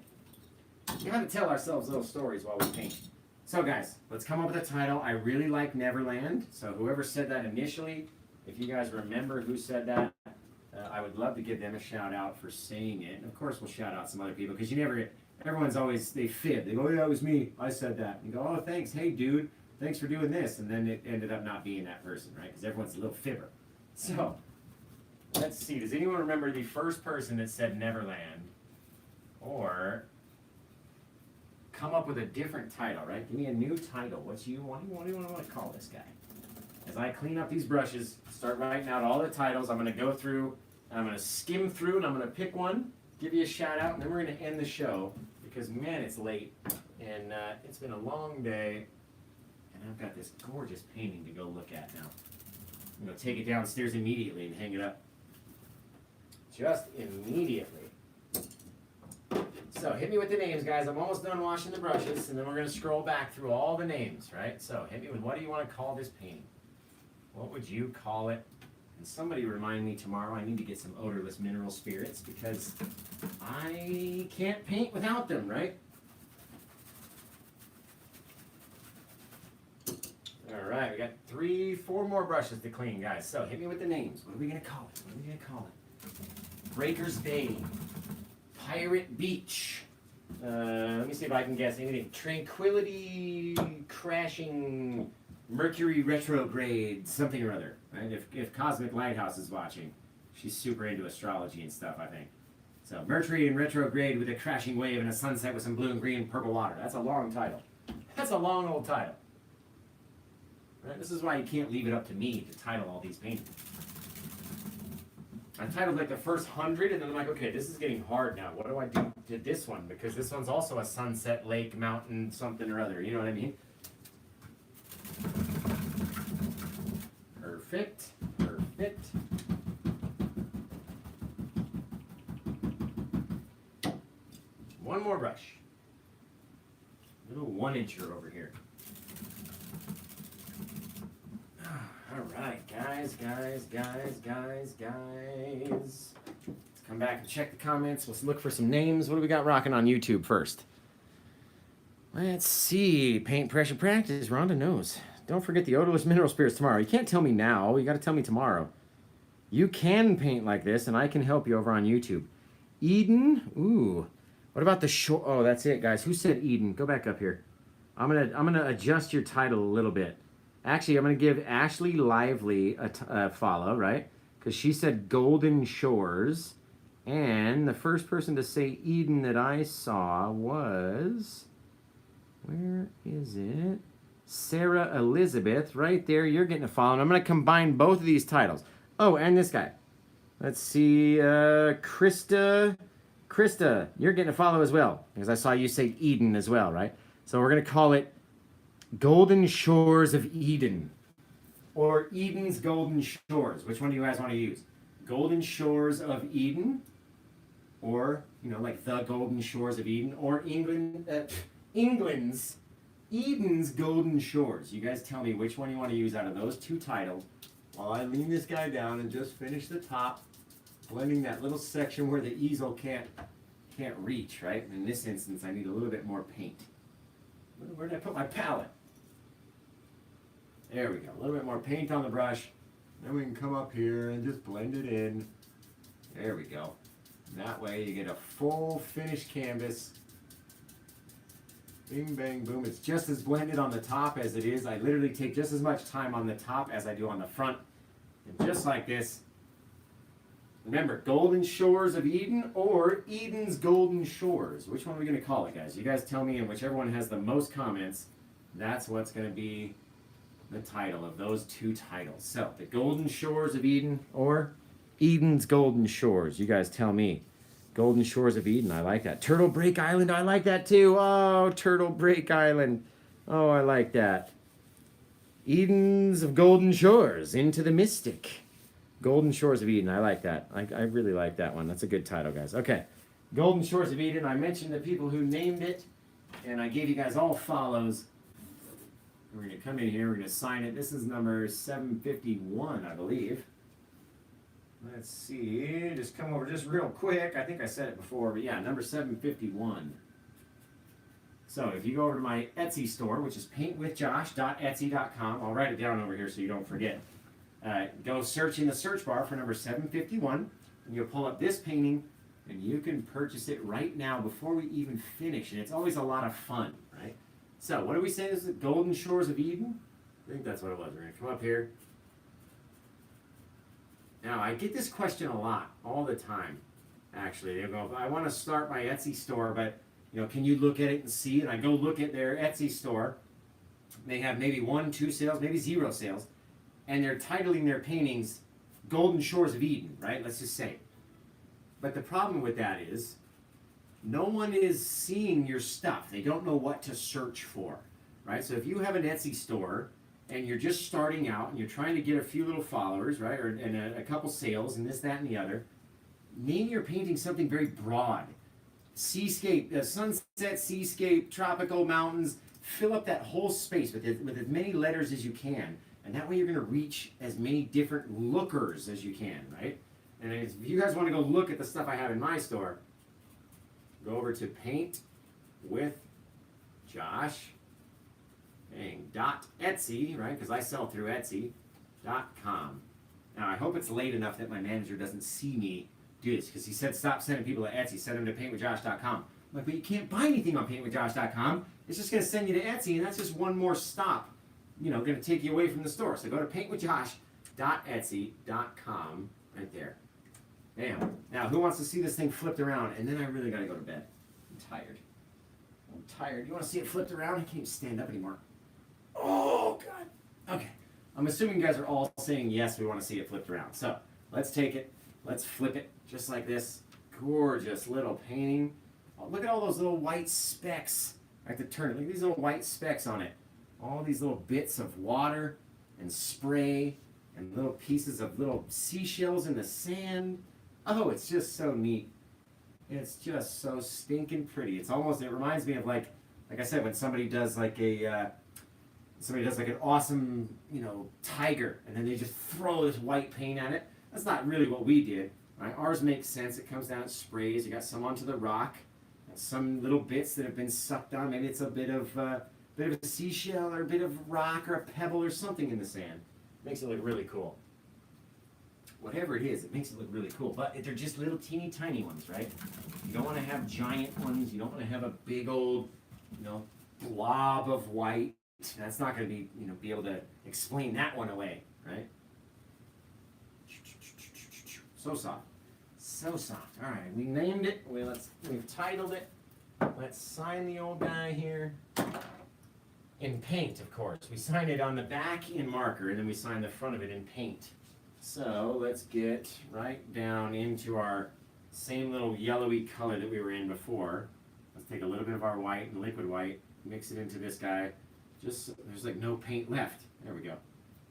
We have to tell ourselves little stories while we paint. So guys, let's come up with a title. I really like Neverland. So whoever said that initially, if you guys remember who said that, I would love to give them a shout out for saying it. And of course we'll shout out some other people because everyone's always, they fib. They go, yeah, it was me. I said that. You go, oh, thanks. Hey, dude, thanks for doing this. And then it ended up not being that person, right? Because everyone's a little fibber. So let's see. Does anyone remember the first person that said Neverland? Or come up with a different title, right? Give me a new title. What do you want to call this guy? As I clean up these brushes, start writing out all the titles. I'm going to go through, I'm going to skim through, and I'm going to pick one, give you a shout out, and then we're going to end the show because, man, it's late, and it's been a long day, and I've got this gorgeous painting to go look at now. I'm going to take it downstairs immediately and hang it up. Just immediately. So hit me with the names, guys. I'm almost done washing the brushes, and then we're going to scroll back through all the names, right? So hit me with, what do you want to call this painting? What would you call it? And somebody remind me tomorrow I need to get some odorless mineral spirits because I can't paint without them, right? All right, we got 4 more brushes to clean, guys. So hit me with the names. What are we going to call it? Breaker's Bay. Pirate Beach. Let me see if I can guess anything. Tranquility Crashing Mercury Retrograde, something or other. Right? If Cosmic Lighthouse is watching, she's super into astrology and stuff, I think. So Mercury in retrograde with a crashing wave and a sunset with some blue and green and purple water. That's a long title. That's a long old title. Right? This is why you can't leave it up to me to title all these paintings. I titled like the first 100, and then I'm like, okay, this is getting hard now. What do I do to this one? Because this one's also a sunset, lake, mountain, something or other. You know what I mean? Perfect. Perfect. One more brush. A little 1-incher over here. All right, guys. Let's come back and check the comments. Let's look for some names. What do we got rocking on YouTube first? Let's see. Paint pressure practice. Rhonda knows. Don't forget the odorless mineral spirits tomorrow. You can't tell me now. You got to tell me tomorrow. You can paint like this, and I can help you over on YouTube. Eden. Ooh. What about the shore? Oh, that's it, guys. Who said Eden? Go back up here. I'm gonna adjust your title a little bit. Actually, I'm going to give Ashley Lively a follow, right? Because she said Golden Shores. And the first person to say Eden that I saw was... Where is it? Sarah Elizabeth. Right there. You're getting a follow. And I'm going to combine both of these titles. Oh, and this guy. Let's see. Krista. Krista, you're getting a follow as well. Because I saw you say Eden as well, right? So we're going to call it Golden Shores of Eden, or Eden's Golden Shores. Which one do you guys want to use? Golden Shores of Eden, or, you know, like the Golden Shores of Eden, or Eden's Golden Shores. You guys tell me which one you want to use out of those two titles while I lean this guy down and just finish the top, blending that little section where the easel can't reach, right? In this instance, I need a little bit more paint. Where did I put my palette? There we go. A little bit more paint on the brush. Then we can come up here and just blend it in. There we go. That way you get a full finished canvas. Bing, bang, boom. It's just as blended on the top as it is. I literally take just as much time on the top as I do on the front. And just like this. Remember, Golden Shores of Eden or Eden's Golden Shores. Which one are we going to call it, guys? You guys tell me, and whichever one has the most comments, that's what's going to be the title of those two titles. So, the Golden Shores of Eden or Eden's Golden Shores. You guys tell me. Golden Shores of Eden, I like that. Turtle Break Island, I like that too. Oh, Turtle Break Island. Oh, I like that. Eden's of Golden Shores, Into the Mystic. Golden Shores of Eden, I like that. I really like that one. That's a good title, guys. Okay, Golden Shores of Eden. I mentioned the people who named it, and I gave you guys all follows. We're going to come in here, we're going to sign it. This is number 751, I believe. Let's see, just come over just real quick. I think I said it before, but yeah, number 751. So if you go over to my Etsy store, which is paintwithjosh.etsy.com, I'll write it down over here so you don't forget. Go search in the search bar for number 751, and you'll pull up this painting, and you can purchase it right now before we even finish. And it's always a lot of fun, right? So what do we say? This is the Golden Shores of Eden? I think that's what it was. We're going to come up here. Now, I get this question a lot, all the time, actually. They go, I want to start my Etsy store, but, you know, can you look at it and see? And I go look at their Etsy store. They have maybe 1, 2 sales, maybe 0 sales. And they're titling their paintings Golden Shores of Eden, right? Let's just say. But the problem with that is no one is seeing your stuff. They don't know what to search for, right? So if you have an Etsy store and you're just starting out and you're trying to get a few little followers, right, and a couple sales and this, that, and the other, name your painting something very broad. Seascape, sunset, seascape, tropical mountains. Fill up that whole space with as many letters as you can. And that way you're going to reach as many different lookers as you can, right? And if you guys want to go look at the stuff I have in my store, go over to PaintWithJosh. .etsy, right? Because I sell through Etsy.com. Now, I hope it's late enough that my manager doesn't see me do this, because he said stop sending people to Etsy, send them to PaintWithJosh.com. I'm like, but you can't buy anything on PaintWithJosh.com. It's just going to send you to Etsy, and that's just one more stop, you know, going to take you away from the store. So go to PaintWithJosh.etsy.com right there. Bam. Now, who wants to see this thing flipped around? And then I really got to go to bed. I'm tired. You want to see it flipped around? I can't even stand up anymore. Oh, God. Okay. I'm assuming you guys are all saying yes, we want to see it flipped around. So let's take it. Let's flip it just like this. Gorgeous little painting. Oh, look at all those little white specks. I have to turn it. Look at these little white specks on it. All these little bits of water and spray and little pieces of little seashells in the sand. Oh, it's just so neat. It's just so stinking pretty. It's almost, it reminds me of like I said, when somebody does like an awesome, you know, tiger, and then they just throw this white paint at it. That's not really what we did. Right? Ours makes sense. It comes down, it sprays. You got some onto the rock, some little bits that have been sucked on. Maybe it's a bit of a seashell or a bit of rock or a pebble or something in the sand. Makes it look really cool. Whatever it is, it makes it look really cool. But they're just little teeny tiny ones, right? You don't want to have giant ones. You don't want to have a big old, you know, blob of white. That's not going to be, you know, be able to explain that one away, right? So soft. So soft. All right, we named it. We've titled it. Let's sign the old guy here. In paint, of course. We sign it on the back in marker, and then we sign the front of it in paint. So let's get right down into our same little yellowy color that we were in before. Let's take a little bit of our white and liquid white, mix it into this guy. Just, there's like no paint left. There we go.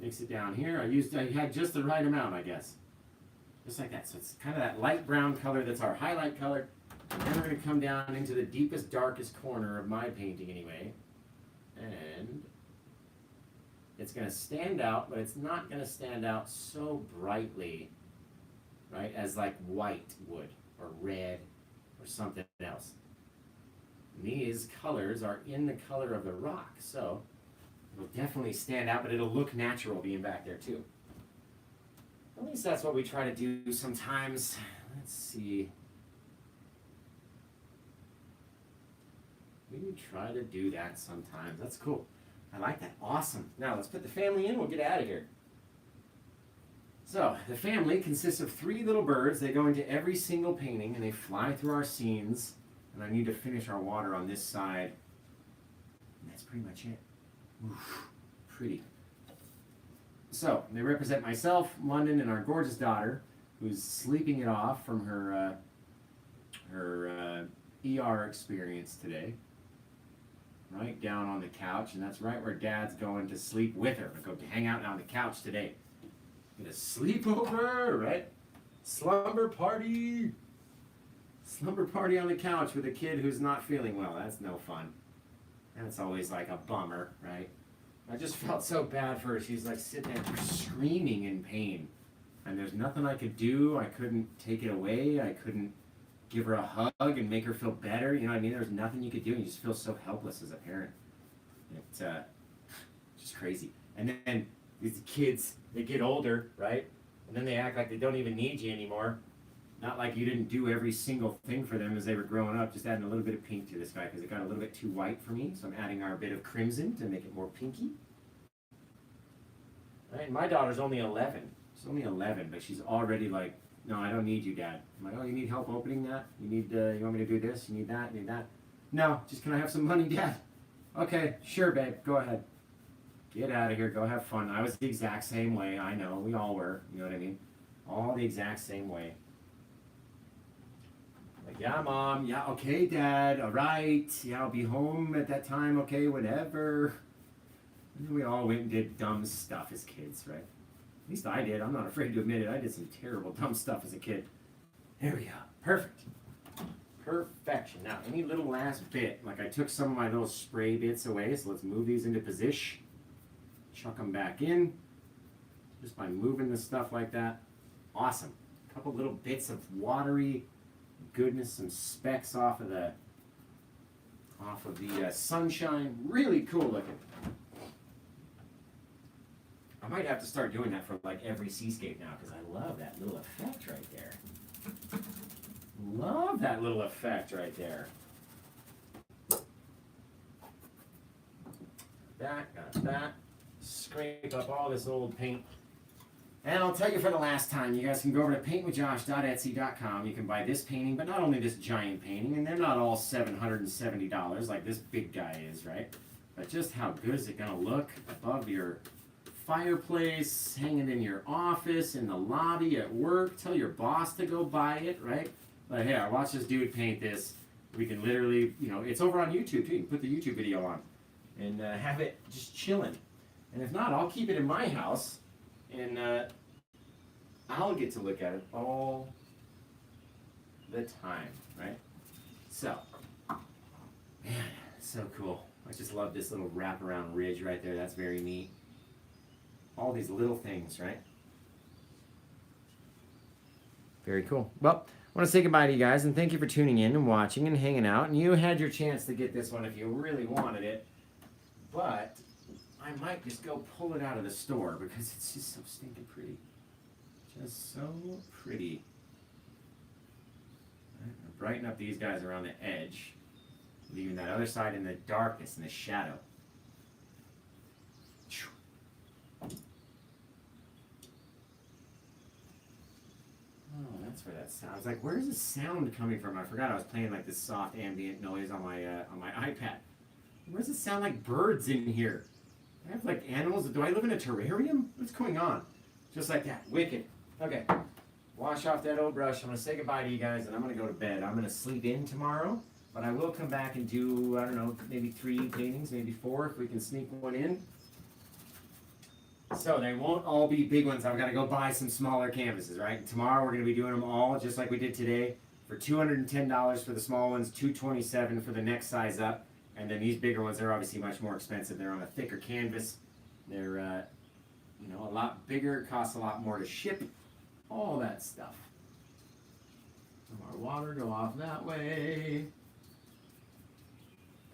Mix it down here. I had just the right amount, I guess. Just like that. So it's kind of that light brown color that's our highlight color. And then we're going to come down into the deepest, darkest corner of my painting anyway. And it's going to stand out, but it's not going to stand out so brightly, right, as like white would, or red, or something else. And these colors are in the color of the rock, so it'll definitely stand out, but it'll look natural being back there too. At least that's what we try to do sometimes. Let's see. We try to do that sometimes. That's cool. I like that. Awesome. Now let's put the family in. We'll get out of here. So the family consists of 3 little birds. They go into every single painting and they fly through our scenes. And I need to finish our water on this side. And that's pretty much it. Oof, pretty. So they represent myself, London, and our gorgeous daughter, who's sleeping it off from her ER experience today. Right down on the couch, and that's right where Dad's going to sleep with her. We're going to hang out on the couch today. Get a sleepover, right? Slumber party. Slumber party on the couch with a kid who's not feeling well. That's no fun. That's always like a bummer, right? I just felt so bad for her. She's like sitting there screaming in pain. And there's nothing I could do. I couldn't take it away. I couldn't give her a hug and make her feel better. You know what I mean? There's nothing you could do. And you just feel so helpless as a parent. It's just crazy. And then these kids, they get older, right? And then they act like they don't even need you anymore. Not like you didn't do every single thing for them as they were growing up. Just adding a little bit of pink to this guy because it got a little bit too white for me. So I'm adding our bit of crimson to make it more pinky. Right? My daughter's only 11. She's only 11, but she's already like, no, I don't need you, Dad. I'm like, oh, you need help opening that? You need, you want me to do this? You need that? You need that? No, just can I have some money, Dad? Okay, sure, babe. Go ahead. Get out of here. Go have fun. I was the exact same way. I know. We all were. You know what I mean? All the exact same way. Like, yeah, Mom. Yeah, okay, Dad. All right. Yeah, I'll be home at that time. Okay, whatever. And we all went and did dumb stuff as kids, right? At least I did. I'm not afraid to admit it. I did some terrible, dumb stuff as a kid. There we go. Perfect. Perfection. Now, any little last bit, like I took some of my little spray bits away, so let's move these into position. Chuck them back in, just by moving the stuff like that. Awesome. A couple little bits of watery goodness, some specks off of the sunshine. Really cool looking. I might have to start doing that for like every Seascape now because I love that little effect right there. Love that little effect right there. That. Scrape up all this old paint. And I'll tell you for the last time, you guys can go over to paintwithjosh.etsy.com. You can buy this painting, but not only this giant painting, and they're not all $770 like this big guy is, right? But just how good is it going to look above your fireplace, hanging in your office, in the lobby, at work. Tell your boss to go buy it, right? But hey, I watched this dude paint this. We can literally, you know, it's over on YouTube too. You can put the YouTube video on and have it just chilling. And if not, I'll keep it in my house and I'll get to look at it all the time, right? So, man, so cool. I just love this little wraparound ridge right there. That's very neat. All these little things, right? Very cool. Well, I want to say goodbye to you guys and thank you for tuning in and watching and hanging out. And you had your chance to get this one if you really wanted it. But I might just go pull it out of the store because it's just so stinking pretty. Just so pretty. Right, brighten up these guys around the edge. Leaving that other side in the darkness and the shadow. Oh, that's where that sounds. Like, where's the sound coming from? I forgot I was playing like this soft ambient noise on my iPad. Where's it sound like birds in here? I have like animals. Do I live in a terrarium? What's going on? Just like that. Wicked. Okay. Wash off that old brush. I'm going to say goodbye to you guys and I'm going to go to bed. I'm going to sleep in tomorrow. But I will come back and do, I don't know, maybe 3 paintings, maybe 4 if we can sneak one in. So they won't all be big ones. I've got to go buy some smaller canvases, right? Tomorrow we're going to be doing them all just like we did today for $210 for the small ones, $227 for the next size up. And then these bigger ones are obviously much more expensive. They're on a thicker canvas. They're, you know, a lot bigger, costs a lot more to ship. All that stuff. So our water go off that way.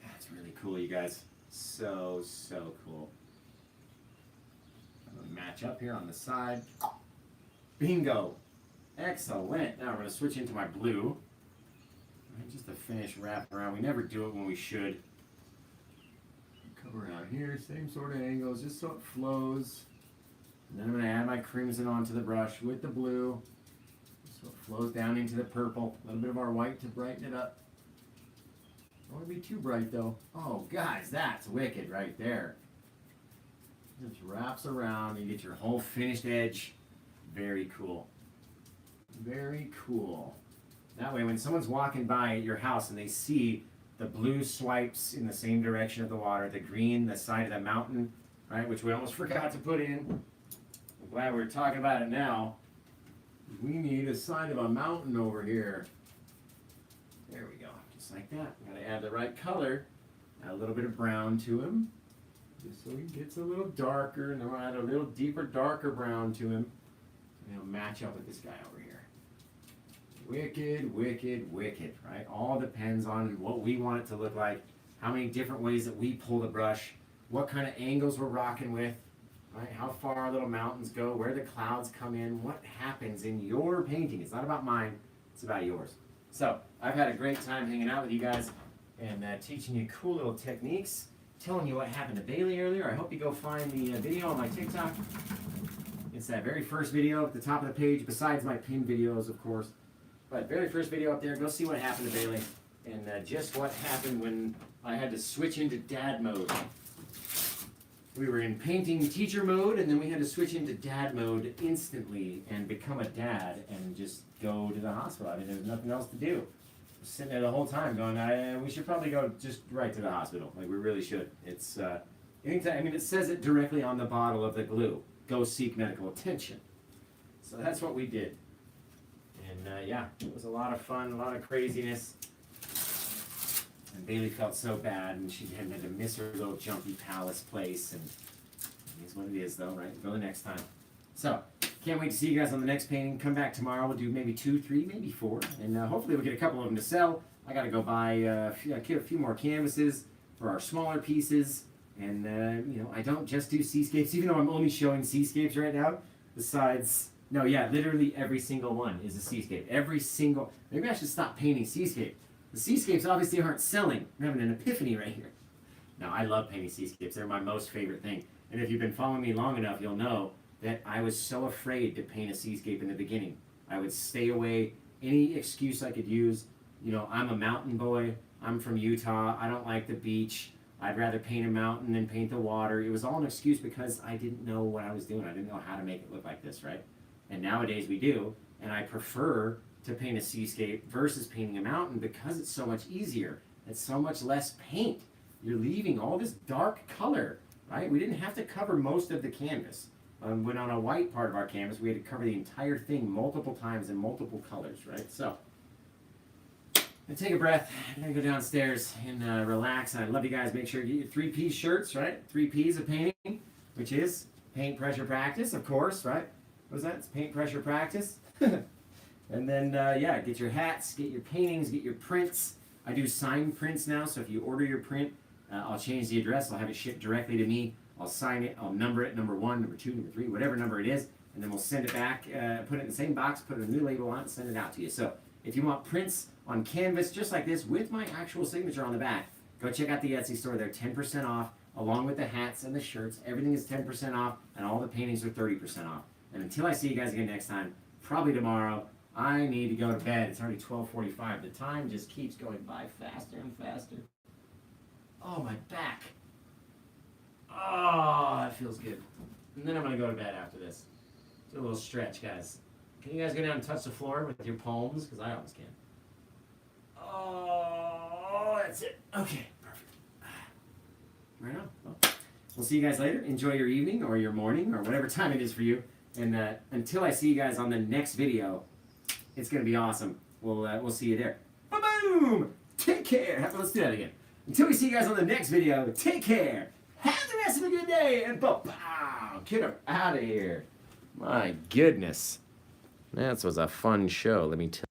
That's really cool, you guys. So, so cool. I'm going to match up here on the side. Bingo. Excellent. Now we're going to switch into my blue. Just to finish wrapping around. We never do it when we should. here, same sort of angles, just so it flows. And then I'm going to add my crimson onto the brush with the blue, so it flows down into the purple. A little bit of our white to brighten it up. Don't want to be too bright though. Oh guys, that's wicked right there. Just wraps around and you get your whole finished edge. Very cool. Very cool. That way when someone's walking by your house and they see the blue swipes in the same direction of the water, the green, the side of the mountain, right, which we almost forgot to put in. I'm glad we're talking about it now. We need a side of a mountain over here. There we go, just like that. I'm gonna add the right color, add a little bit of brown to him, just so he gets a little darker, and then we'll add a little deeper, darker brown to him. And it'll match up with this guy over here. Wicked, wicked, wicked, right? All depends on what we want it to look like, how many different ways that we pull the brush, what kind of angles we're rocking with, right? How far our little mountains go, where the clouds come in, what happens in your painting. It's not about mine, it's about yours. So, I've had a great time hanging out with you guys and teaching you cool little techniques, telling you what happened to Bailey earlier. I hope you go find the video on my TikTok. It's that very first video at the top of the page, besides my pinned videos, of course. But very first video up there, go see what happened to Bailey and just what happened when I had to switch into dad mode. We were in painting teacher mode, and then we had to switch into dad mode instantly and become a dad and just go to the hospital. I mean, there's nothing else to do. I was sitting there the whole time going, we should probably go just right to the hospital. Like, we really should. It's, anytime, I mean, it says it directly on the bottle of the glue. Go seek medical attention. So that's what we did. And yeah, it was a lot of fun, a lot of craziness. And Bailey felt so bad, and she had to miss her little jumpy palace place. And it is what it is, though, right? Go the next time. So, can't wait to see you guys on the next painting. Come back tomorrow. We'll do maybe 2, 3, maybe 4. And hopefully we'll get a couple of them to sell. I got to go buy a few more canvases for our smaller pieces. And, you know, I don't just do seascapes, even though I'm only showing seascapes right now. Besides, no, yeah, literally every single one is a seascape. Every single, maybe I should stop painting seascape. The seascapes obviously aren't selling. I'm having an epiphany right here. Now, I love painting seascapes. They're my most favorite thing. And if you've been following me long enough, you'll know that I was so afraid to paint a seascape in the beginning. I would stay away, any excuse I could use. You know, I'm a mountain boy. I'm from Utah. I don't like the beach. I'd rather paint a mountain than paint the water. It was all an excuse because I didn't know what I was doing. I didn't know how to make it look like this, right? And nowadays we do, and I prefer to paint a seascape versus painting a mountain because it's so much easier. It's so much less paint. You're leaving all this dark color, right? We didn't have to cover most of the canvas. When on a white part of our canvas, we had to cover the entire thing multiple times in multiple colors, right? So, I'm gonna take a breath. I'm gonna go downstairs and relax. And I love you guys. Make sure you get your 3P shirts, right? 3Ps of painting, which is paint, pressure, practice, of course, right? What is that? It's paint, pressure, practice. And then, yeah, get your hats, get your paintings, get your prints. I do signed prints now, so if you order your print, I'll change the address. I'll have it shipped directly to me. I'll sign it. I'll number it, number 1, number 2, number 3, whatever number it is. And then we'll send it back, put it in the same box, put a new label on it, send it out to you. So if you want prints on canvas just like this with my actual signature on the back, go check out the Etsy store. They're 10% off, along with the hats and the shirts. Everything is 10% off, and all the paintings are 30% off. And until I see you guys again next time, probably tomorrow, I need to go to bed. It's already 12:45. The time just keeps going by faster and faster. Oh, my back. Oh, that feels good. And then I'm going to go to bed after this. Do a little stretch, guys. Can you guys go down and touch the floor with your palms? Because I always can. Oh, that's it. Okay, perfect. Right on. Well, we'll see you guys later. Enjoy your evening or your morning or whatever time it is for you. And until I see you guys on the next video, it's going to be awesome. We'll see you there. Boom! Take care. Let's do that again. Until we see you guys on the next video, take care. Have the rest of a good day. And bow. Get her out of here. My goodness. That was a fun show, let me tell you.